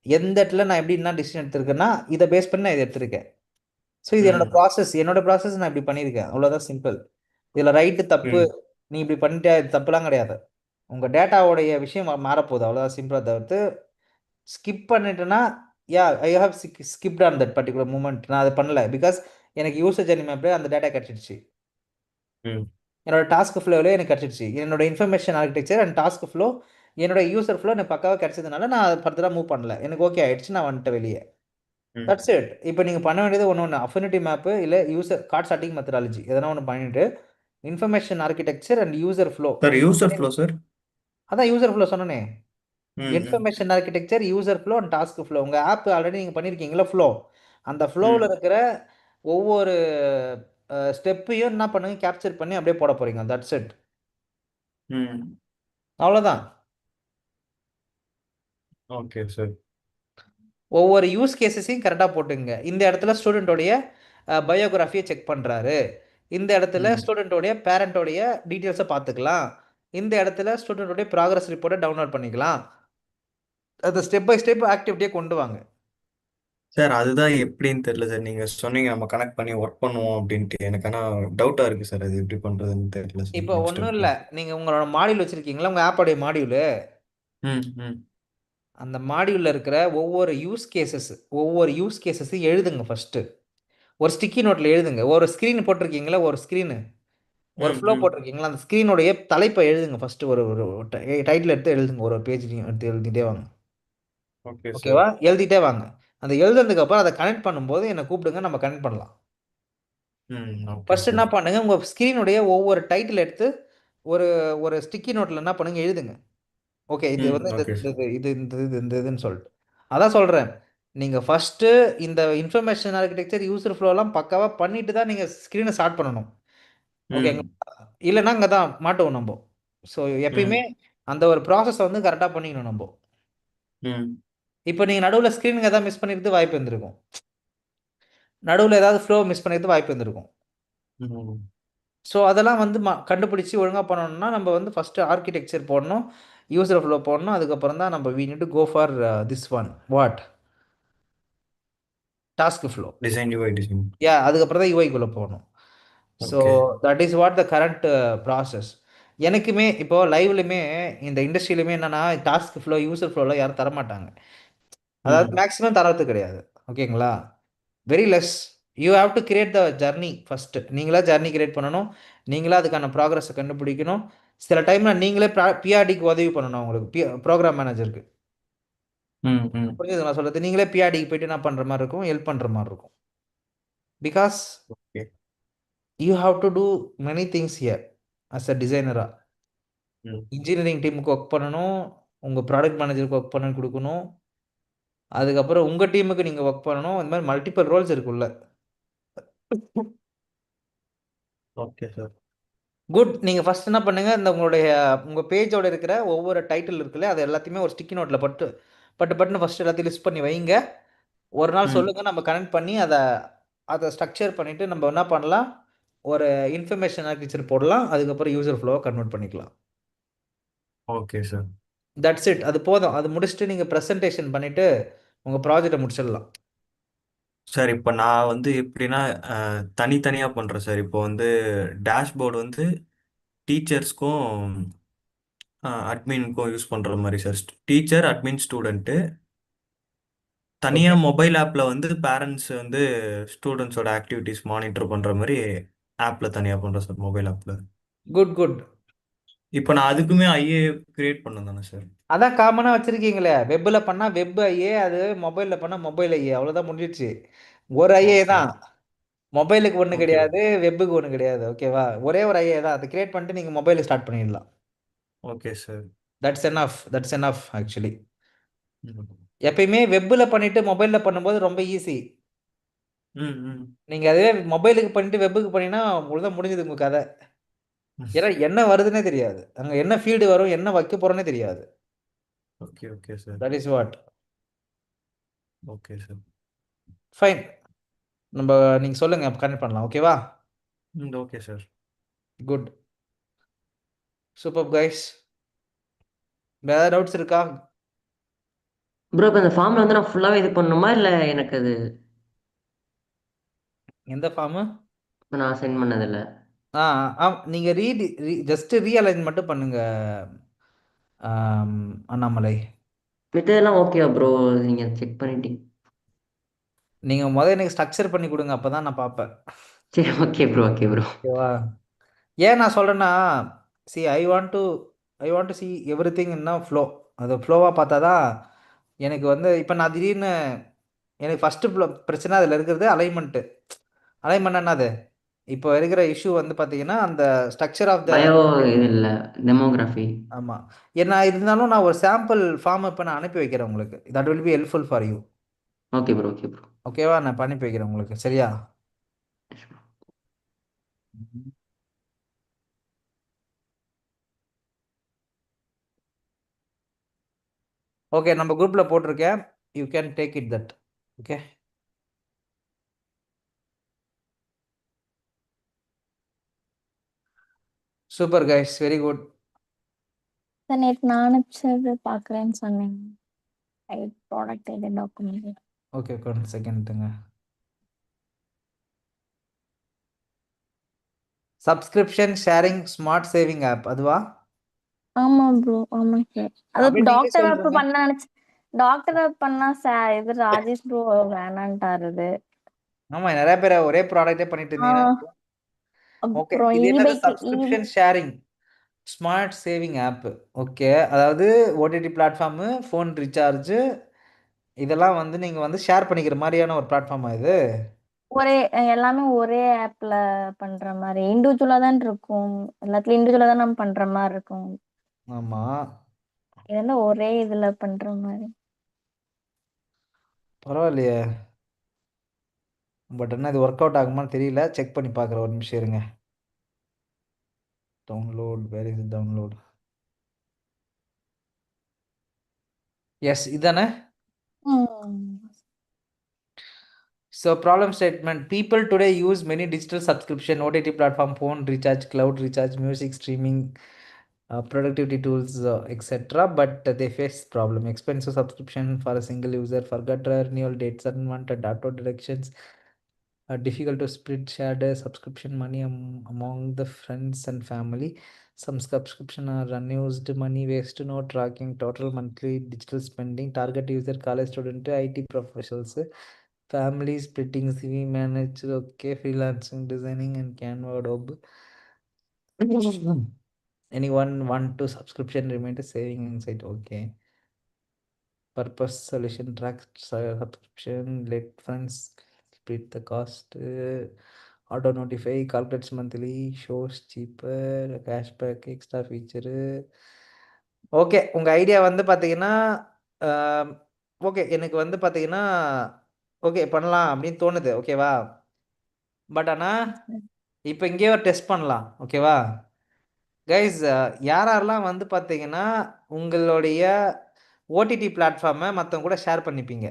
எந்த இடத்துல நான் எப்படி என்ன டிசிஷன் எடுத்திருக்கேன்னா இதை பேஸ் பண்ணி நான் இதை எடுத்திருக்கேன். ஸோ இது என்னோட ம் ப்ராசஸ் நான் இப்படி பண்ணியிருக்கேன், அவ்வளோதான் சிம்பிள். இதில் ரைட்டு தப்பு ம் நீ இப்படி பண்ணிட்டே இது தப்புலாம் கிடையாது. உங்கள் டேட்டாவோடைய விஷயம் மாறப்போகுது, அவ்வளோதான் சிம்பிளாக தவிர்த்து ஸ்கிப் பண்ணிட்டேன்னா I have skipped on that particular moment. நான் அதை பண்ணல பிகாஸ் எனக்கு யூசர் ஜெர்னி மேப்லேயே அந்த டேட்டா கிடச்சிடுச்சு. ம் என்னோட டாஸ்க் ஃப்ளோவிலே எனக்கு கிடச்சிடுச்சு. என்னோட information architecture and task flow என்னோட யூசர் ஃப்ளோ எனக்கு பக்காவாக கிடச்சதுனால நான் அதை ஃபர்தராக மூவ் பண்ணல. எனக்கு ஓகே ஆயிடுச்சு, நான் வந்துட்டேன் வெளியே. ம் தட்ஸ் இட். இப்போ நீங்கள் பண்ண வேண்டியது ஒன்று அஃபினிட்டி மேப்பு இல்லை யூசர் கார்ட் ஸ்டார்டிங் மெத்தடாலஜி எதனா ஒன்று பண்ணிட்டு information architecture and user flow. Sir user flow sir. அதான் யூசர் ஃப்ளோ சொன்னனே. ம் ம் information architecture, user flow and task flow. உங்கள் ஆப் ஆல்ரெடி நீங்கள் பண்ணியிருக்கீங்களா ஃப்ளோ, அந்த ஃப்ளோவில் ம் இருக்கிற ஒவ்வொரு ஸ்டெப்பையும் என்ன பண்ணுங்க கேப்சர் பண்ணி அப்படியே போட போகிறீங்க. தட்ஸ் இட், ம் அவ்வளோதான். Okay sir. ஒவ்வொரு யூஸ் கேசஸையும் கரெக்டாக போட்டுங்க. இந்த இடத்துல ஸ்டூடெண்ட்டோடைய பயோகிராஃபியை செக் பண்ணுறாரு, இந்த இடத்துல ம் ஸ்டூடெண்ட்டோடைய பேரண்ட்டோடைய டீட்டெயில்ஸை பார்த்துக்கலாம், இந்த இடத்துல ஸ்டூடெண்ட்டோடைய ப்ராக்ரஸ் ரிப்போர்ட்டை டவுன்லோட் பண்ணிக்கலாம். அதை ஸ்டெப் பை ஸ்டெப் ஆக்டிவிட்டியை கொண்டு வாங்க. சார் அதுதான் எப்படின்னு தெரியல சார். நீங்க சொன்னீங்க நம்ம கனெக்ட் பண்ணி ஒர்க் பண்ணுவோம் அப்படின்ட்டு. எனக்கு ஆனால் டவுட்டா இருக்கு சார், அது எப்படி பண்றதுன்னு தெரியல சார் இப்போ நெக்ஸ்ட் ஒன்றும் ஸ்டெப். இல்லை, நீங்கள் உங்களோட மாடியூல் வச்சுருக்கீங்களா, உங்கள் ஆப்போடைய மாடியூலு, ம் ம் அந்த மாடியூலில் இருக்கிற ஒவ்வொரு யூஸ் கேசஸையும் எழுதுங்க ஃபஸ்ட்டு. ஒரு ஸ்டிக்கி நோட்டில் எழுதுங்க. ஒரு ஸ்க்ரீன் போட்டிருக்கீங்களா, ஒரு ஸ்க்ரீனு ஒரு ம் ஃப்ளோ ம் போட்டிருக்கீங்களா, அந்த ஸ்க்ரீனுடைய தலைப்பை எழுதுங்க ஃபஸ்ட்டு. ஒரு ஒரு டைட்டில் எடுத்து எழுதுங்க, ஒரு பேஜ்லையும் எடுத்து எழுதிட்டே வாங்க. Okay sir. ஓகேவா, எழுதிட்டே வாங்க. அந்த எழுதுனதுக்கப்புறம் அதை கனெக்ட் பண்ணும்போது என்னை கூப்பிடுங்க, நம்ம கனெக்ட் பண்ணலாம். ம் ஓகே ஃபர்ஸ்ட் என்ன சார். பண்ணுங்க, உங்கள் ஸ்க்ரீனுடைய ஒவ்வொரு டைட்டில் எடுத்து ஒரு ஒரு ஸ்டிக்கி நோட்டில் என்ன பண்ணுங்க எழுதுங்க. ஓகே, இது ம் வந்து இந்த ஓகே இந்த சார். இது இது இந்த இது இந்த இதுன்னு சொல்லிட்டு அதான் சொல்கிறேன். நீங்கள் ஃபஸ்ட்டு இந்த இன்ஃபர்மேஷன் ஆர்கிடெக்சர் யூசர் ஃப்ளோலாம் பக்காவாக பண்ணிட்டு தான் நீங்கள் ஸ்க்ரீனை ஸ்டார்ட் பண்ணணும். ஓகேங்களா, ம் இல்லைன்னா அங்கே தான் மாட்டுவோம் நம்ம. ஸோ எப்பயுமே ம் அந்த ஒரு ப்ராசஸை வந்து கரெக்டாக பண்ணிக்கணும் நம்ம. ம் இப்போ நீங்கள் நடுவில் ஸ்க்ரீனுங்க ஏதாவது மிஸ் பண்ணிக்கிறது வாய்ப்பு இருந்திருக்கும், நடுவில் ஏதாவது ஃப்ளோ மிஸ் பண்ணிக்கிறது வாய்ப்பு இருந்திருக்கும். ம் ஸோ அதெல்லாம் வந்து கண்டுபிடிச்சி ஒழுங்காக பண்ணணும்னா நம்ம வந்து ஃபஸ்ட்டு ஆர்கிடெக்சர் போடணும், யூசர் ஃப்ளோ போடணும், அதுக்கப்புறம் தான் நம்ம we need to go for this one what task flow. Design UI design. அதுக்கப்புறம் தான் யூஐக்குள்ளே போகணும். So okay. That is what the current process. எனக்குமே இப்போது லைவ்லையுமே இந்த இண்டஸ்ட்ரியிலுமே என்னென்னா டாஸ்க் ஃப்ளோ யூசர் ஃப்ளோவில் யாரும் தரமாட்டாங்க, அதாவது ம் மேக்ஸிமம் தரது கிடையாது. ஓகேங்களா, very less. You have to create the journey first. நீங்களா ஜர்னி கிரியேட் பண்ணணும், நீங்களா அதுக்கான ப்ராக்ரஸை கண்டுபிடிக்கணும். சில டைமில் நீங்களே பிஆர்டிக்கு உதவி பண்ணணும், உங்களுக்கு ப்ரோக்ராம் மேனேஜருக்கு. ம் ம் புரியுது நான் சொல்கிறது, நீங்களே பிஆர்டிக்கு போயிட்டு என்ன பண்ணுற மாதிரி இருக்கும், ஹெல்ப் பண்ணுற மாதிரி இருக்கும். Because okay. You have to do many things here as a டிசைனராக. ம் இன்ஜினியரிங் டீமுக்கு ஒர்க் பண்ணணும், உங்கள் ப்ராடக்ட் மேனேஜருக்கு ஒர்க் பண்ணி கொடுக்கணும், அதுக்கப்புறம் உங்கள் டீமுக்கு நீங்கள் ஒர்க் பண்ணணும். இந்த மாதிரி மல்டிபிள் ரோல்ஸ் இருக்குல்ல. Okay sir. குட். நீங்கள் ஃபஸ்ட் என்ன பண்ணுங்கள், இந்த உங்கள் பேஜோட இருக்கிற ஒவ்வொரு டைட்டில் இருக்குல்ல, அது எல்லாத்தையுமே ஒரு ஸ்டிக்கி நோட்டில் பட்டுன்னு ஃபஸ்ட்டு எல்லாத்தையும் லிஸ்ட் பண்ணி வைங்க. ஒரு நாள் ம் சொல்லுங்கள், நம்ம கனெக்ட் பண்ணி அதை ஸ்ட்ரக்சர் பண்ணிவிட்டு நம்ம என்ன பண்ணலாம், ஒரு இன்ஃபர்மேஷன் ஆர்கிடெக்சர் போடலாம், அதுக்கப்புறம் யூசர் ஃப்ளோவை கன்வெர்ட் பண்ணிக்கலாம். Okay sir. தட்ஸ் இட், அது போதும். அது முடிச்சுட்டு நீங்கள் ப்ரெசன்டேஷன் பண்ணிவிட்டு உங்கள் ப்ராஜெக்டை முடிச்சிடலாம். சார் இப்போ நான் வந்து எப்படின்னா தனித்தனியாக பண்ணுறேன் சார். இப்போ வந்து டேஷ்போர்டு வந்து டீச்சர்ஸ்க்கும் அட்மின்க்கும் யூஸ் பண்ணுற மாதிரி sir. Teacher admin student okay, தனியாக மொபைல் ஆப்பில் வந்து பேரண்ட்ஸ் வந்து ஸ்டூடெண்ட்ஸோட ஆக்டிவிட்டீஸ் மானிட்டர் பண்ணுற மாதிரி ஆப்பில் தனியாக பண்ணுறேன் சார், மொபைல் ஆப்பில். Good good. இப்போ நான் அதுக்குமே ஐஏ கிரியேட் பண்ணேன் தானே சார்? அதான் காமனாக வச்சுருக்கீங்களே, வெப்பில் பண்ணால் வெப் ஐஏ, அது மொபைலில் பண்ணால் மொபைல் ஐஏ, அவ்வளோதான் முடிஞ்சிடுச்சு. ஒரு ஐஏ ஓகே தான், மொபைலுக்கு ஒன்று ஓகே கிடையாது, வெப்புக்கு ஒன்று கிடையாது. ஓகேவா, ஒரே ஒரு ஐஏ தான், அதை கிரியேட் பண்ணிட்டு நீங்கள் மொபைலில் ஸ்டார்ட் பண்ணிடலாம். Okay sir. That's enough actually. ம் எப்பயுமே வெப்பில் பண்ணிவிட்டு மொபைலில் பண்ணும்போது ரொம்ப ஈஸி. ம் ம் நீங்கள் அதுவே மொபைலுக்கு பண்ணிட்டு வெப்புக்கு பண்ணினா உங்களுக்கு தான் முடிஞ்சது உங்கள் கதை. ஏன்னா என்ன வருதுன்னே தெரியாது, அங்கே என்ன ஃபீல்டு வரும், என்ன வைக்க போகிறோன்னே தெரியாது. Okay okay sir. That is what. Okay sir. Fine, நம்ம நீங்கள் சொல்லுங்கள், கனெக்ட் பண்ணலாம். ஓகேவா, okay sir. Good. Super guys. வேற டவுட்ஸ் இருக்கா? ப்ரோ இப்போ இந்த ஃபார்மில் வந்து நான் ஃபுல்லாகவே இது பண்ணணுமா இல்லை எனக்கு அது எந்த ஃபார்மு? இப்போ நான் சென்ட் பண்ணதில்ல? ஆ ஆ நீங்கள் ஜஸ்ட் ரீஅலைன் மட்டும் பண்ணுங்க அண்ணாமலை. மித்ததெல்லாம் ஓகேவா ப்ரோ? நீங்கள் செக் பண்ணிட்டீங்க. நீங்கள் முதல்ல எனக்கு ஸ்ட்ரக்சர் பண்ணி கொடுங்க, அப்போ தான் நான் பார்ப்பேன். சரி ஓகே ப்ரோ, ஓகே ப்ரோ. ஓகேவா? ஏன் நான் சொல்கிறேன்னா, C I want to see every thing இன்னும் ஃப்ளோ. அது ஃப்ளோவாக பார்த்தா தான் எனக்கு வந்து இப்போ நான் திடீர்னு எனக்கு ஃபஸ்ட்டு பிரச்சனை அதில் இருக்கிறது அலைன்மெண்ட்டு. அலைன்மெண்ட் என்னது? இப்போ இருக்கிற இஷ்யூ வந்து பார்த்தீங்கன்னா அந்த ஸ்ட்ரக்சர் ஆஃப் த பயோ இது இல்லை, டெமோகிராஃபி. ஆமாம். என்ன இருந்தாலும் நான் ஒரு சாம்பிள் ஃபார்ம் இப்போ நான் அனுப்பி வைக்கிறேன் உங்களுக்கு. That will be helpful for you. Okay bro, okay bro. ஓகேவா? நான் இப்போ அனுப்பி வைக்கிறேன் உங்களுக்கு. சரியா? ஓகே, நம்ம குரூப்பில் போட்டிருக்கேன். You can take it that. Okay. Super guys, very good. Sir நேற்று நான் அனுப்பிச்சது பார்க்குறேன்னு சொன்னீங்க. Product ID document. Okay, one செகண்ட்டுங்க. Subscription sharing smart saving app அதுவா? ஆமாம் ப்ரோ, ஆமாம் சார். அது அப்படி நீங்களே டாக்டர் ஆப் சொல்றீங்க. பண்ண நினச்சி டாக்டர் ஆப் பண்ணா சார் இது ராஜேஷ் ப்ரோ வேணான்ட்டாருது. ஆமாம், நிறைய பேர் ஒரே ப்ராடக்டே பண்ணிட்டு இருந்தீங்கன்னா. ஓகே, அப்புறம் இது என்னது? ஈபைக்கு subscription sharing smart saving app. Okay, அதாவது ஓடிடி பிளாட்ஃபார்மு, ஃபோன் ரீசார்ஜு, இதெல்லாம் வந்து நீங்கள் வந்து ஷேர் பண்ணிக்கிற மாதிரியான ஒரு பிளாட்ஃபார்மா இது? ஒரே எல்லாமே ஒரே ஆப்ல பண்ற மாதிரி இண்டிவிஜுவலா தான் இருக்கும். எல்லாத்துலயும் இண்டிவிஜுவலா தான் நம்ம பண்ற மாதிரி இருக்கும். ஆமாம், இது வந்து ஒரே இதுல பண்ற மாதிரி. பரவாயில்லையே. பட் என்ன இது ஒர்க் அவுட் ஆகுமான்னு தெரியல. செக் பண்ணி பார்க்குறேன், ஒரு நிமிஷம் இருங்க. Download, where is download? Yes, இதானே? So problem statement: people today use many digital subscription, OTT platform, phone recharge, cloud recharge, music streaming, productivity tools, etc. But they face problem: expensive subscription for a single user, forgot renewal dates, unwanted auto deductions, difficult to split shared subscription money among the friends and family. Some subscription are unused money waste, no tracking total monthly digital spending, target user college student, IT professionals, family splitting, CV manage, okay, freelancing, designing and Canva, Adobe. Anyone want to subscription remain saving inside? Okay. Purpose solution track subscription, let friends split the cost, auto notify, calculates monthly, shows cheaper, cashback, extra feature. Okay, உங்கள் idea வந்து பார்த்தீங்கன்னா okay, எனக்கு வந்து பார்த்தீங்கன்னா okay பண்ணலாம் அப்படின்னு தோணுது. ஓகேவா? பட் ஆனால் இப்போ இங்கேயே ஒரு டெஸ்ட் பண்ணலாம். ஓகேவா கைஸ்? யாரெல்லாம் வந்து பார்த்தீங்கன்னா உங்களுடைய ஓடிடி பிளாட்ஃபார்மை மற்றவங்க கூட ஷேர் பண்ணிப்பீங்க?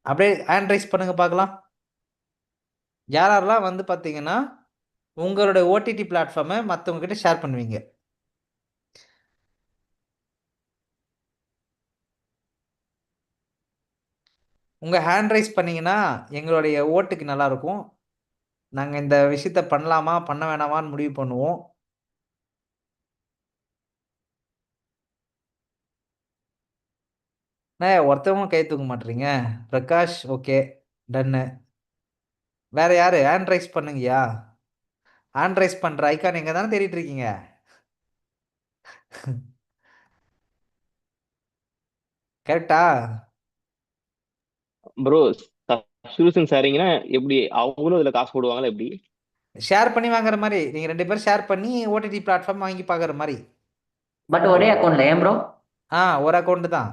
அப்படியே ஹேண்ட் ரைஸ் பண்ணுங்க பார்க்கலாம். யாரெல்லாம் வந்து பார்த்தீங்கன்னா உங்களோட ஓடிடி பிளாட்ஃபார்மை மற்றவங்க கிட்ட ஷேர் பண்ணுவீங்க? உங்கள் ஹேண்ட் ரைஸ் பண்ணீங்கன்னா எங்களுடைய ஓட்டுக்கு நல்லாயிருக்கும். நாங்கள் இந்த விஷயத்த பண்ணலாமா பண்ண வேணாமான்னு முடிவு பண்ணுவோம். ஒருத்தவங்க கை தூக்க மாட்டீங்க. பிரகாஷ், ஓகே, டன்னு. வேற யாரு ஹேண்ட் ரைஸ் பண்ணுங்கய்யா? ஹேண்ட் ரைஸ் பண்ணுற ஐக்கான் எங்கே தானே தேடிட்டு இருக்கீங்க? கரெக்டா? ப்ரோ சப்ஸ்கிரிப்ஷன் ஷேரிங்னா எப்படி அவங்களும் இதுல காசு போடுவாங்களா எப்படி? ஷேர் பண்ணி வாங்குற மாதிரி, நீங்கள் 2 பேரும் ஷேர் பண்ணி ஓடிடி பிளாட்ஃபார்ம் வாங்கி பார்க்குற மாதிரி. பட் ஒரே அக்கௌண்ட்ல ஏன் ப்ரோ? ஒரு அக்கௌண்ட் தான்.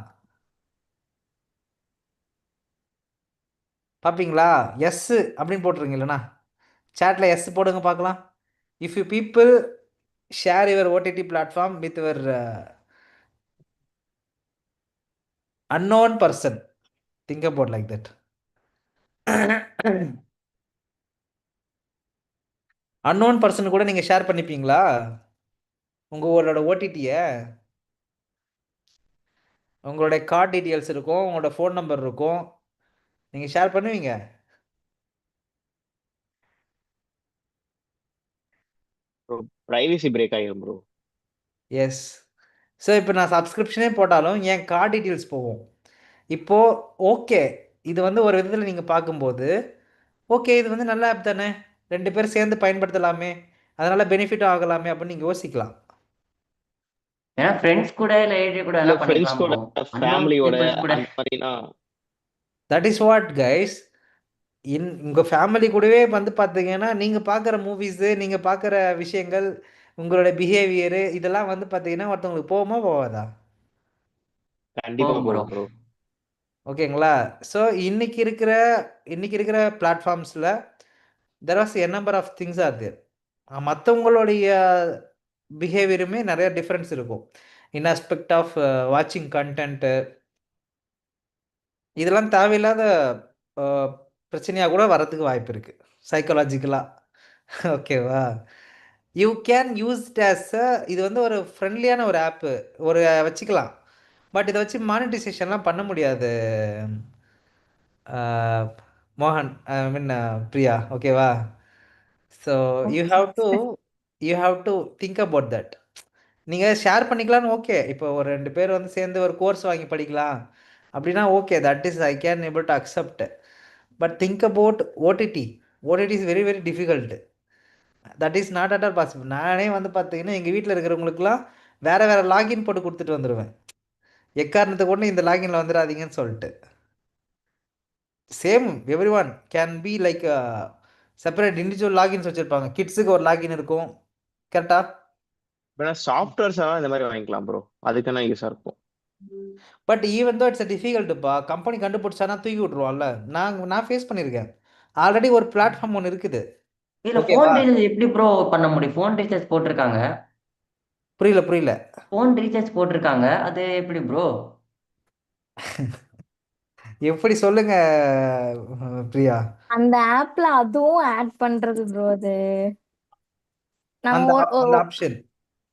பார்ப்பீங்களா? எஸ் அப்படின்னு போட்டுருங்க. இல்லைண்ணா சேட்டில் எஸ் போடுங்க பார்க்கலாம். If you people share your OTT platform with your unknown person, think about like that. unknown person கூட நீங்கள் ஷேர் பண்ணிப்பீங்களா? உங்களோட ஓடிடியை, உங்களுடைய கார்டு டீட்டெயில்ஸ் இருக்கும், உங்களோட ஃபோன் நம்பர் இருக்கும், நீங்கள் ஷேர் பண்ணுவீங்க. ப்ரோ பிரைவசி பிரேக் ஆகிரும் ப்ரோ. எஸ். ஸோ இப்போ நான் சப்ஸ்கிரிப்ஷனே போட்டாலும் என் கார்டு டீட்டெயில்ஸ் போகும். இப்போது ஓகே, இது வந்து ஒரு விதத்தில் நீங்கள் பார்க்கும்போது ஓகே, இது வந்து நல்ல ஆப் தானே, 2 பேரும் சேர்ந்து பயன்படுத்தலாமே, அதனால் பெனிஃபிட் ஆகலாமே அப்படின்னு நீங்கள் யோசிக்கலாம். ஏன்னா ஃப்ரெண்ட்ஸ் கூட இல்லை ஏஜ் கூட இல்ல எல்லாம் ஃப்ரெண்ட்ஸ் பண்ணிக்கலாம் கூட, ப்ரோ. அன்னோன் ஃபேமிலியோட பீப்புள்ஸ் கூட. அந்த மாதிரினா தட் இஸ் வாட் கைஸ். உங்கள் ஃபேமிலி கூடவே வந்து பார்த்தீங்கன்னா நீங்கள் பார்க்குற மூவிஸு, நீங்கள் பார்க்குற விஷயங்கள், உங்களோட பிஹேவியரு இதெல்லாம் வந்து பார்த்தீங்கன்னா ஒருத்தவங்களுக்கு போகுமா போகாதா? கண்டிப்பா போகும் ப்ரோ. போகும் ப்ரோ. ஓகேங்களா? ஸோ இன்னைக்கு இருக்கிற பிளாட்ஃபார்ம்ஸில் there was a number of things are there. மற்றவங்களுடைய பிஹேவியருமே நிறைய டிஃப்ரென்ஸ் இருக்கும். இன் ஆஸ்பெக்ட் ஆஃப் வாட்சிங் கண்டென்ட்டு, இதெல்லாம் தேவையில்லாத பிரச்சனையாக கூட வரதுக்கு வாய்ப்பு இருக்குது சைக்காலஜிக்கலாக. ஓகேவா? You can use it as இது வந்து ஒரு ஃப்ரெண்ட்லியான ஒரு ஆப்பு ஒரு வச்சுக்கலாம். பட் இதை வச்சு மானிட்டைசேஷன்லாம் பண்ண முடியாது அஹ், மோகன், ஐ மீன் பிரியா. ஓகேவா? So you have to think about that. நீங்கள் ஷேர் பண்ணிக்கலான்னு ஓகே. இப்போ ஒரு 2 பேர் வந்து சேர்ந்து ஒரு கோர்ஸ் வாங்கி படிக்கலாம் அப்படின்னா okay, that is I can able to accept. But think about OTT. OTT is very very difficult. That is not at all possible. நானே வந்து பார்த்தீங்கன்னா எங்கள் வீட்டில் இருக்கிறவங்களுக்குலாம் வேறு வேறு லாகின் போட்டு கொடுத்துட்டு வந்துடுவேன், எக்காரணத்தை கொண்டு இந்த லாகின்ல வந்துடாதீங்கன்னு சொல்லிட்டு. Same every one can be like separate individual logins வச்சுருப்பாங்க. கிட்ஸுக்கு ஒரு லாகின் இருக்கும், கரெக்டாக? வேணா சாஃப்ட்வேர்ஸ் எல்லாம் இந்த மாதிரி வாங்கிக்கலாம் ப்ரோ, அதுக்கான யூஸா இருக்கும். பட் ஈவன் தோ இட்ஸ் டிஃபிகல்ட்டுப்பா. கம்பெனி கண்டுபிடிச்சானா தூக்கி விட்ருவான்ல. நான் ஃபேஸ் பண்ணியிருக்கேன். ஆல்ரெடி ஒரு பிளாட்ஃபார்ம் ஒன்று இருக்குது. இதுல ஃபோன் ஓகேவா? ரீசார்ஜ் எப்படி ப்ரோ பண்ண முடியும்? ஃபோன் ரீசார்ஜ் போட்டிருக்காங்க. புரியல. ஃபோன் ரீசார்ஜ் போட்டிருக்காங்க, அது எப்படி ப்ரோ? எப்படி சொல்லுங்க பிரியா? அந்த ஆப்ல அதுவும் ஆட் பண்றது ப்ரோ. அது நம்ம அந்த அந்த ஒரு ஆப்ஷன்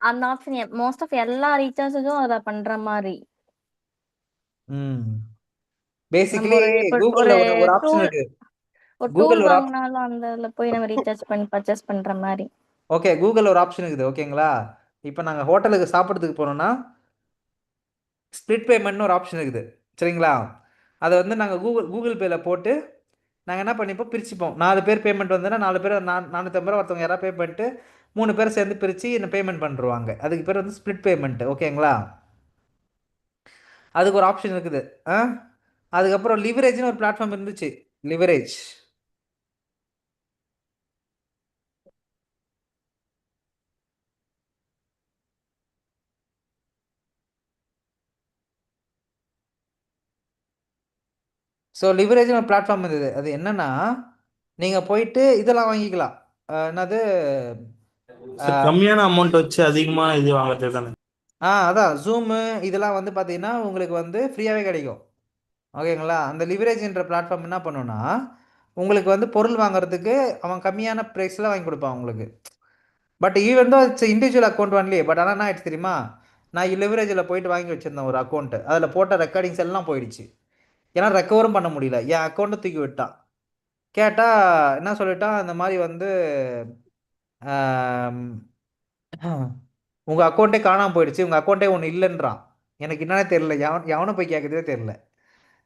அந்த ஆப்ஷன் மோஸ்ட் ஆஃப் எல்லா ரீசார்ஜும் அதை பண்ற மாதிரி. ம் நம்ம பேசிக்கலி ஒரு இப்போ கூகுளில் ஒரு ஒரு ஆப்ஷன் டூல் இருக்கு. ஒரு டூல் கூகுள் ஒரு ஆப்ஷன். வாங்கினாலும் அந்த இதுல போய் நம்ம ரீசார்ஜ் பண்ணி பர்ச்சேஸ் பண்ற மாதிரி. ஓகே, கூகுள் ஒரு ஆப்ஷன் இருக்குது. ஓகேங்களா? இப்போ நாங்கள் ஹோட்டலுக்கு சாப்பிட்றதுக்கு போனோம்னா ஸ்ப்ளிட் பேமெண்ட்னு ஒரு ஆப்ஷன் இருக்குது. சரிங்களா? அதை வந்து நாங்கள் கூகுள் பேயில் போட்டு நாங்கள் என்ன பண்ணிப்போம், பிரிச்சுப்போம். 4 பேர் பேமெண்ட் வந்ததுன்னா 4 பேர் 450 ரூபா ஒருத்தவங்க யாராவது பே பண்ணிட்டு 3 பேர் சேர்ந்து பிரித்து இந்த பேமெண்ட் பண்ணிருவாங்க. அதுக்கு பேர் வந்து ஸ்ப்ளிட் பேமெண்ட். ஓகேங்களா? அதுக்கு ஒரு ஆப்ஷன் இருக்குது. ஆ அதுக்கப்புறம் லிவரேஜ்னு ஒரு பிளாட்ஃபார்ம் இருந்துச்சு. லிவரேஜ். ஸோ லிவரேஜ்னு ஒரு பிளாட்ஃபார்ம் இருந்தது. அது என்னன்னா நீங்கள் போயிட்டு இதெல்லாம் வாங்கிக்கலாம். என்னது கம்மியான அமௌண்ட் வச்சு அதிகமான இது வாங்குறது தானே. அதான் ஜூமு இதெல்லாம் வந்து பார்த்தீங்கன்னா உங்களுக்கு வந்து ஃப்ரீயாகவே கிடைக்கும். ஓகேங்களா? அந்த லிவரேஜ்ன்ற பிளாட்ஃபார்ம் என்ன பண்ணுன்னா உங்களுக்கு வந்து பொருள் வாங்குறதுக்கு அவன் கம்மியான ப்ரைஸில் வாங்கி கொடுப்பான் உங்களுக்கு. பட் ஈவன் தான் it's individual account only. But ஆனால் என்ன ஆயிடுச்சு தெரியுமா, நான் லிவரேஜில் போயிட்டு வாங்கி வச்சுருந்தேன் ஒரு அக்கௌண்ட்டு. அதில் போட்ட ரெக்கார்டிங்ஸ் எல்லாம் போயிடுச்சு. ஏன்னா ரெக்கவரும் பண்ண முடியல. என் அக்கௌண்ட்டை தூக்கி விட்டான். கேட்டால் என்ன சொல்லிட்டான், இந்த மாதிரி வந்து உங்கள் அக்கௌண்ட்டே காணாமல் போயிடுச்சு, உங்கள் அக்கௌண்ட்டே ஒன்று இல்லைன்றான். எனக்கு என்னன்னே தெரில, எவனை போய் கேட்குறதே தெரில.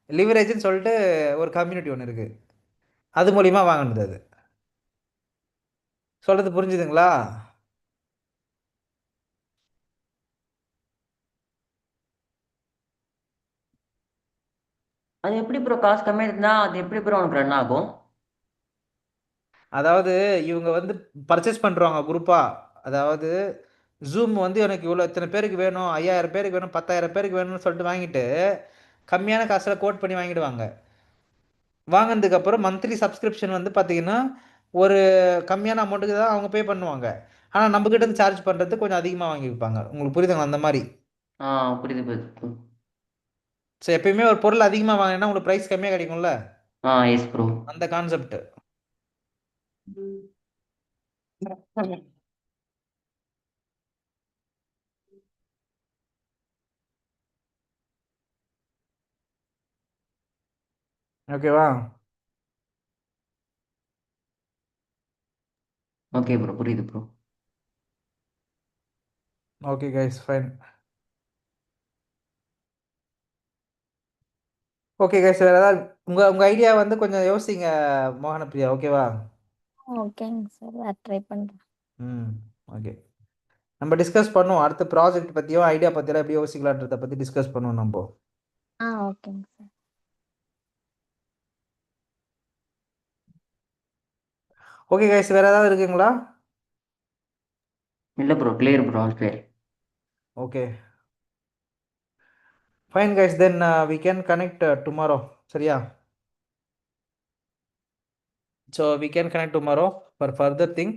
லிவரேஜ்னு சொல்லிட்டு ஒரு கம்யூனிட்டி ஒன்று இருக்குது, அது மூலிமா வாங்கினது. அது சொல்கிறது புரிஞ்சுதுங்களா? அது எப்படி ப்ரோ காசு கம்மியா இருந்தா அது எப்படி ப்ரோ உனக்கு ரன் ஆகும்? அதாவது இவங்க வந்து பர்ச்சேஸ் பண்ணுறாங்க குரூப்பாக. அதாவது ஜூம் வந்து எனக்கு இவ்வளோ இத்தனை பேருக்கு வேணும், 5000 பேருக்கு வேணும், 10,000 பேருக்கு வேணும்னு சொல்லிட்டு வாங்கிட்டு கம்மியான காசில் கோட் பண்ணி வாங்கிடுவாங்க. வாங்கினதுக்கப்புறம் மந்த்லி சப்ஸ்கிரிப்ஷன் வந்து பார்த்தீங்கன்னா ஒரு கம்மியான அமௌண்ட்டுக்கு தான் அவங்க பே பண்ணுவாங்க. ஆனால் நம்மக்கிட்ட இருந்து சார்ஜ் பண்ணுறது கொஞ்சம் அதிகமாக வாங்கி வைப்பாங்க. உங்களுக்கு புரியுதுங்களா? அந்த மாதிரி. ஆ, புரியுது புரியுது. ஸோ எப்பயுமே ஒரு பொருள் அதிகமாக வாங்கினா உங்களுக்கு ப்ரைஸ் கம்மியாக கிடைக்கும்ல, எஸ் ப்ரோ. அந்த கான்செப்ட். ஓகேவா? ஓகே ப்ரோ, புரியுது bro. Okay guys, fine. Okay guys, வேற ஏதாவது உங்க ஐடியா வந்து கொஞ்சம் யோசிங்க மோகனப்பிரியா, ஓகேவா? ஓகேங்க சார், வேறு ட்ரை பண்ணுறேன். ம், ஓகே. நம்ம டிஸ்கஸ் பண்ணுவோம் அடுத்த ப்ராஜெக்ட் பற்றியும் ஐடியா பற்றியெல்லாம் எப்படி யோசிக்கலான்றதை பற்றி டிஸ்கஸ் பண்ணுவோம் நம்ம. ஓகேங்க சார். ஓகே கைஸ், வேற ஏதாவது இருக்குங்களா? இல்லை bro, clear bro, all clear. Okay fine guys, then we can connect tomorrow, சரியா? So we can connect tomorrow for further thing.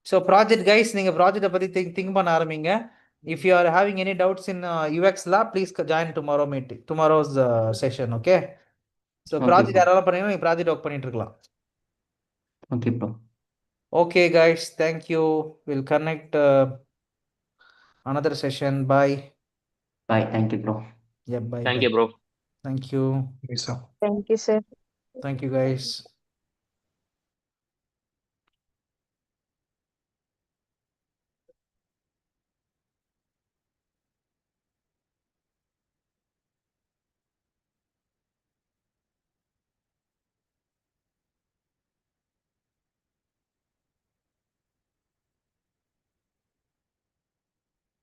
So project guys, நீங்கள் ப்ராஜெக்டை பற்றி திங்க் பண்ண ஆரம்பிங்க. If you are having any doubts in யூஎக்ஸ்லா please join tomorrow's session, okay? So okay project bro. யாராவது பண்ணீங்கன்னா நீங்கள் ப்ராஜெக்ட் ஒர்க் பண்ணிட்டு இருக்கலாம். Okay bro. Okay guys, thank you. We'll connect another session. Bye. Bye, thank you bro. Yeah, bye. Thank you bro. Thank you. Thank you, sir. Thank you guys.